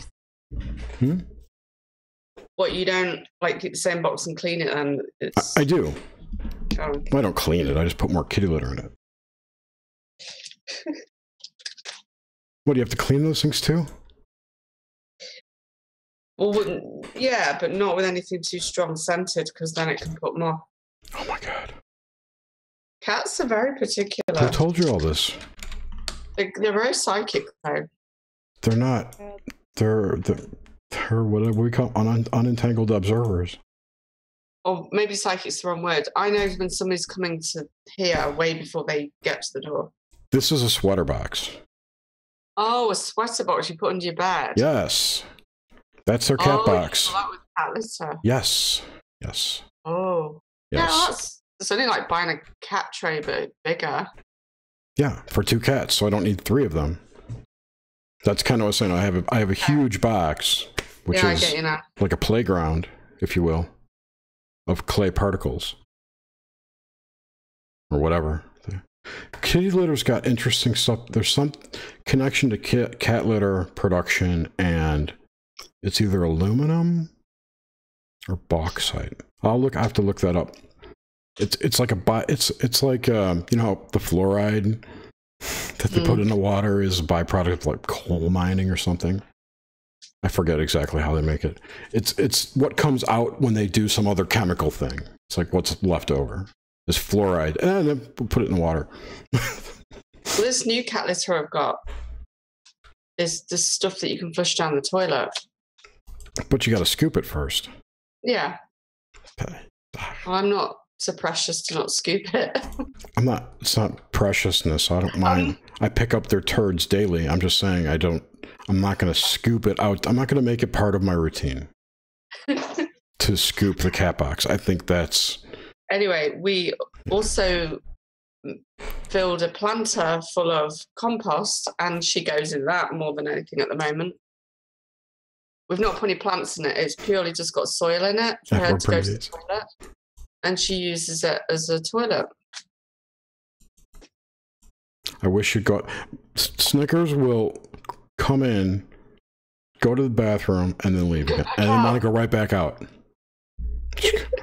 What, you don't like the same box and clean it and it's... I do. Oh. I don't clean it, I just put more kitty litter in it. What, do you have to clean those things too? Well, yeah, but not with anything too strong scented, because then it can put more. Oh my god. Cats are very particular. I told you all this. They're very psychic, though. They're not. They're whatever we call unentangled observers. Or maybe psychic's the wrong word. I know when somebody's coming to here way before they get to the door. This is a sweater box. Oh, a sweater box you put under your bed. Yes. That's their cat box. Oh, that was cat litter. Yes. Yes. Oh. Yes. Yeah, it's only like buying a cat tray, but bigger. Yeah, for 2 cats, so I don't need 3 of them. That's kind of what I'm saying. I have a huge box, which is like a playground, if you will, of clay particles. Or whatever. Kitty litter's got interesting stuff. There's some connection to cat litter production, and it's either aluminum or bauxite. I have to look that up. It's like it's like you know, the fluoride that they put in the water is a byproduct of like coal mining or something. I forget exactly how they make it. It's what comes out when they do some other chemical thing. It's like what's left over is fluoride, and then we'll put it in the water. Well, this new cat litter I've got is this stuff that you can flush down the toilet. But you got to scoop it first. Yeah. Okay. Well, I'm not so precious to not scoop it. I'm not. It's not preciousness. I don't mind. I pick up their turds daily. I'm just saying I don't. I'm not going to scoop it out. I'm not going to make it part of my routine to scoop the cat box. I think that's. Anyway, we also filled a planter full of compost, and she goes in that more than anything at the moment. We've not put any plants in it. It's purely just got soil in it for her to go to the toilet. And she uses it as a toilet. I wish you'd got... Snickers will come in, go to the bathroom, and then leave again. And then want to go right back out.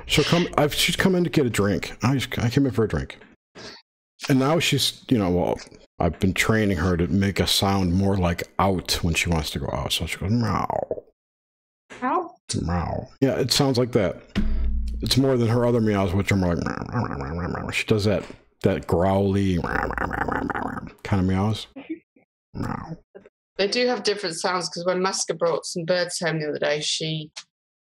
She's come in to get a drink. I came in for a drink. And now she's, you know, well, I've been training her to make a sound more like out when she wants to go out. So she goes, meow. How? Meow. Yeah, it sounds like that. It's more than her other meows, which are more like meow. She does that growly kind of meows. Meow. They do have different sounds, because when Maska brought some birds home the other day, she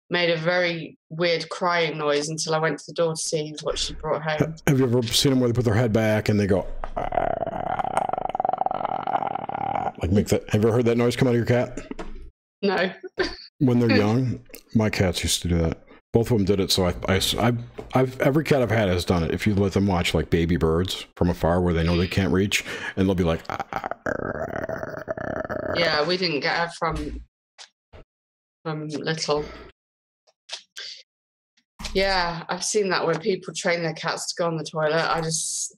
made a very weird crying noise until I went to the door to see what she brought home. Have you ever seen them where they put their head back and they go like make that? Have you ever heard that noise come out of your cat? No. When they're young, my cats used to do that. Both of them did it, so every cat I've had has done it. If you let them watch like baby birds from afar where they know they can't reach, and they'll be like, yeah, we didn't get her from little. Yeah, I've seen that when people train their cats to go on the toilet. I just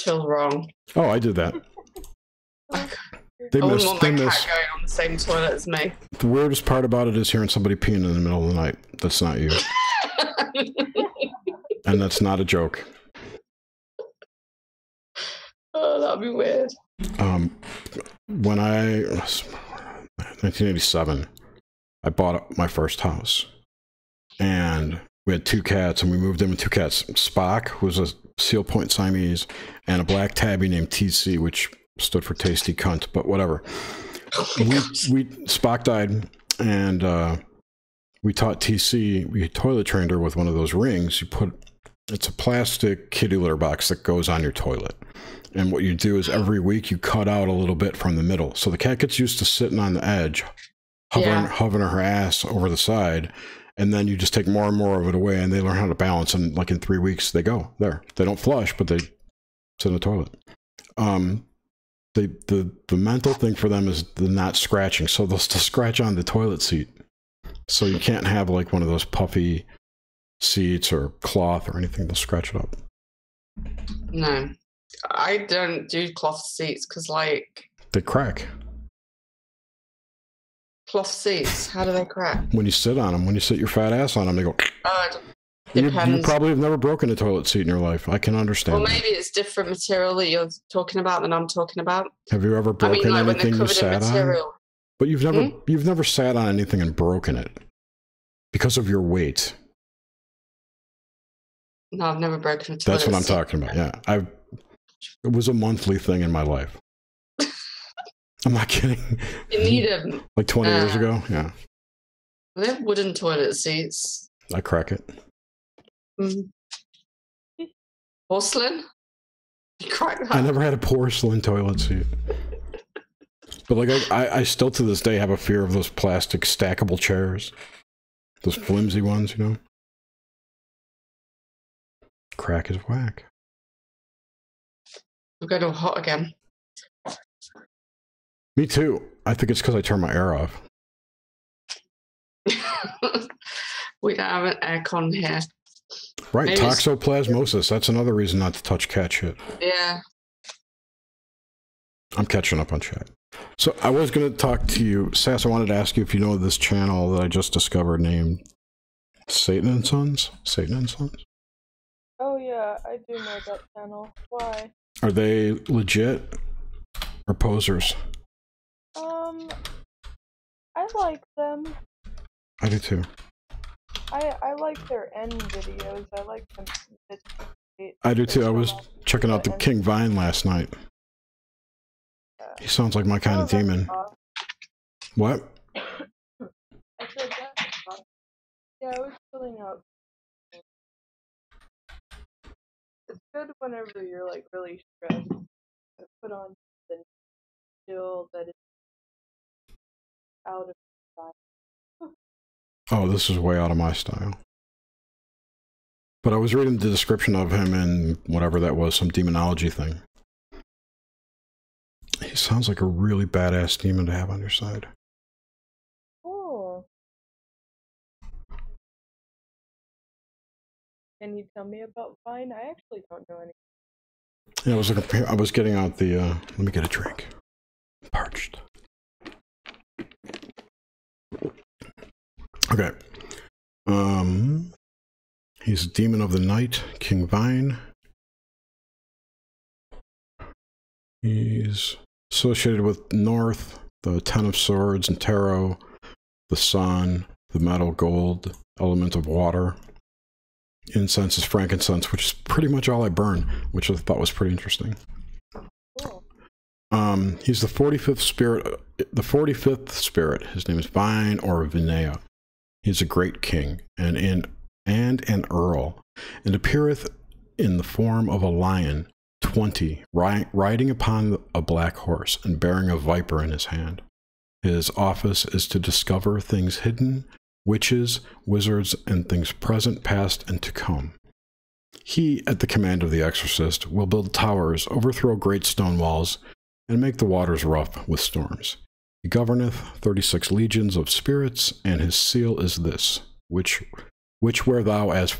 feel wrong. Oh, I did that. I wouldn't want my cat going on the same toilet as me. The weirdest part about it is hearing somebody peeing in the middle of the night. That's not you. And that's not a joke. Oh, that'd be weird. When 1987, I bought my first house. And we had 2 cats, and we moved in with 2 cats. Spock, who was a Seal Point Siamese, and a black tabby named TC, which stood for tasty cunt, but whatever. Spock died, and we taught TC, we toilet trained her with one of those rings. It's a plastic kitty litter box that goes on your toilet. And what you do is every week you cut out a little bit from the middle. So the cat gets used to sitting on the edge, hovering her ass over the side, and then you just take more and more of it away, and they learn how to balance, and like in 3 weeks, they go there. They don't flush, but they sit in the toilet. The mental thing for them is the not scratching, so they'll still scratch on the toilet seat. So you can't have like one of those puffy seats or cloth or anything. They'll scratch it up. No, I don't do cloth seats because like they crack. Cloth seats, how do they crack? When you sit on them, when you sit your fat ass on them, they go. You probably have never broken a toilet seat in your life. I can understand. Well, maybe it's different material that you're talking about than I'm talking about. Have you ever broken anything you sat on? But you've never sat on anything and broken it because of your weight. No, I've never broken a toilet That's what I'm seat. talking about. Yeah, it was a monthly thing in my life. I'm not kidding. You need them. Like 20 years ago. Yeah. They have wooden toilet seats. I crack it. Porcelain? You crack that? I never had a porcelain toilet seat. But like I still to this day have a fear of those plastic stackable chairs. Those flimsy ones, you know? Crack is whack. I'm going to hot again. Me too. I think it's because I turned my air off. We don't have an aircon here. Right, toxoplasmosis. That's another reason not to touch cat shit. Yeah. I'm catching up on chat. So I was going to talk to you, Sass. I wanted to ask you if you know this channel that I just discovered named Satan and Sons. Satan and Sons. Oh yeah, I do know that channel. Why? Are they legit or posers? I like them. I do too. I like their end videos. I like them. I do too. I was checking out the King Vine last night. He sounds like my kind of demon. What? I said that. Yeah, I was filling out. It's good whenever you're like really stressed. I put on the chill that is out of style. Oh, this is way out of my style. But I was reading the description of him in whatever that was, some demonology thing. He sounds like a really badass demon to have on your side. Cool. Can you tell me about Vine? I actually don't know anything. Yeah, I was getting out the, let me get a drink. Parched. Okay. He's a demon of the night, King Vine. He's associated with North, the Ten of Swords and Tarot, the Sun, the metal gold, element of water. Incense is frankincense, which is pretty much all I burn, which I thought was pretty interesting. Cool. He's the 45th spirit. The 45th spirit. His name is Vine or Vinea. He's a great king and an earl, and appeareth in the form of a lion, 20, riding upon a black horse and bearing a viper in his hand. His office is to discover things hidden, witches, wizards, and things present, past, and to come. He, at the command of the exorcist, will build towers, overthrow great stone walls, and make the waters rough with storms. He governeth 36 legions of spirits, and his seal is this, which wear thou as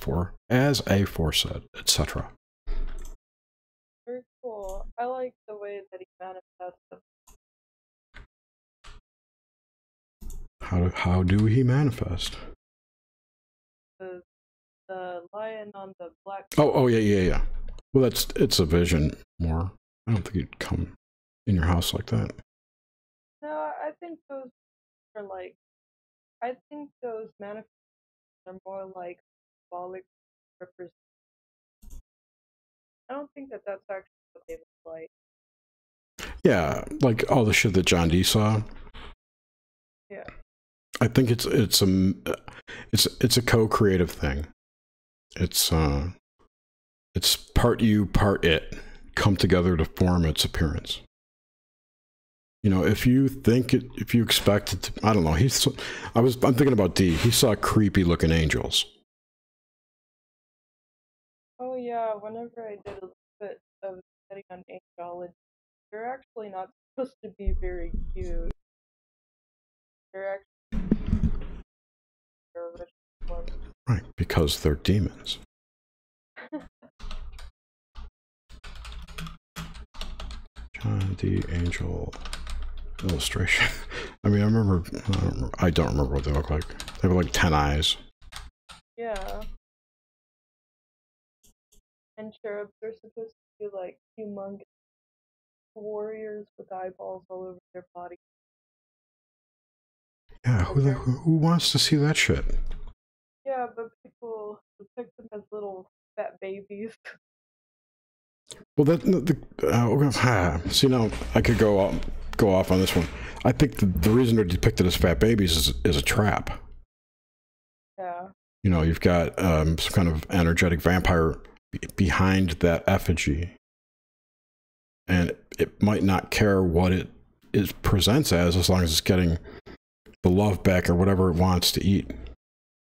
aforesaid, etc. Very cool. I like the way that he manifests them. How do he manifest? The lion on the black. Oh yeah. Well, it's a vision more. I don't think he'd come in your house like that. No, I think those are like. I think those manifestations are more like symbolic represent. I don't think that that's actually what they look like. Yeah, like all the shit that John D saw. Yeah. I think it's a co-creative thing. It's part you, part it, come together to form its appearance. You know, if you expect it to, I don't know. I'm thinking about D. He saw creepy looking angels. Oh yeah, whenever I did a little bit of studying on angelology, they're actually not supposed to be very cute. They're actually Right, because they're demons. John D. Angel illustration. I mean, I don't remember what they look like. They have like 10 eyes. Yeah. And cherubs are supposed to be like humongous warriors with eyeballs all over their body. Yeah, who wants to see that shit? Yeah, but people depict them as little fat babies. Well, see, now I could go off on this one. I think the reason they're depicted as fat babies is a trap. Yeah. You know, you've got some kind of energetic vampire behind that effigy, and it might not care what it presents as long as it's getting the love back or whatever it wants to eat.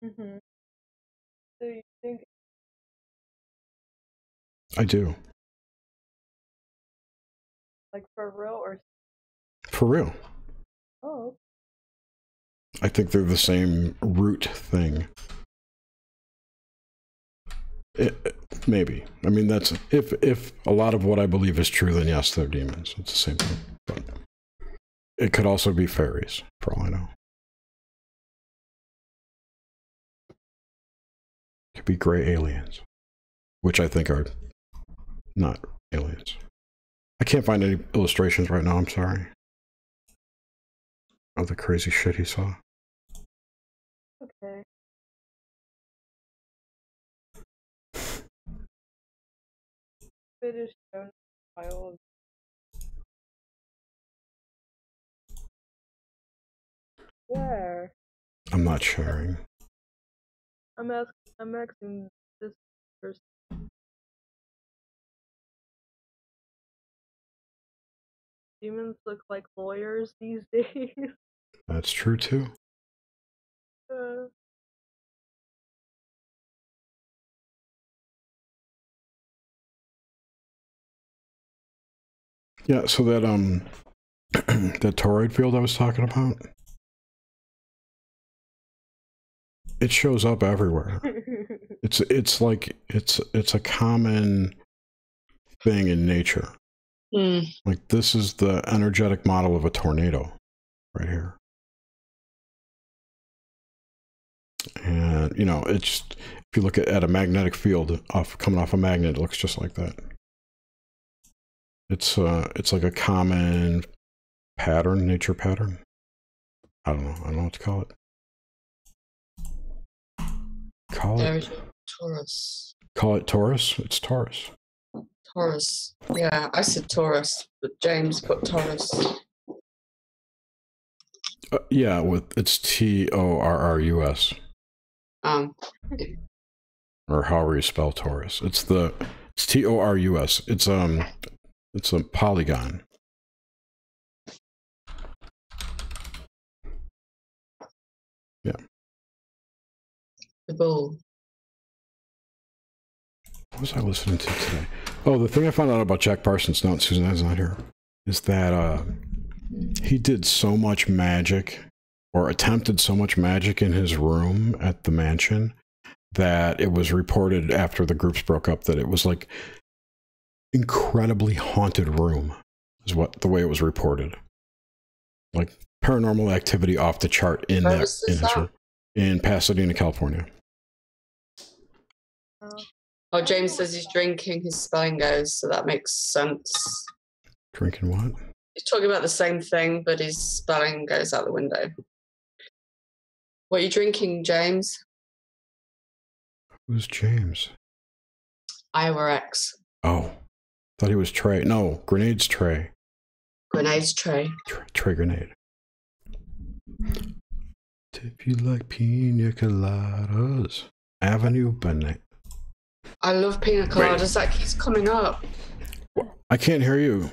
Mm-hmm. So you think? I do. Like for real or? For real. Oh. I think they're the same root thing. Maybe. I mean, that's if a lot of what I believe is true, then yes, they're demons. It's the same thing. But it could also be fairies, for all I know. It could be gray aliens, which I think are not aliens. I can't find any illustrations right now, I'm sorry, of the crazy shit he saw. Okay. It is shown wild. Where? I'm not sharing. I'm asking this person. Demons look like lawyers these days. That's true too. Yeah, so that that toroid field I was talking about, it shows up everywhere. It's like it's a common thing in nature. Like this is the energetic model of a tornado right here. And you know, it's if you look at a magnetic field coming off a magnet, it looks just like that. It's like a common pattern, nature pattern. I don't know what to call it. Taurus. Call it Taurus? It's Taurus. Taurus. Yeah, I said Taurus, but James put Taurus. Yeah, it's Torrus. Or however you spell Taurus. It's Torus. It's a polygon. Yeah. The bull. What was I listening to today? Oh, the thing I found out about Jack Parsons, now that Susan is not here, is that he did so much magic, or attempted so much magic in his room at the mansion, that it was reported after the groups broke up that it was like incredibly haunted room, is the way it was reported. Like paranormal activity off the chart in his room in Pasadena, California. Oh, James says he's drinking, his spelling goes, so that makes sense. Drinking what? He's talking about the same thing, but his spelling goes out the window. What are you drinking, James? Who's James? Iwarex. Oh, thought he was Trey. No, Grenade's Trey. Grenade's Trey. Trey Grenade. If you like pina coladas, Avenue Banana. I love pina coladas. That keeps coming up. I can't hear you,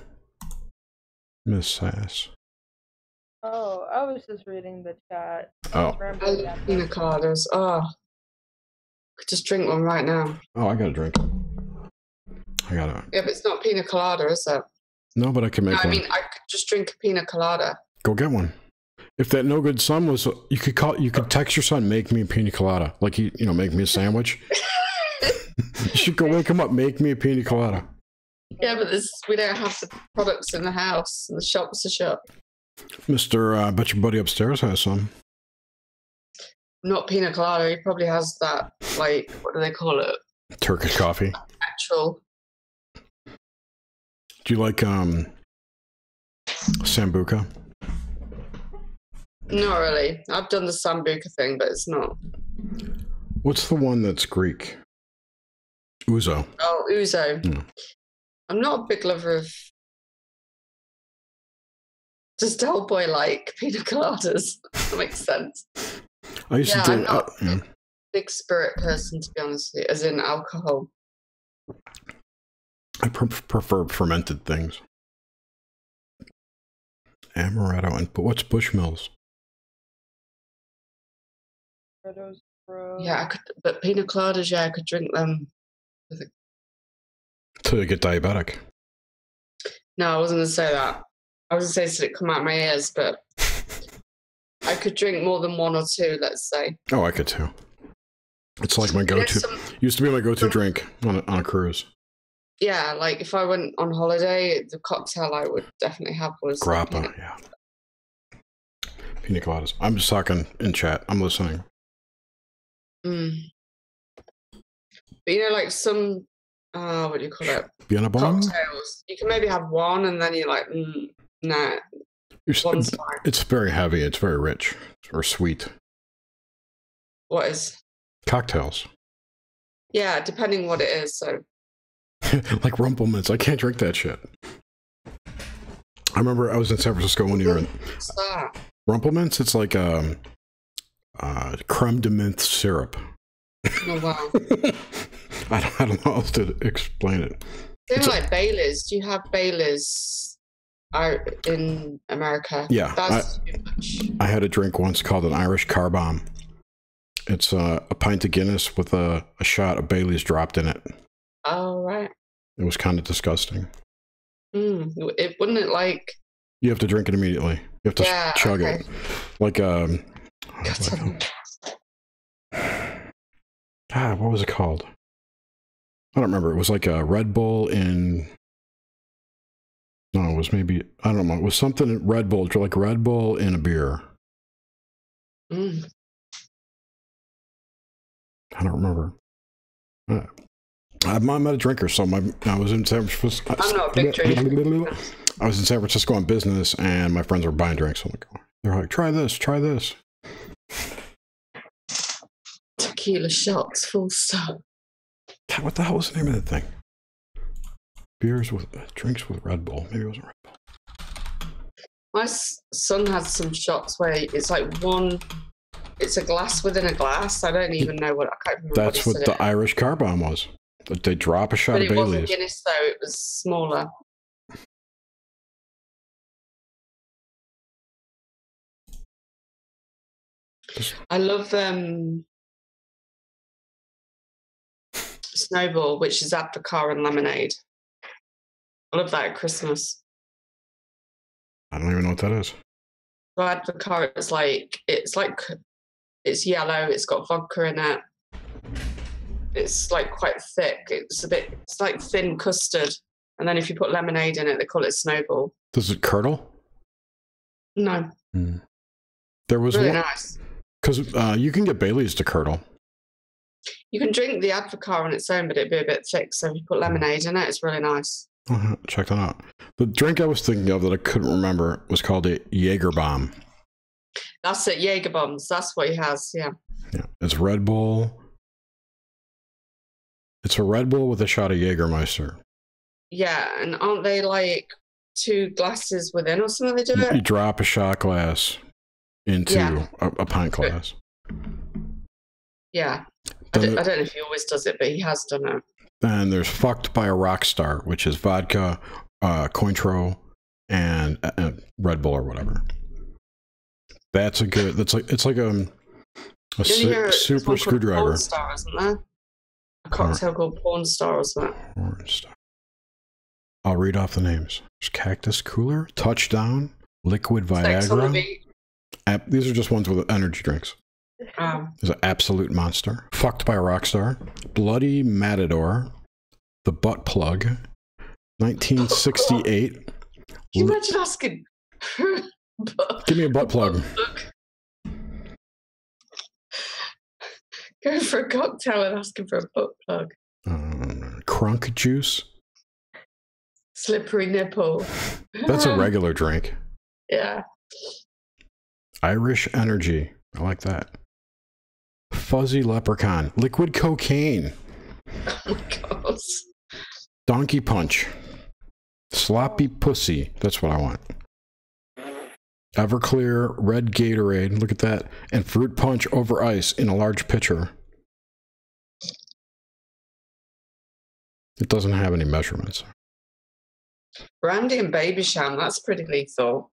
Miss Sass. Oh, I was just reading the chat. Oh. I love pina coladas. Oh. I could just drink one right now. Oh, I gotta drink. Yeah, but it's not pina colada, is it? No, but I can make one. I mean, I could just drink a pina colada. Go get one. If that no good son was, you could text your son, make me a pina colada. Like make me a sandwich. You should go wake him up, make me a pina colada. Yeah, but we don't have the products in the house, and the shops are shut. I bet your buddy upstairs has some. Not pina colada. He probably has that, like, what do they call it? Turkish coffee. Actual. Do you like sambuca? Not really. I've done the sambuca thing, but it's not. What's the one that's Greek? Ouzo. Oh, ouzo. Yeah. I'm not a big lover of. Does Del Boy like pina coladas? That makes sense. I used to do. I'm not a big spirit person, to be honest with you, as in alcohol. I prefer fermented things. Amaretto but what's Bushmills? Yeah, but pina coladas, yeah, I could drink them. Till you get diabetic. No, I wasn't going to say that. I was going to say it come out of my ears, but I could drink more than one or two, let's say. Oh, I could too. It's like my go-to. Used to be my go-to drink on a cruise. Yeah, like if I went on holiday, the cocktail I would definitely have was Grappa, yeah. Pina coladas. I'm just talking in chat. I'm listening. Mm. But you know, like some, what do you call it? Billabong? Cocktails. You can maybe have one, and then you're like, nah. One's fine. It's very heavy. It's very rich or sweet. What is? Cocktails. Yeah, depending what it is. So. Like Rumplemints. I can't drink that shit. I remember I was in San Francisco one year. What's that? Rumplemints, it's like creme de menthe syrup. Oh, wow. I don't know how else to explain it. It's like Baileys. Do you have Baileys in America? Yeah. That's too much. I had a drink once called an Irish car bomb. It's a pint of Guinness with a shot of Bailey's dropped in it. Oh, right. It was kind of disgusting. It wouldn't it like... You have to drink it immediately. You have to chug it. Like, what was it called? I don't remember. It was like a Red Bull in... No, it was maybe... I don't know. It was something Red Bull. Like Red Bull in a beer. I don't remember. I'm not a drinker, so I was in San Francisco. I'm not a big drinker. I was in San Francisco on business, and my friends were buying drinks. They're like, try this, try this. Tequila shots, full stop. God, what the hell was the name of that thing? Drinks with Red Bull. Maybe it wasn't Red Bull. My son has some shots where it's like it's a glass within a glass. I don't even know I can't remember. That's what the Irish car bomb was. They drop a shot of Bailey's. But it wasn't Guinness, though. It was smaller. I love Snowball, which is Advocaat and lemonade. I love that at Christmas. I don't even know what that is. So Advocaat is it's yellow. It's got vodka in it. It's like quite thick. It's like thin custard. And then if you put lemonade in it, they call it Snowball. Does it curdle? No. There was really one. Nice. Because you can get Bailey's to curdle. You can drink the Advocaat on its own, but it'd be a bit thick. So if you put lemonade in it, it's really nice. Check that out. The drink I was thinking of that I couldn't remember was called a Jaeger bomb. That's it, Jaeger bombs. That's what he has, yeah. Yeah, it's Red Bull. It's a Red Bull with a shot of Jägermeister. Yeah, and aren't they like 2 glasses within or something they do it? You drop a shot glass into a pint glass. Yeah. I don't know if he always does it, but he has done it. Then there's Fucked by a Rock Star, which is vodka, Cointreau, and Red Bull or whatever. That's a good. It's like a super screwdriver. Porn Star, isn't there? A cocktail called Porn Star or something. Porn Star. I'll read off the names. There's Cactus Cooler, Touchdown, Liquid Viagra. These are just ones with energy drinks. There's an Absolute Monster, Fucked by a Rock Star, Bloody Matador, The Butt Plug, 1968. Can you imagine asking? Give me a butt plug. Go for a cocktail and asking for a butt plug. Crunk Juice. Slippery Nipple. That's a regular drink. Yeah. Irish Energy. I like that. Fuzzy Leprechaun. Liquid Cocaine. Oh my God. Donkey Punch. Sloppy Pussy. That's what I want. Everclear Red Gatorade. Look at that. And Fruit Punch over ice in a large pitcher. It doesn't have any measurements. Brandy and Baby Sham. That's pretty lethal.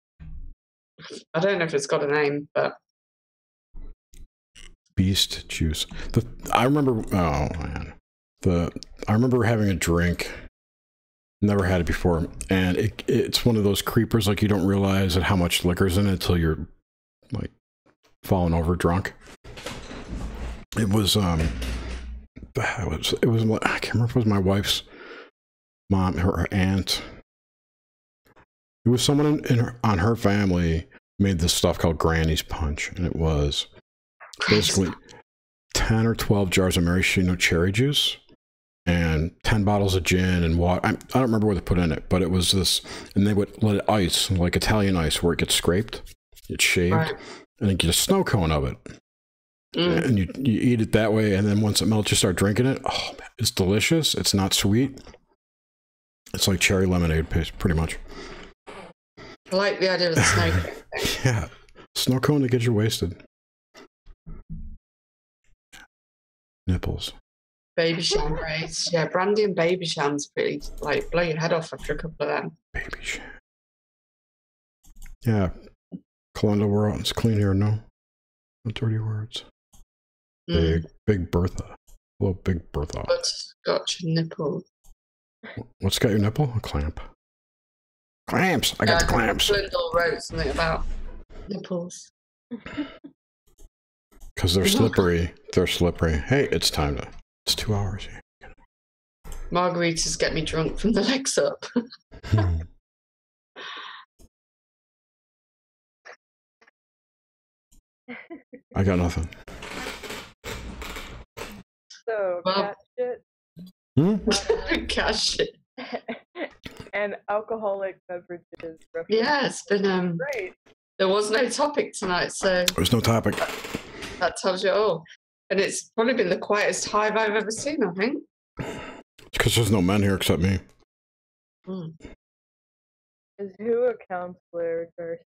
I don't know if it's got a name, but... Beast Juice. I remember... Oh, man. I remember having a drink... Never had it before, and it's one of those creepers, like you don't realize how much liquor's in it until you're like falling over drunk. It was it was I can't remember if it was my wife's mom, her aunt. It was someone on her family made this stuff called Granny's Punch, and it was basically 10 or 12 jars of maraschino cherry juice and 10 bottles of gin and water. I don't remember what they put in it, but it was this, and they would let it ice, like Italian ice, where it gets scraped, it's shaved, and then you get a snow cone of it. And you eat it that way, and then once it melts, you start drinking it. Oh, man, it's delicious. It's not sweet. It's like cherry lemonade, pretty much. I like the idea of the snow cone. Yeah, snow cone to get you wasted. Nipples. Baby sham braids. Yeah, brandy and baby shams pretty like blow your head off after a couple of them. Baby sham. Yeah, Kalenda, we're out. It's clean here. No dirty words. Big Bertha. Hello, Big Bertha. What's got your nipple? What's got your nipple? A clamp. Clamps. I got the clamps. Lyndall wrote something about nipples. Because they're slippery. They're slippery. Hey, it's time to. It's 2 hours. Margaritas get me drunk from the legs up. I got nothing. So, Well, cat shit. Cat shit. And alcoholic beverages. Yeah, it's been Great. there was no topic tonight, so There's no topic. that tells you all. And it's probably been the quietest hive I've ever seen, I think. It's because there's no men here except me. Is who a counselor, Darcy?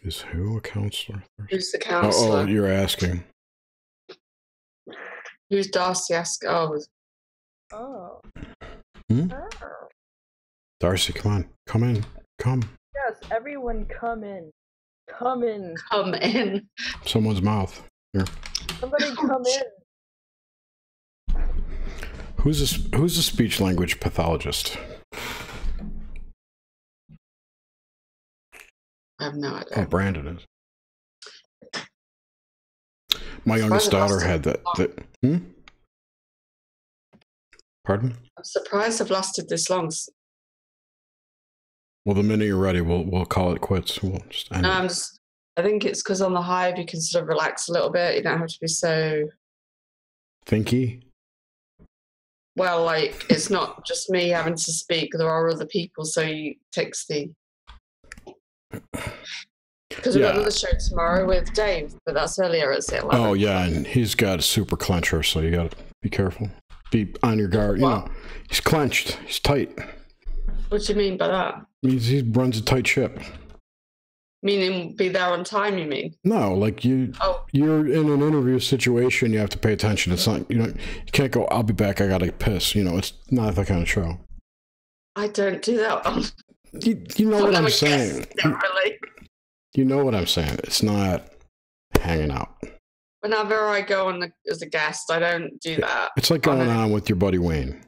Is who a counselor? Who's the counselor? Oh, you're asking. Who's Darcy ask? Oh, Oh. Hmm? Oh. Darcy, come on. Come in. Come. Yes, everyone come in. Come in. come in. Someone's mouth. Here. Somebody come in. Who's a speech language pathologist? I have no idea. Oh, Brandon is. My youngest daughter had that. Pardon? I'm surprised I've lasted this long. Well, the minute you're ready, we'll call it quits. We'll just end it. I think it's because on the hive you can sort of relax a little bit. You don't have to be so. Thinky? Well, like, it's not just me having to speak. There are other people, so it takes the. Because we've got another show tomorrow with Dave, but that's earlier at 11. Oh, yeah, and he's got a super clencher, so you got to be careful. Be on your guard. You know, he's clenched. He's tight. What do you mean by that? Means he runs a tight ship. Meaning be there on time, you mean? No, like you're in an interview situation, you have to pay attention. It's not, you can't go, I'll be back, I gotta piss. It's not that kind of show. I don't do that. You know what I'm saying. Really. You know what I'm saying. It's not hanging out. Whenever I go on as a guest, I don't do that. It's like going on with your buddy Wayne.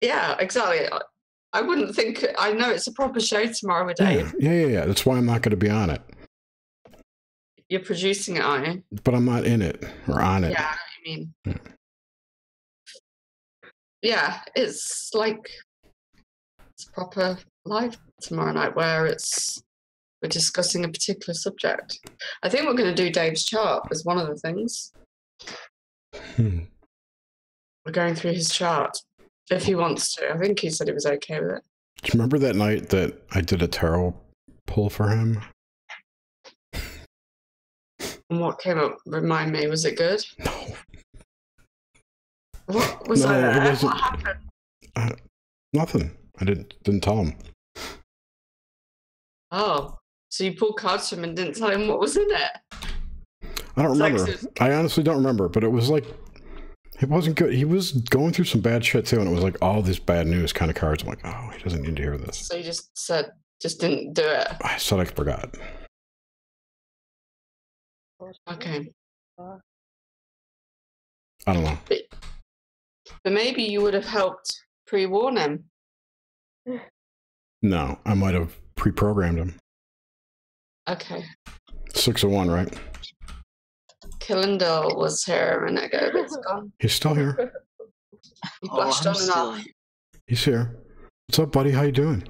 Yeah, exactly. I wouldn't think. I know it's a proper show tomorrow with Dave. Yeah. That's why I'm not going to be on it. You're producing it, aren't you? But I'm not in it or on it. Yeah, I know what you mean. Yeah, it's like it's proper live tomorrow night where we're discussing a particular subject. I think we're going to do Dave's chart as one of the things. We're going through his chart. If he wants to. I think he said he was okay with it. Do you remember that night that I did a tarot pull for him? And what came up? Remind me, was it good? No. What was I there? It wasn't, what happened? Nothing. I didn't tell him. Oh. So you pulled cards from him and didn't tell him what was in it? I don't remember. I honestly don't remember, but it was like it wasn't good. He was going through some bad shit too, and it was like all this bad news kind of cards. I'm like, oh, he doesn't need to hear this. So you just didn't do it. I said I forgot. Okay. I don't know. But maybe you would have helped pre-warn him. No, I might have pre-programmed him. Okay. 601, right? Killendall was here a minute ago, but it's gone. He's still here. He flashed on and off. He's here. What's up, buddy? How you doing?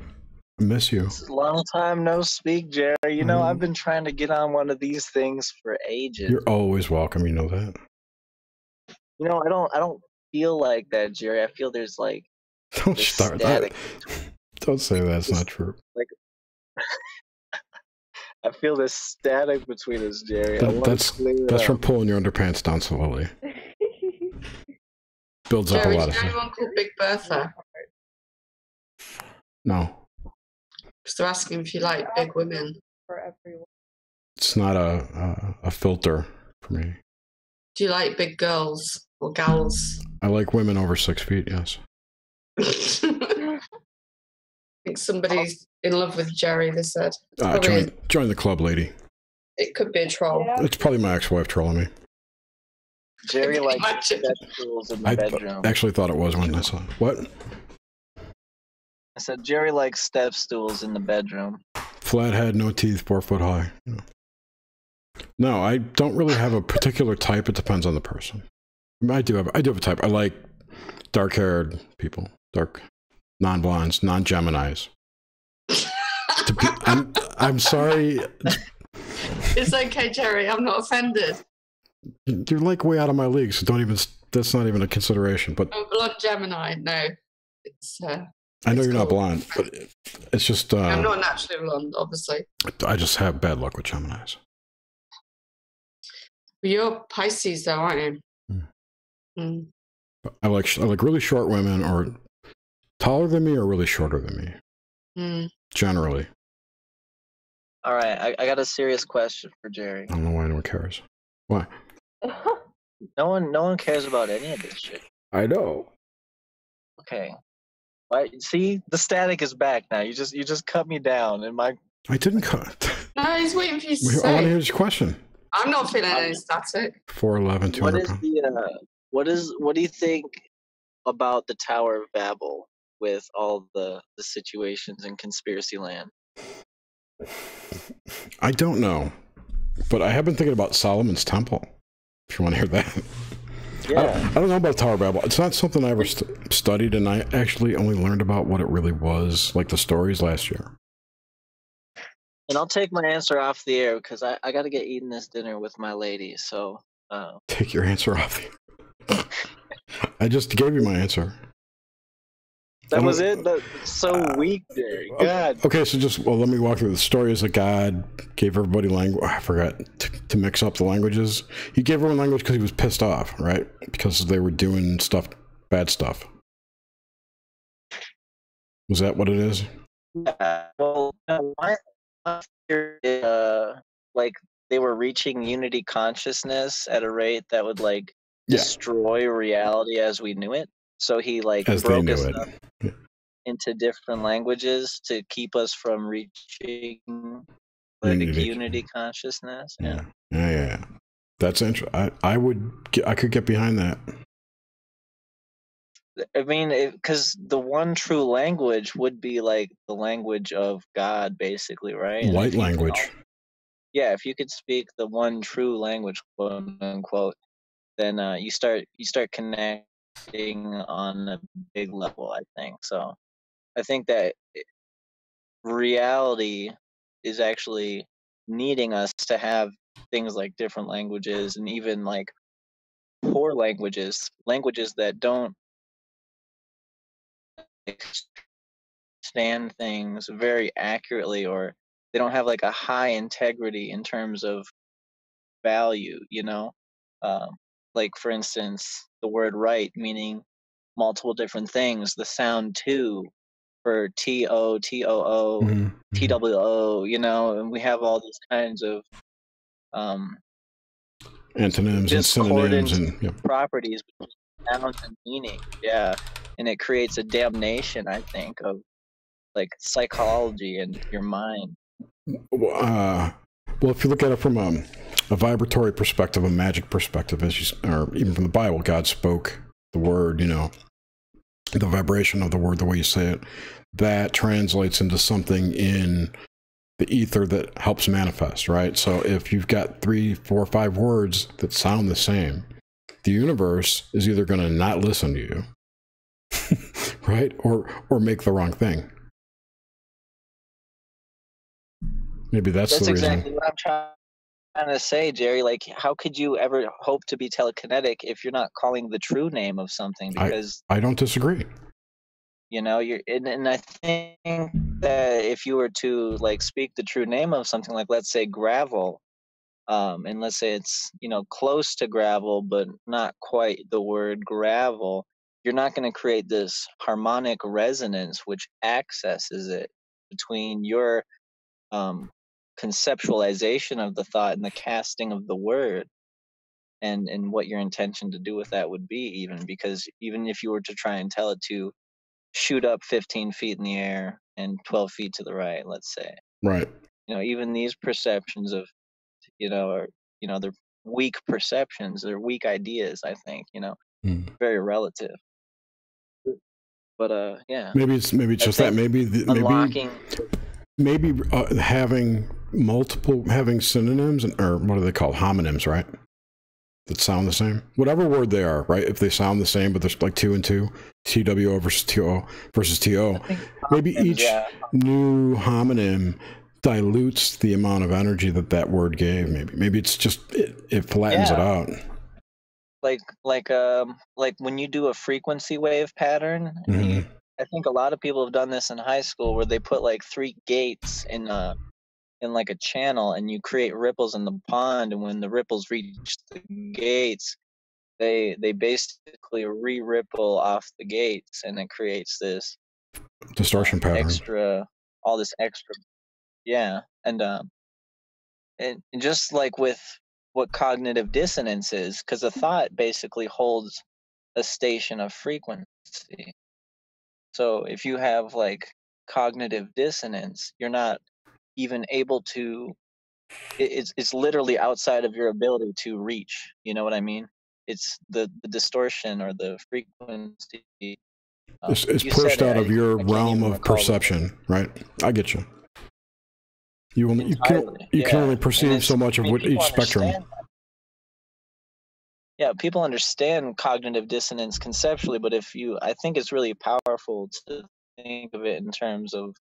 I miss you. It's a long time no speak, Jerry. You know, I've been trying to get on one of these things for ages. You're always welcome. You know that. You know, I don't feel like that, Jerry. I feel there's like Don't start that. Don't say that's not true. Like, I feel this static between us, Jerry. That's from pulling your underpants down slowly. Builds up a lot of stuff. Anyone called Big Bertha? No. Because they're asking if you like big women. For everyone. It's not a filter for me. Do you like big girls or gals? I like women over 6 feet, yes. I think somebody's in love with Jerry, they said. Join the club, lady. It could be a troll. Yeah. It's probably my ex-wife trolling me. Jerry likes stools in the bedroom. I actually thought it was when I saw it. What? I said Jerry likes step stools in the bedroom. Flat head, no teeth, 4 foot high. No, I don't really have a particular type. It depends on the person. I mean, I do have a type. I like dark-haired people, dark, non-blondes, non-Geminis. I'm sorry. It's okay, Jerry. I'm not offended. You're like way out of my league, so don't even. That's not even a consideration. But blonde Gemini, no. It's. I know you're not blonde, but it's just. I'm not naturally blonde, obviously. I just have bad luck with Geminis. But you're Pisces, though, aren't you? Mm. I like really short women, or taller than me, or really shorter than me. Mm. Generally. All right, I got a serious question for Jerry. I don't know why anyone cares. Why? No one cares about any of this shit. I know. Okay. Why? See, the static is back now. You just cut me down, and my. I didn't cut. No, he's waiting for you to say. I want to hear your question. I'm not feeling any static. 4'11", 200 pounds. What do you think about the Tower of Babel with all the situations in conspiracy land? I don't know, but I have been thinking about Solomon's Temple. If you want to hear that. Yeah. I don't know about Tower of Babel. It's not something I ever studied, and I actually only learned about what it really was, like the stories last year. And I'll take my answer off the air because I got to get eating this dinner with my lady. So take your answer off the air. I just gave you my answer. That was it? That's so weak, Jerry. God. Okay, so let me walk through the story. Is that God gave everybody language. I forgot to mix up the languages. He gave everyone language because he was pissed off, right? Because they were doing bad stuff. Was that what it is? Yeah. Well, my fear is, like they were reaching unity consciousness at a rate that would destroy reality as we knew it. So he broke us up into different languages to keep us from reaching unity consciousness. Yeah. That's interesting. I could get behind that. I mean, because the one true language would be like the language of God, basically, right? Light language. If you could speak the one true language, quote unquote, then you start connecting on a big level, I think. So I think that reality is actually needing us to have things like different languages, and even like poor languages that don't understand things very accurately, or they don't have like a high integrity in terms of value, like for instance the word right meaning multiple different things, the sound to for TO, TOO, TWO, and we have all these kinds of antonyms and synonyms and properties between sound and meaning. And it creates a damnation, I think, of like psychology and your mind. Well, if you look at it from a vibratory perspective, a magic perspective, or even from the Bible, God spoke the word, the vibration of the word, the way you say it, that translates into something in the ether that helps manifest, right? So if you've got 3, 4, 5 words that sound the same, the universe is either going to not listen to you, right, or make the wrong thing. Maybe that's the reason. Exactly what I'm trying to say, Jerry. Like, how could you ever hope to be telekinetic if you're not calling the true name of something? Because I don't disagree. you know, and I think that if you were to like speak the true name of something, like let's say gravel, and let's say it's, you know, close to gravel but not quite the word gravel, you're not going to create this harmonic resonance which accesses it between your conceptualization of the thought and the casting of the word, and what your intention to do with that would be, even because even if you were to try and tell it to shoot up 15 feet in the air and 12 feet to the right, let's say, Right. you know, even these perceptions of, you know, are, you know, they're weak perceptions, they're weak ideas, I think, you know, very relative. But yeah, maybe it's just that unlocking maybe having synonyms, or what are they called, homonyms, right, that sound the same, whatever word they are, right? If they sound the same but there's like 2 and 2, TWO versus TO, maybe each new homonym dilutes the amount of energy that word gave. Maybe it's just it flattens it out. Like when you do a frequency wave pattern, I think a lot of people have done this in high school, where they put like 3 gates in like a channel, and you create ripples in the pond, and when the ripples reach the gates, they basically re-ripple off the gates, and it creates this distortion pattern, all this extra, yeah. And just like with what cognitive dissonance is, because a thought basically holds a station of frequency. So if you have like cognitive dissonance, you're not even able to, it's literally outside of your ability to reach, you know what I mean? It's the distortion or the frequency. It's pushed out of your realm of perception, right? I get you. You can only perceive so much of each spectrum. Yeah, people understand cognitive dissonance conceptually, but I think it's really powerful to think of it in terms of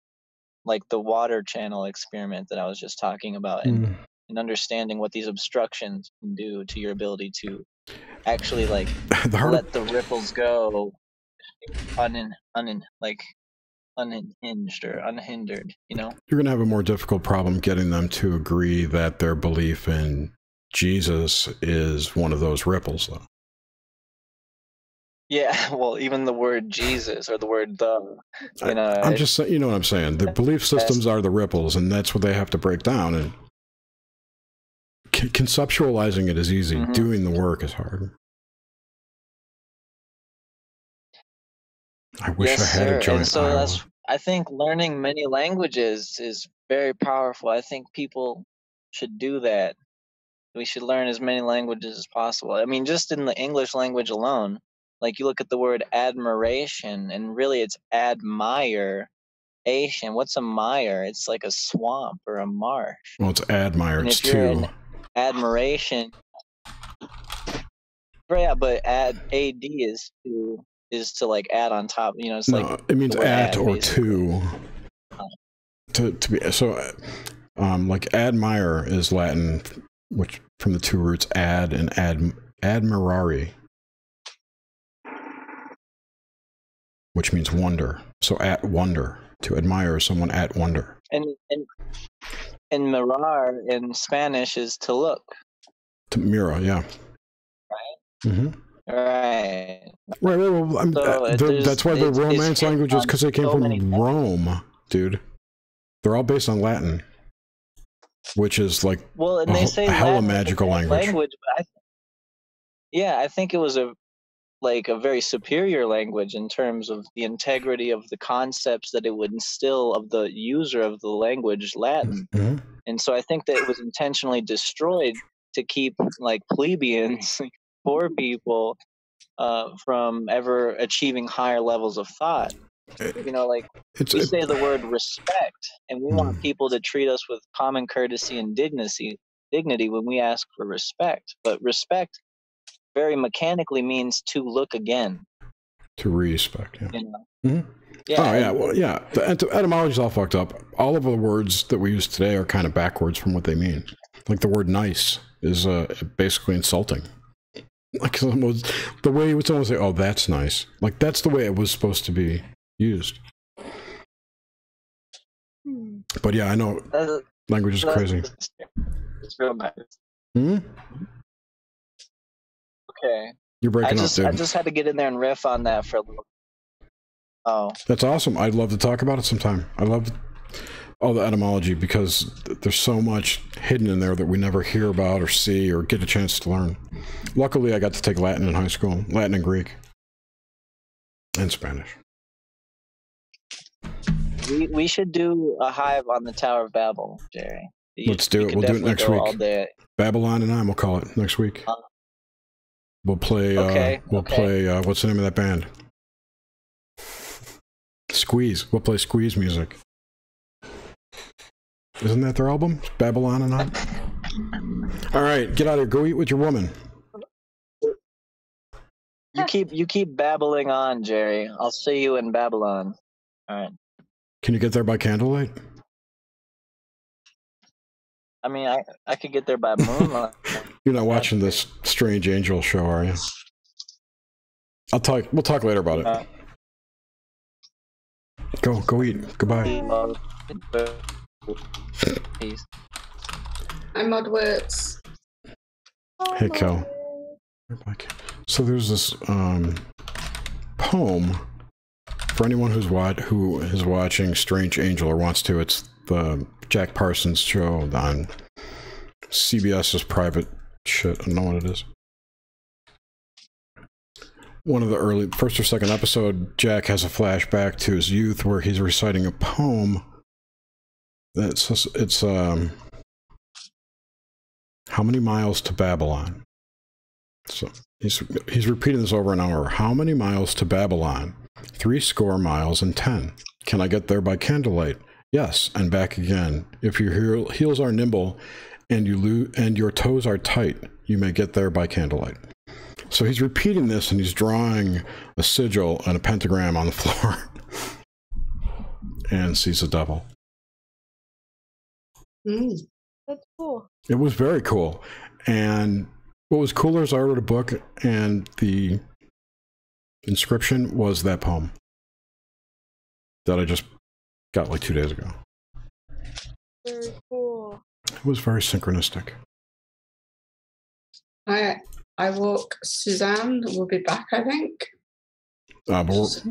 like the water channel experiment that I was just talking about, and understanding what these obstructions can do to your ability to actually like let the ripples go unhinged or unhindered, you know? You're going to have a more difficult problem getting them to agree that their belief in Jesus is one of those ripples, though. Yeah, well, even the word Jesus or the word the, you know. I'm just saying, you know what I'm saying? The belief systems are the ripples, and that's what they have to break down. And conceptualizing it is easy. Doing the work is hard. I wish I had a giant Iowa. I think learning many languages is very powerful. I think people should do that. We should learn as many languages as possible. I mean, just in the English language alone, like you look at the word admiration, and really it's admire. What's a mire? It's like a swamp or a marsh. Well, it's admire. It's 2. Admiration. Yeah, but AD is to like add on top. You know, it's like it means at or basically. To be so. Like admire is Latin, which from the 2 roots ad and admirari, which means wonder. So at wonder, to admire someone at wonder. And mirar in Spanish is to look. To mira, yeah. Right. Right. Well, that's why they're Romance languages, because they came from Rome, dude. They're all based on Latin, which is like a hella magical language. But I think it was a very superior language in terms of the integrity of the concepts that it would instill of the user of the language, Latin. And so I think that it was intentionally destroyed to keep like plebeians, poor people, from ever achieving higher levels of thought. You know, like we say the word respect, and we want people to treat us with common courtesy and dignity when we ask for respect. But respect very mechanically means to look again. To respect, yeah. You know? Mm-hmm. Yeah. Oh, yeah. Well, yeah. The etymology's all fucked up. All of the words that we use today are kind of backwards from what they mean. Like the word nice is basically insulting. Like the way someone would say, oh, that's nice. Like that's the way it was supposed to be used. But yeah, I know language is crazy. It's real nice. Hmm? Okay. You're breaking up, dude. I just had to get in there and riff on that for a little. Oh. That's awesome. I'd love to talk about it sometime. I love all the etymology because there's so much hidden in there that we never hear about or see or get a chance to learn. Luckily, I got to take Latin in high school, Latin and Greek, and Spanish. We should do a hive on the Tower of Babel, Jerry. Let's do it. We'll do it next week. All day. Babylon and I, we'll call it next week. We'll play. We'll play. What's the name of that band? Squeeze. We'll play Squeeze music. Isn't that their album? Babylon and I. All right, get out of here. Go eat with your woman. You keep babbling on, Jerry. I'll see you in Babylon. All right. Can you get there by candlelight? I mean, I could get there by moonlight. You're not watching this Strange Angel show, are you? We'll talk later about it. Go eat. Goodbye. Peace. I'm Mudworks. Hey, Kel. So there's this poem for anyone who is watching Strange Angel or wants to. It's the Jack Parsons show on CBS's private shit. I don't know what it is. One of the early first or second episode, Jack has a flashback to his youth where he's reciting a poem. It's how many miles to Babylon? So he's repeating this over an hour. How many miles to Babylon? 70 miles and 10. Can I get there by candlelight? Yes, and back again. If your heels are nimble and your toes are tight, you may get there by candlelight. So he's repeating this and he's drawing a sigil and a pentagram on the floor and sees the devil. That's cool. It was very cool. And what was cooler is I wrote a book and the inscription was that poem that I just got like 2 days ago. Very cool. It was very synchronistic. I walk. Suzanne will be back, I think. But she's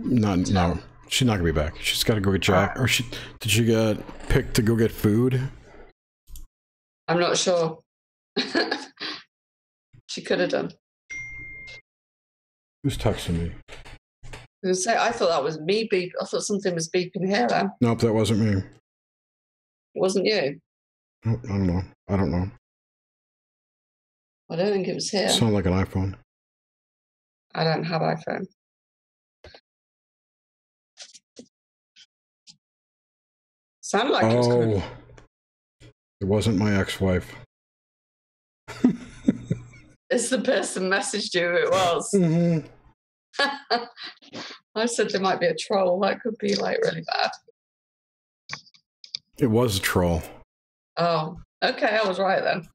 not going to be back. She's got to go get Jack. Or did she get picked to go get food? I'm not sure. She could have done. Who's texting me? I thought that was me beep. I thought something was beeping here then. Nope, that wasn't me. It wasn't you? I don't know. I don't know. I don't think it was here. It sounded like an iPhone. I don't have iPhone. Sounded like it was coming. It wasn't my ex-wife. It's the person messaged you. It was. Mm-hmm. I said there might be a troll. That could be like really bad. It was a troll. Oh, okay. I was right then.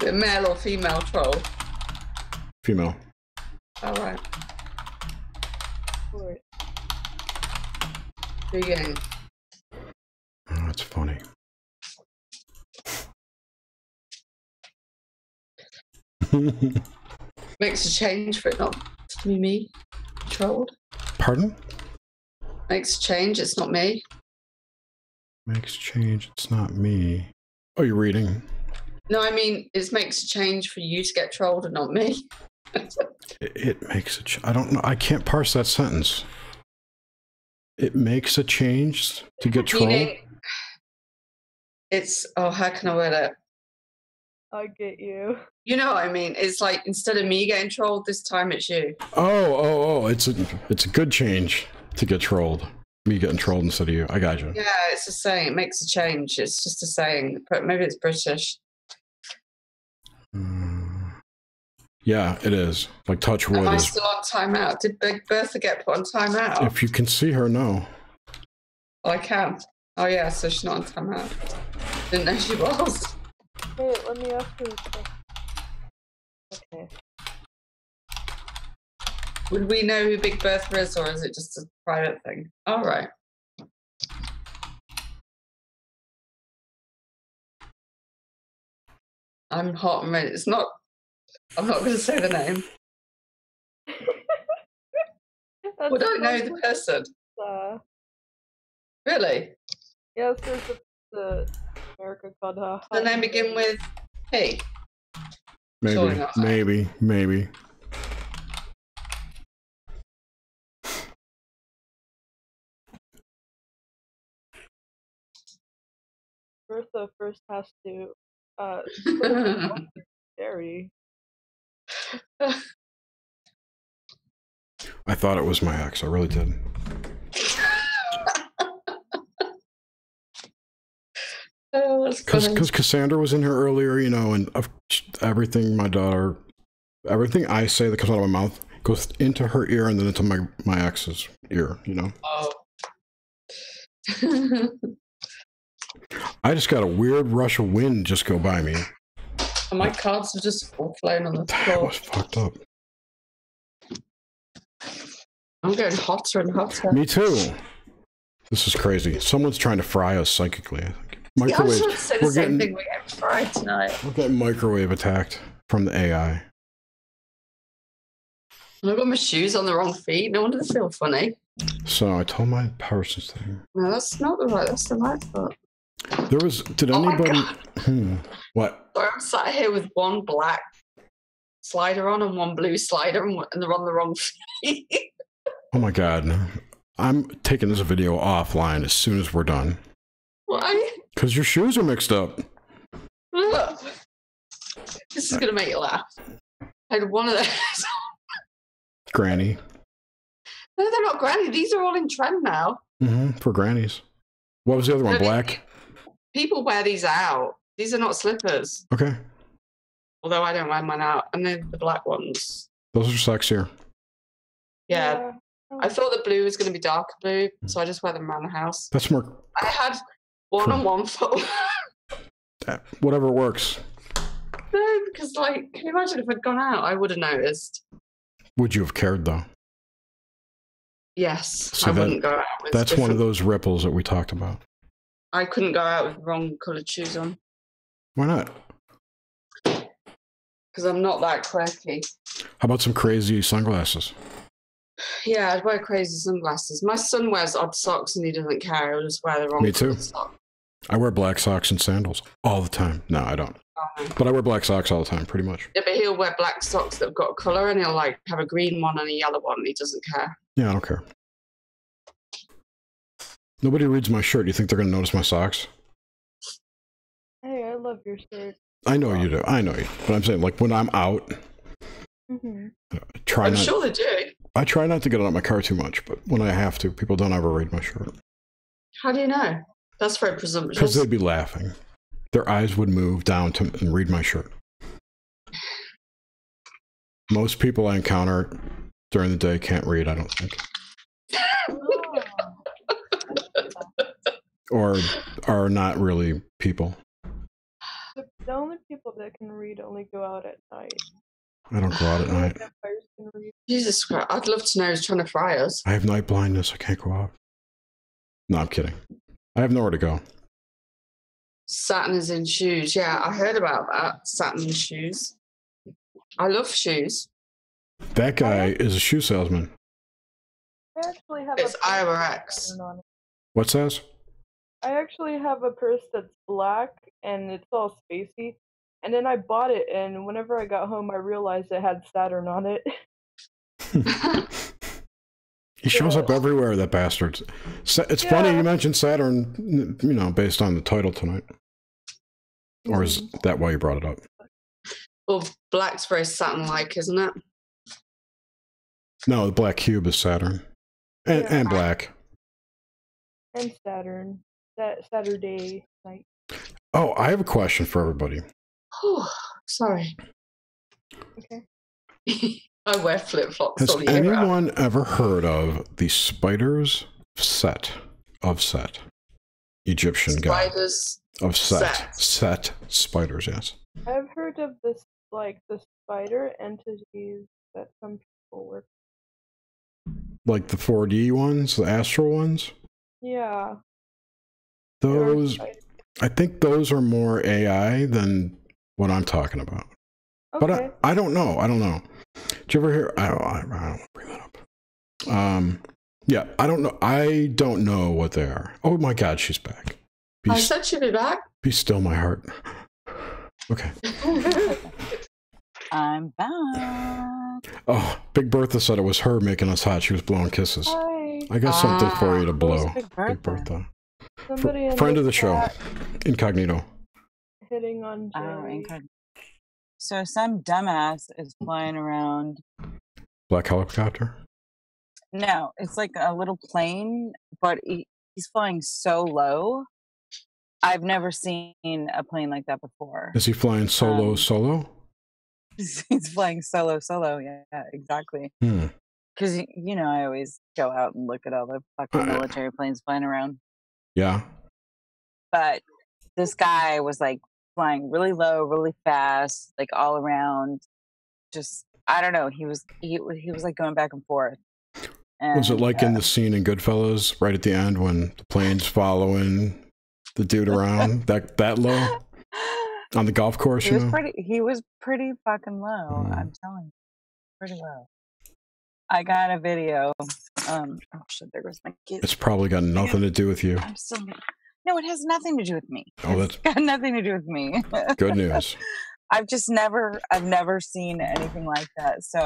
A male or female troll? Female. All right. Vegan. Oh, that's funny. Makes a change for it not to be me trolled. Pardon? Makes a change. It's not me. Makes change. It's not me. Oh, you're reading. No, I mean, it makes a change for you to get trolled and not me. It makes a I don't know. I can't parse that sentence. It makes a change to get trolled? Meaning, it's, how can I word it? I get you. You know what I mean? It's like instead of me getting trolled, this time it's you. Oh! It's a good change to get trolled. Me getting trolled instead of you. I got you. Yeah, it's a saying. It makes a change. It's just a saying, but maybe it's British. Yeah, it is. Like touch wood. Am I still on timeout? Did Big Bertha get put on timeout? If you can see her, no. Oh, I can. Oh yeah, so she's not on timeout. Didn't know she was. Hey, let me ask you something. Okay. Would we know who Big Bertha is, or is it just a private thing? All right. I'm hot and ready. It's not. I'm not going to say the name. Would I know the person? Really? Yes, there's the America called the name begin with P? Maybe. Bertha first has to scary. I thought it was my ex. I really did. Because Cassandra was in here earlier, you know, and everything everything I say that comes out of my mouth goes into her ear and then into my ex's ear, you know. Oh. I just got a weird rush of wind just go by me. And my cards are just all flown on the floor. That was fucked up. I'm getting hotter and hotter. Me too. This is crazy. Someone's trying to fry us psychically, I think. Microwave. Yeah, I was trying to say the same thing. We're getting fried tonight. We're getting microwave attacked from the AI. I've got my shoes on the wrong feet. No wonder they feel funny. So I told my person's thing. No, that's not the right. That's the right foot. There was. Did anybody? What? So I'm sat here with one black slider on and one blue slider, and they're on the wrong feet. Oh my god! I'm taking this video offline as soon as we're done. Why? Because your shoes are mixed up. Look. This is gonna make you laugh. I had one of those. Granny. No, they're not granny. These are all in trend now. For grannies. What was the other one? Black? People wear these out. These are not slippers. Okay. Although I don't wear mine out. And then the black ones. Those are sexier. Yeah. I thought the blue was going to be darker blue, so I just wear them around the house. That's more... I had one on one foot. Whatever works. No, because, like, can you imagine if I'd gone out? I would have noticed. Would you have cared, though? Yes. So I wouldn't go out with that's one of those ripples that we talked about. I couldn't go out with wrong coloured shoes on. Why not? Because I'm not that quirky. How about some crazy sunglasses? Yeah, I'd wear crazy sunglasses. My son wears odd socks and he doesn't care. He'll just wear the wrong Me too. sock. I wear black socks and sandals all the time. No, I don't. But I wear black socks all the time, pretty much. Yeah, but he'll wear black socks that have got a colour and he'll like have a green one and a yellow one and he doesn't care. Yeah, I don't care. Nobody reads my shirt. You think they're going to notice my socks? Hey, I love your shirt. I know you do. I know you. But I'm saying, like, when I'm out, I'm sure they do. I try not to get out of my car too much, but when I have to, people don't ever read my shirt. How do you know? That's very presumptuous. Because they'd be laughing. Their eyes would move down to and read my shirt. Most people I encounter during the day can't read, I don't think. Or are not really people. The only people that can read only go out at night. I don't go out at night. Vampires can read. Jesus Christ, I'd love to know who's trying to fry us. I have night blindness. I can't go out. No, I'm kidding. I have nowhere to go. Saturn is in shoes. Yeah, I heard about that. Saturn in shoes. I love shoes. That guy is a shoe salesman. I actually have It's IRX. What's that? I actually have a purse that's black and it's all spacey. And then I bought it, and whenever I got home, I realized it had Saturn on it. He shows up everywhere, that bastard. It's funny you mentioned Saturn, you know, based on the title tonight. Or is that why you brought it up? Well, black's very Saturn-like, isn't it? No, the black cube is Saturn. And black. And Saturn. That Saturday night. Oh, I have a question for everybody. Oh, sorry. Okay. I wear flip-flops Has all year round. anyone ever heard of the spiders of Set? Egyptian god. Spiders Of Set. Set. Set spiders, yes. I've heard of this, like the spider entities that some people work. Like the 4D ones, the astral ones? Yeah. Those, I think those are more AI than what I'm talking about. Okay. But I don't know. I don't know. Did you ever hear? I don't bring that up. Yeah, I don't know. I don't know what they are. Oh my God, she's back. I said she'd be back. Be still, my heart. Okay. I'm back. Oh, Big Bertha said it was her making us hot. She was blowing kisses. Hi. I got something for you to blow. Big Bertha? Big Bertha. Somebody in Friend of the show. chat Incognito. hitting on Oh, Jerry. incognito. So some dumbass is flying around. Black helicopter? No, it's like a little plane, but he's flying so low. I've never seen a plane like that before. Is he flying solo? He's flying solo. Yeah, exactly. Because, you know, I always go out and look at all the fucking military planes flying around. Yeah. But this guy was like flying really low, really fast, like all around. Just, I don't know. He was like going back and forth. And, was it like in the scene in Goodfellas right at the end when the plane's following the dude around that low on the golf course? He was pretty fucking low. I'm telling you, pretty low. I got a video. Oh shit! There goes my kid. It's probably got nothing to do with you. I'm still. No, it has nothing to do with me. Oh, that's got nothing to do with me. Good news. I've never seen anything like that. So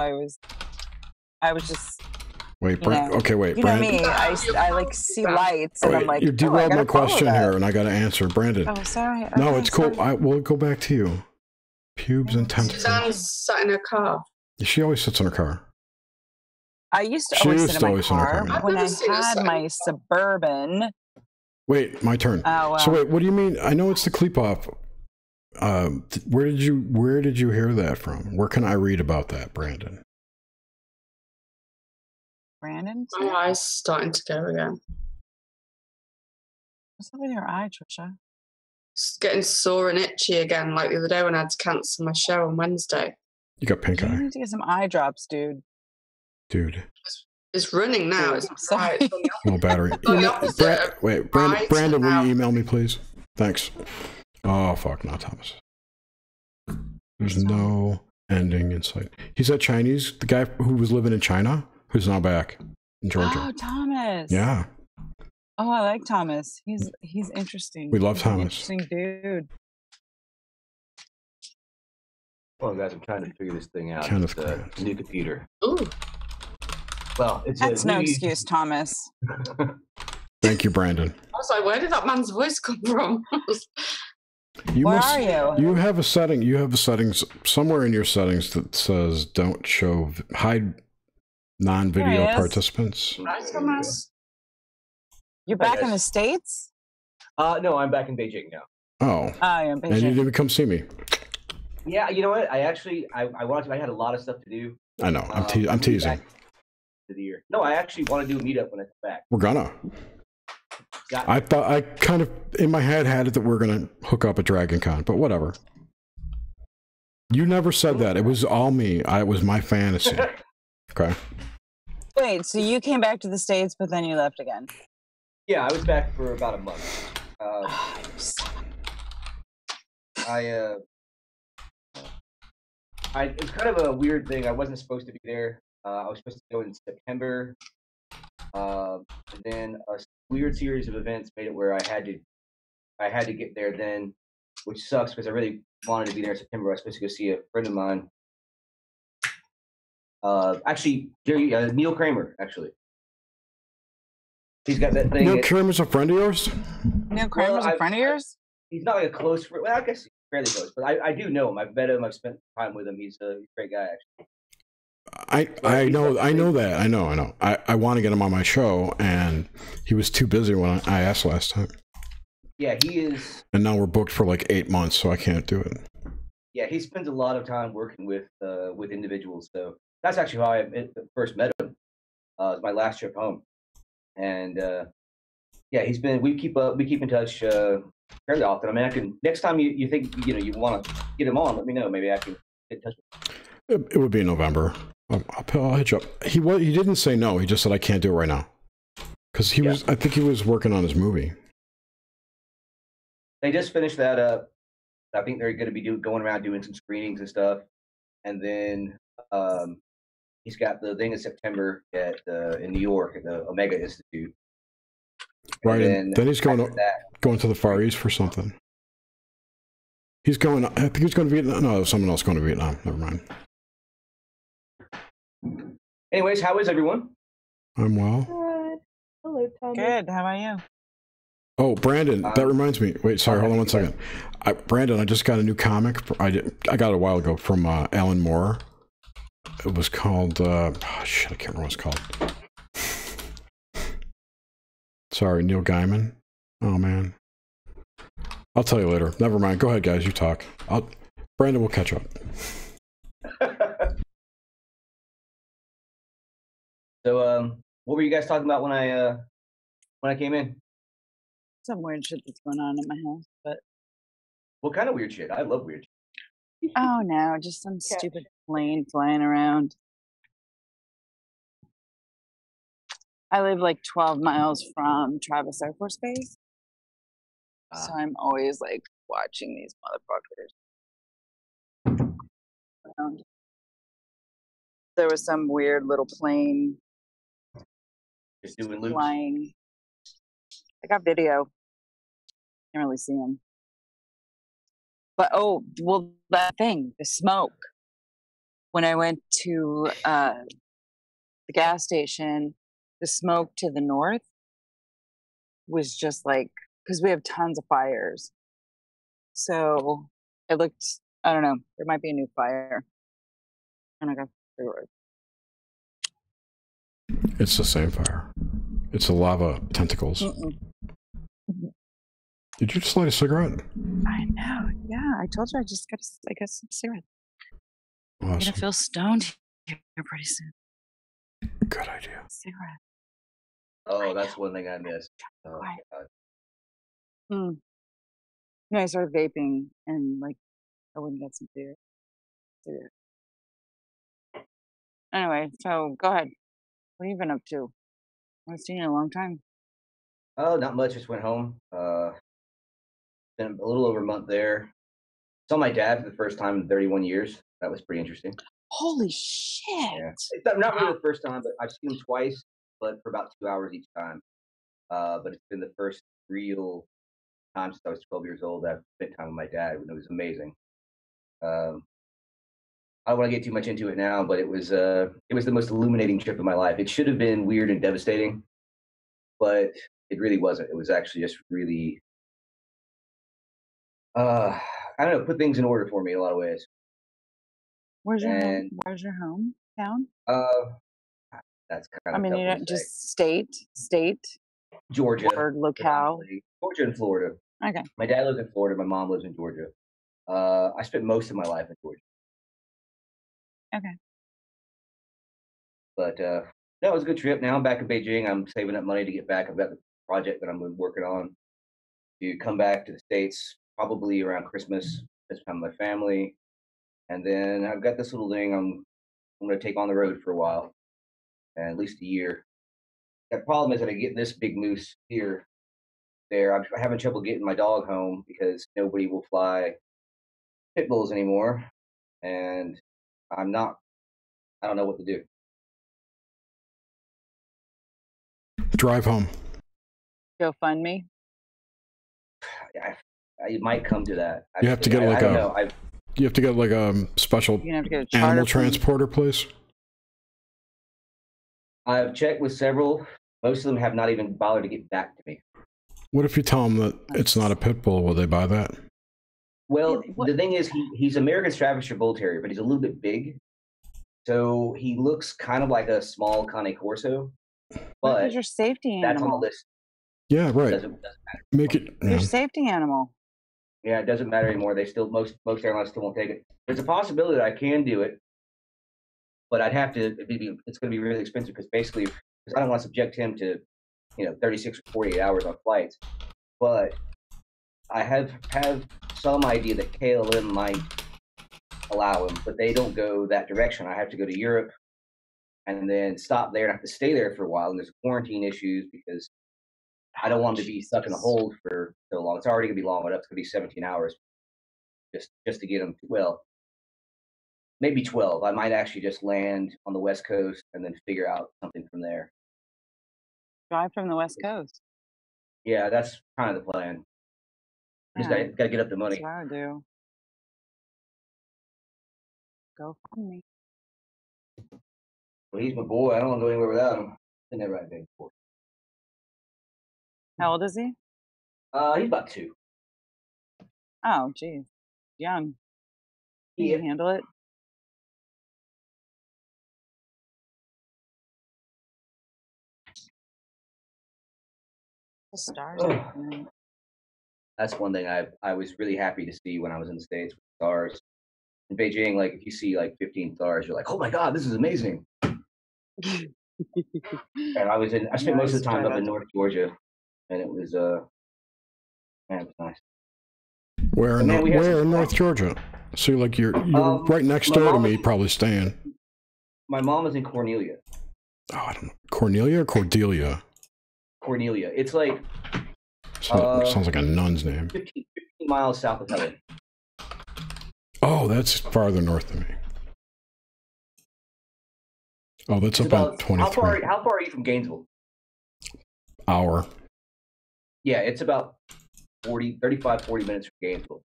I was just. Wait, okay, wait. You know me. I like see lights, and I'm like, you derailed my question here, and I got to answer, Brandon. Oh, sorry. Okay, no, it's cool. We'll go back to you. Pubes and tentacles. Suzanne's sat in her car. She always sits in her car. I used to always sit in my car when I had my Suburban. Wait, my turn. Oh, well. So wait, what do you mean? I know it's the Kleepop. Where did you hear that from? Where can I read about that, Brandon? Brandon? My eye's starting to go again. What's up with your eye, Trisha? It's getting sore and itchy again, like the other day when I had to cancel my show on Wednesday. You got pink eye. You need to get some eye drops, dude. Dude. It's running now. It's sorry. No battery. Brandon, will you email me, please? Thanks. Oh, fuck, not Thomas. There's no ending in sight. He's that Chinese, the guy who was living in China, who's now back in Georgia. Oh, Thomas. Yeah. Oh, I like Thomas. He's interesting. We love He's Thomas. An interesting dude. Well, guys, I'm trying to figure this thing out. Kenneth It's a new computer. Ooh. Well, That's no excuse, Thomas. Thank you, Brandon. I was like, where did that man's voice come from? Where are you? You have a setting. You have a settings somewhere in your settings that says don't show hide non-video participants. Right, Thomas? You're back in the States? No, I'm back in Beijing now. Oh. Oh, you're in Beijing. And you didn't come see me. Yeah, you know what? I wanted to. I had a lot of stuff to do. I know. I'm teasing. To the year. No, I actually want to do a meetup when I come back. We're gonna. I thought I kind of in my head had it that we're gonna hook up at Dragon Con, but whatever. You never said that. It was all me. It was my fantasy. Okay. Wait, so you came back to the States, but then you left again? Yeah, I was back for about a month. It's kind of a weird thing. I wasn't supposed to be there. I was supposed to go in September. And then a weird series of events made it where I had to get there then, which sucks because I really wanted to be there in September. I was supposed to go see a friend of mine. Actually, Neil Kramer, actually. He's got that thing. Neil Kramer's a friend of yours? Neil Kramer's a friend of yours? He's not like a close friend. Well, I guess fairly close. But I do know him. I've met him. I've spent time with him. He's a great guy, actually. I know that. I know. I want to get him on my show, and he was too busy when I asked last time. Yeah, he is. And now we're booked for like 8 months, so I can't do it. Yeah, he spends a lot of time working with individuals. So that's actually how I first met him. It was my last trip home, and yeah, we keep in touch fairly often. I mean, I can next time you think you want to get him on, let me know. Maybe I can get in touch with him. It would be in November. I'll hit you up. He didn't say no. He just said I can't do it right now because I think he was working on his movie. They just finished that up. I think they're going to be going around doing some screenings and stuff, and then he's got the thing in September in New York at the Omega Institute. Right, and then he's going to the Far East for something. I think he's going to Vietnam. No, someone else going to Vietnam. Never mind. Anyways, how is everyone? I'm well. Good. Hello, Tommy. Good. How about you? Oh, Brandon, that reminds me. Wait, sorry, hold on 1 second. Brandon, I just got a new comic. I got it a while ago from Alan Moore. It was called, I can't remember what it's called. Sorry, Neil Gaiman. Oh, man. I'll tell you later. Never mind. Go ahead, guys. You talk. Brandon will catch up. So, what were you guys talking about when I came in? Some weird shit that's going on at my house, but What kind of weird shit? I love weird shit. oh no, just some stupid plane flying around. I live like 12 miles from Travis Air Force Base, so I'm always like watching these motherfuckers around. There was some weird little plane Just doing loops. flying. I got video. Can't really see them. But oh, well, that thing, the smoke. When I went to the gas station, the smoke to the north was just like, because we have tons of fires. So it looked, I don't know, there might be a new fire. And I got cigarettes. It's the same fire. It's the lava tentacles. Did you just light a cigarette? I know. Yeah, I told you I got some cigarettes. Awesome. I'm gonna feel stoned here pretty soon. Good idea. Cigarette. Oh, that's one thing I missed. Oh, God. No, I started vaping and like I wouldn't get some cigarette. Anyway, so go ahead. What have you been up to? I haven't seen you in a long time. Oh, not much. Just went home. Been a little over a month there. Saw my dad for the first time in 31 years. That was pretty interesting. Holy shit! Yeah. It's not really the first time, but I've seen him twice, but for about 2 hours each time. But it's been the first real time since I was 12 years old that I've spent time with my dad, and it was amazing. I don't want to get too much into it now, but it was the most illuminating trip of my life. It should have been weird and devastating, but it really wasn't. It was actually just really, I don't know, put things in order for me in a lot of ways. Where's your home? Where's your home town? That's kind of. I mean, you don't just state, Georgia or locale. Georgia and Florida. Okay. My dad lives in Florida. My mom lives in Georgia. I spent most of my life in Georgia. Okay. But no, it was a good trip. Now I'm back in Beijing. I'm saving up money to get back. I've got the project that I'm working on to come back to the States probably around Christmas, spend time with my family. And then I've got this little thing I'm going to take on the road for a while, and at least a year. The problem is that I get this big moose here, there. I'm having trouble getting my dog home because nobody will fly pit bulls anymore, and I don't know what to do. Drive home. Go fund me. It might come to that. You have to get you have to get like a special animal transporter place. I've checked with several. Most of them have not even bothered to get back to me. What if you tell them that it's not a pit bull? Will they buy that? Well, What- the thing is, he's American Staffordshire Bull Terrier, but he's a little bit big. So he looks kind of like a small Cane Corso. What But is your safety that's on animal? the list. Yeah, right. Doesn't matter. Make it. Your Yeah. safety animal. Yeah, it doesn't matter anymore. They still most airlines still won't take it. There's a possibility that I can do it, but I'd have to. It's going to be really expensive because basically, because I don't want to subject him to, 36 or 48 hours on flights. But I have some idea that KLM might allow him, but they don't go that direction. I have to go to Europe and then stop there and have to stay there for a while. And there's quarantine issues because I don't want him to be stuck in a hold for so long. It's already going to be long enough. It's going to be 17 hours just to get him. Well, maybe 12. I might actually just land on the West Coast and then figure out something from there. Drive from the West Coast. Yeah, that's kind of the plan. Just Yeah, got to get up the money. that's what I would do. Go find me. Well, he's my boy. I don't want to go anywhere without him. Isn't that right, big boy? How old is he? He's about 2. Oh, geez. Young. Can you handle it? The stars. Oh. That's one thing I was really happy to see when I was in the States with stars. In Beijing, like if you see like 15 stars, you're like, oh my God, this is amazing. And I spent most of the time up in North Georgia, and it was man, it was nice. Where in North Georgia? So like you're right next door to me, probably staying. My mom is in Cornelia. Oh, I don't know. Cornelia or Cordelia? Cornelia. It's like sounds like a nun's name. 15 miles south of Helen. Oh, that's farther north than me. Oh, that's It's about 23. How far are you from Gainesville? Hour. Yeah, it's about 35, 40 minutes from Gainesville.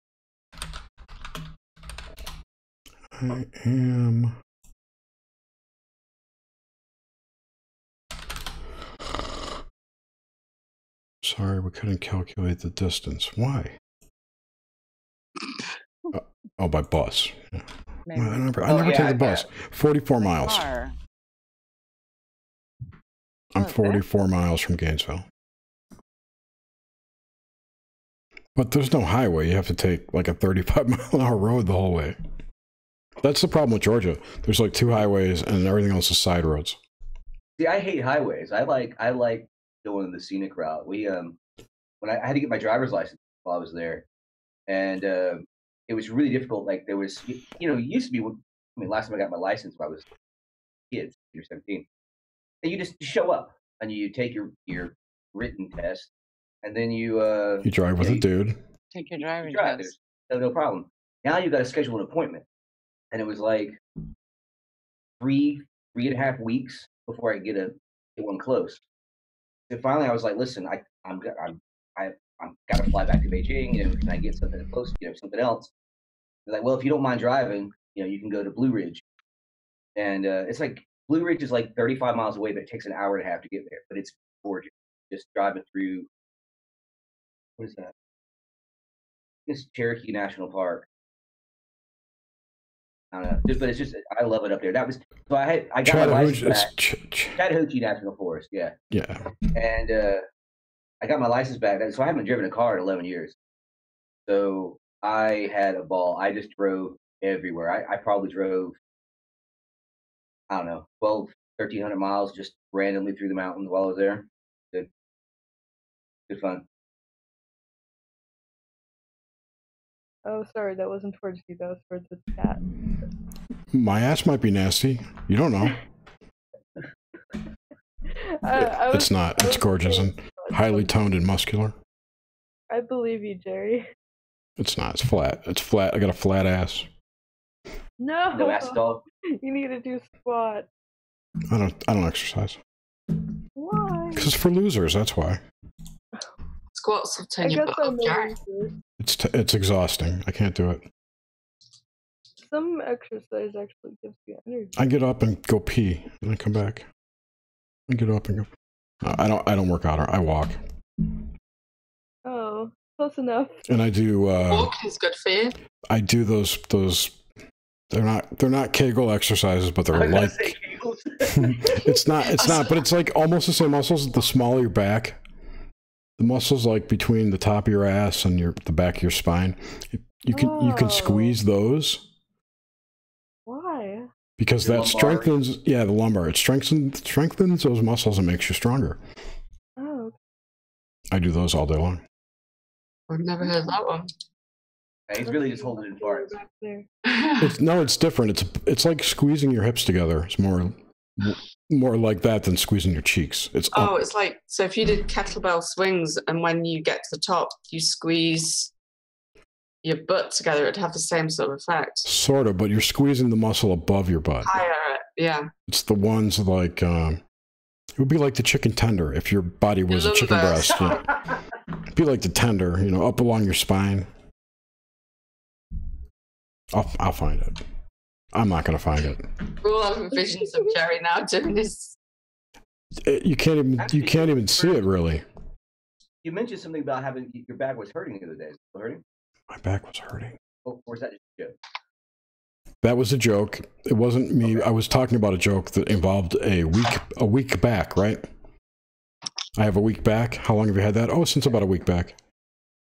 I am... Sorry, we couldn't calculate the distance. Why? Oh, by bus. Yeah. I never take the bus. 44 miles. Car. I'm 44 miles from Gainesville. But there's no highway. You have to take like a 35-mile-an-hour road the whole way. That's the problem with Georgia. There's like 2 highways and everything else is side roads. See, I hate highways. I like going the scenic route. We when I had to get my driver's license while I was there, and it was really difficult. Like there was, it used to be. Last time I got my license, I was kids, you're 17, and you just show up and you take your written test, and then you drive with a dude. Take your driving test. No problem. Now you got to schedule an appointment, and it was like 3.5 weeks before I could get one close. So finally, I was like, "Listen, I'm got to fly back to Beijing. Can I get something close? Something else?" They're like, "Well, if you don't mind driving, you can go to Blue Ridge." And it's like Blue Ridge is like 35 miles away, but it takes an hour and a half to get there. But it's gorgeous. Just driving through. What is that? It's Cherokee National Park. I don't know, but it's just I love it up there. That was so I got my license back. Chattahoochee National Forest, yeah. Yeah. And I got my license back, so I haven't driven a car in 11 years. So I had a ball. I just drove everywhere. I probably drove, I don't know, 1,300 miles just randomly through the mountains while I was there. Good fun. Oh, sorry, that wasn't towards you. That was towards the chat. My ass might be nasty. You don't know. It's not. It's gorgeous and highly toned and muscular. I believe you, Jerry. It's not. It's flat. It's flat. I got a flat ass. No ass dog. You need to do squat. I don't exercise. Why? Because it's for losers. That's why. Squats will turn your butt up, Jerry. It's exhausting. I can't do it. Some exercise actually gives you energy. I get up and go pee, and I come back. I get up and go. I don't work out. I walk. Oh, Close enough. And I do. Walking's good for you. I do those. They're not Kegel exercises, but they're like. it's not. But it's like almost the same muscles. The smaller your back, the muscles like between the top of your ass and the back of your spine. You can squeeze those. Why? Because that strengthens. Yeah, the lumbar. It strengthens those muscles and makes you stronger. Oh. I do those all day long. I've never heard that one. Yeah, he's really just holding it in parts. It's different. It's like squeezing your hips together. It's more like that than squeezing your cheeks. It's like, so if you did kettlebell swings and when you get to the top, you squeeze your butt together, it'd have the same sort of effect. Sort of, but you're squeezing the muscle above your butt. Higher, yeah. It's the ones like, it would be like the chicken tender if your body was a chicken breast. Yeah. It'd be like the tender, up along your spine. I'll find it. I'm not going to find it. We're all having visions of Jerry now doing this. You can't even see it, really. You mentioned something about having your back was hurting the other day. Still hurting? My back was hurting. Oh, or is that just a joke? That was a joke. It wasn't me. Okay. I was talking about a joke that involved a weak back, right? I have a weak back. How long have you had that? Oh, since about a week back.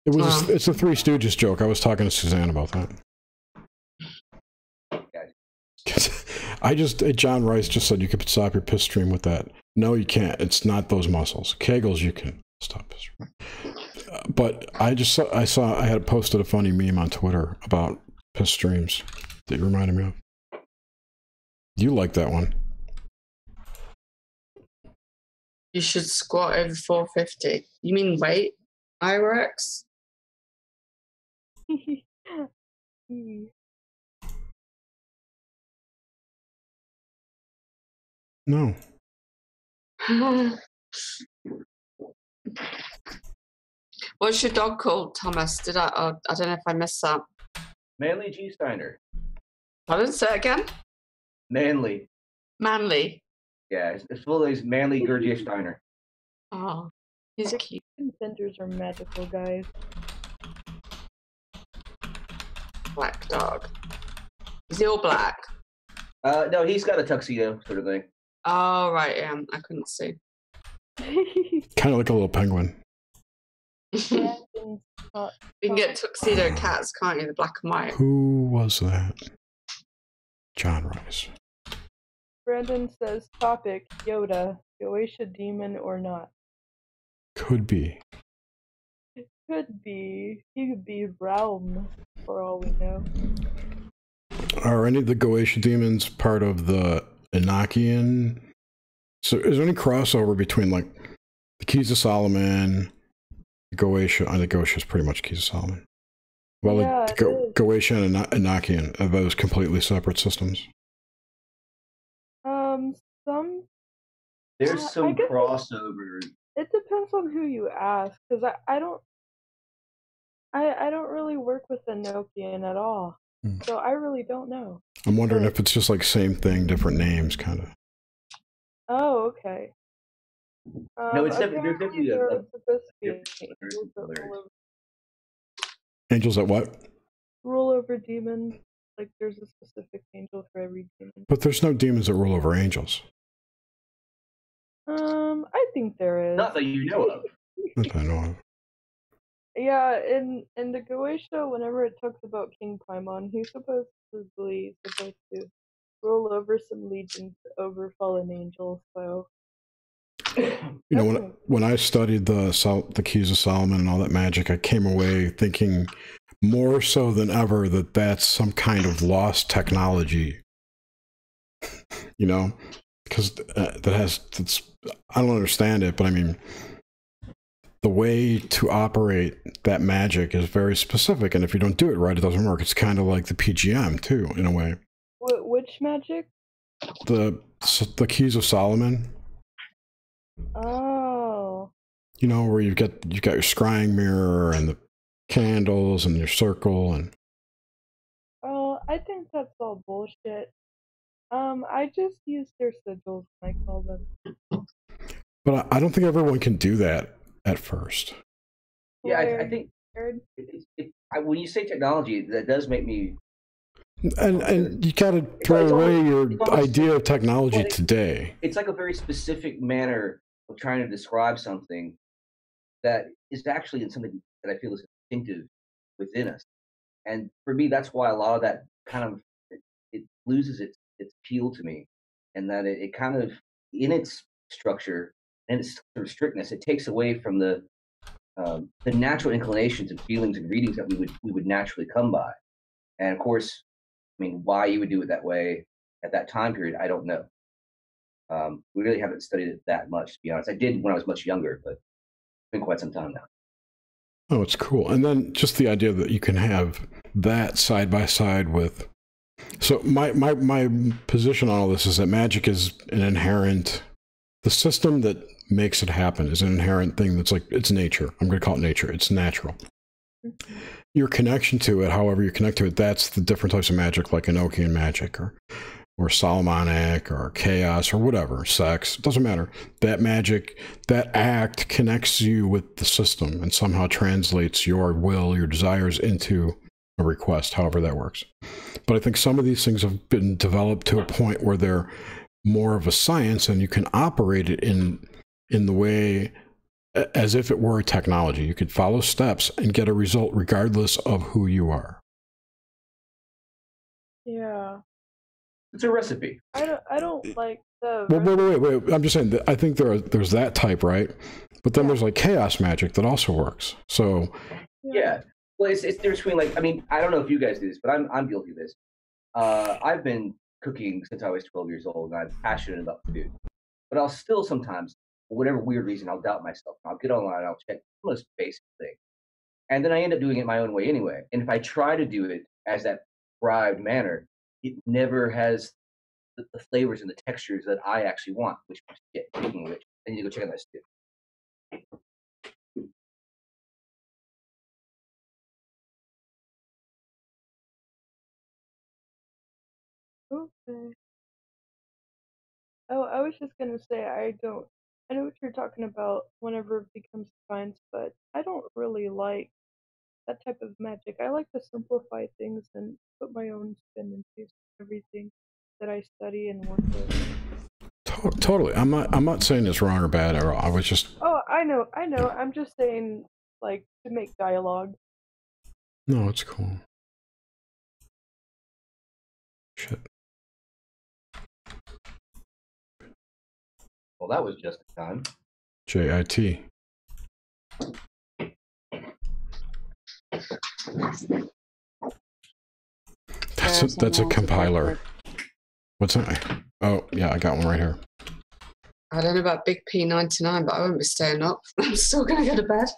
It's a Three Stooges joke. I was talking to Suzanne about that. John Rice just said you could stop your piss stream with that. No, you can't. It's not those muscles. Kegels, you can stop piss stream. But I had posted a funny meme on Twitter about piss streams that you reminded me of. You like that one? You should squat over 450. You mean weight? IRX? No. What's your dog called, Thomas? I don't know if I missed that. Manly G. Steiner. Pardon? Say it again? Manly. Manly? Yeah, it's full of Manly Gurgia Steiner. Oh, he's cute. Centers are magical, guys. Black dog. Is he all black? No, he's got a tuxedo sort of thing. Oh, right, yeah. I couldn't see. Kind of like a little penguin. You can get tuxedo cats, can't you? The black and white. Who was that? John Rice. Brandon says, topic, Yoda, Goetia demon or not? Could be. It could be. He could be Realm, for all we know. Are any of the Goetia demons part of the Enochian? So is there any crossover between like the Keys of Solomon, Goetia? I think Goetia is pretty much Keys of Solomon. Well, yeah, like, Goetia and Enochian, are those completely separate systems? There's some crossover. It depends on who you ask, because I don't really work with Enochian at all, so I really don't know. I'm wondering if it's just like same thing, different names, kind of. Oh, okay. No, it's definitely Angels that what? Rule over demons. Like there's a specific angel for every demon. But there's no demons that rule over angels. I think there is. Not that you know of. Not that I know of. Yeah, in the Goetia, whenever it talks about King Paimon, he's supposedly supposed to rule over some legions over fallen angels. So, when I studied the Keys of Solomon and all that magic, I came away thinking more so than ever that that's some kind of lost technology. Because I don't understand it, but I mean, the way to operate that magic is very specific, and if you don't do it right, it doesn't work. It's kind of like the PGM too, in a way. Which magic? The Keys of Solomon. Oh. Where you've got your scrying mirror and the candles and your circle and. Oh, I think that's all bullshit. I just use their sigils when I call them. But I don't think everyone can do that at first. Yeah, I think scared. When you say technology, that does make me. And you got to throw away your idea of technology today. It's like a very specific manner of trying to describe something that is actually something that I feel is instinctive within us. And for me, that's why a lot of that kind of it loses its appeal to me, and that it kind of, in its structure and its sort of strictness, it takes away from the natural inclinations and feelings and readings that we would naturally come by. And of course, I mean, why you would do it that way at that time period, I don't know. We really haven't studied it that much, to be honest. I did when I was much younger, but it's been quite some time now. Oh, it's cool. And then just the idea that you can have that side by side with. So my position on all this is that magic is an inherent. The system that makes it happen is an inherent thing that's like, it's nature. I'm going to call it nature. It's natural. Your connection to it, however you connect to it, that's the different types of magic, like Enochian magic or Solomonic or chaos or whatever, sex, it doesn't matter. That magic, that act connects you with the system and somehow translates your will, your desires into a request, however that works. But I think some of these things have been developed to a point where they're more of a science and you can operate it in the way as if it were a technology. You could follow steps and get a result regardless of who you are. Yeah. It's a recipe. I don't like the. Well, wait. I'm just saying that I think there's that type, right? But then there's like chaos magic that also works. So. Yeah. Well, it's different between, like, I mean, I don't know if you guys do this, but I'm guilty of this. I've been cooking since I was 12 years old, and I'm passionate about food. But I'll still sometimes, for whatever weird reason, I'll doubt myself. I'll get online, I'll check the most basic thing. And then I end up doing it my own way anyway. And if I try to do it as that prescribed manner, it never has the flavors and the textures that I actually want, which is speaking of which, I need to go check on this too. Okay. Oh, I was just gonna say I know what you're talking about whenever it becomes science, but I don't really like that type of magic. I like to simplify things and put my own spin and taste on everything that I study and work with. Totally. I'm not saying it's wrong or bad at all. I was just. Oh, I know. I'm just saying, like, to make dialogue. No, it's cool. Shit. Well, that was just in time. JIT. That's a compiler. What's that? Oh, yeah, I got one right here. I don't know about Big P99, but I won't be staying up. I'm still going to go to bed.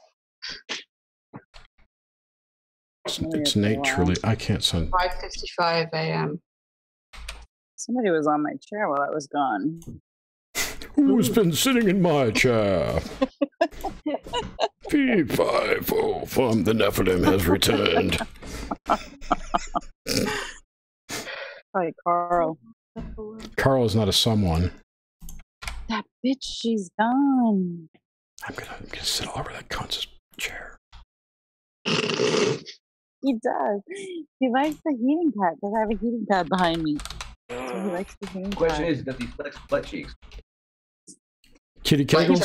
It's naturally. I can't send. 5:55 a.m. Somebody was on my chair while I was gone. Who's been sitting in my chair? P5 from the Nephilim has returned. Hi, Carl. Carl is not a someone. That bitch, she's gone. I'm gonna sit all over that cunt's chair. He does. He likes the heating pad because I have a heating pad behind me. So he likes the heating The question pad. is, does he flex butt cheeks? Kitty kegels?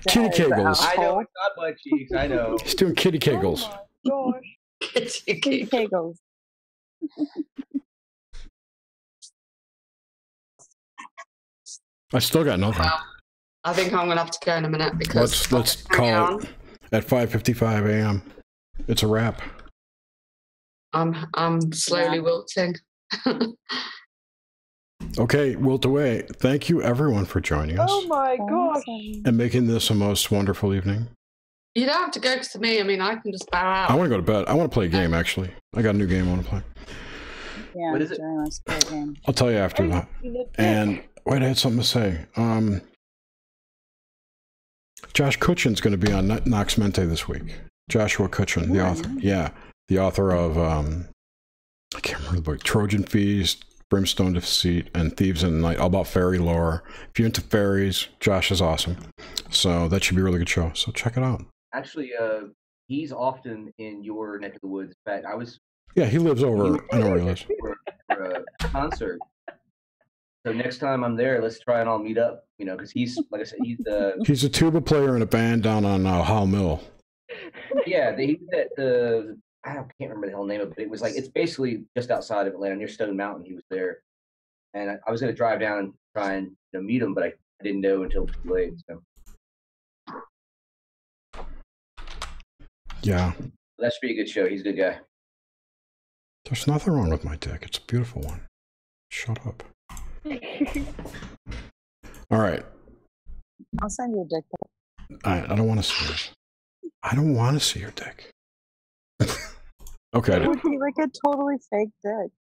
Kitty kegels. I know it's not butt cheeks. I know. He's doing kitty kegels. Oh my gosh. Kitty kegels. I still got nothing. Well, I think I'm going to have to go in a minute because Let's call it at 5:55 a.m. It's a wrap. I'm slowly wilting. Okay, wilt away. Thank you everyone for joining us Oh my gosh. and making this a most wonderful evening. You don't have to go to me. I mean, I can just bow out. I want to go to bed. I want to play a game, actually. I got a new game I want to play. Yeah, What is it? Jerry wants to play a game. I'll tell you after that. And wait, I had something to say. Josh Kutchin's going to be on Nox Mente this week. Joshua Kutchin, the author. Yeah, the author of, I can't remember the book, Trojan Feast, Brimstone Deceit, and Thieves in the Night, all about fairy lore. If you're into fairies, Josh is awesome. So that should be a really good show. So check it out. Actually, he's often in your neck of the woods. In fact, I was Yeah, he lives over. I know where he lives. for a concert. So next time I'm there, let's try and all meet up. You know, because he's, like I said, he's a tuba player in a band down on Howell Mill. Yeah, he was at the, I can't remember the hell name of it. It was like, it's basically just outside of Atlanta near Stone Mountain. He was there, and I was going to drive down and try and meet him, but I didn't know until too late. So yeah, that should be a good show. He's a good guy. There's nothing wrong with my dick. It's a beautiful one. Shut up. All right. I'll send you a dick pic. I don't want to see it. I don't want to see your dick. Okay. It would be like a totally fake dick.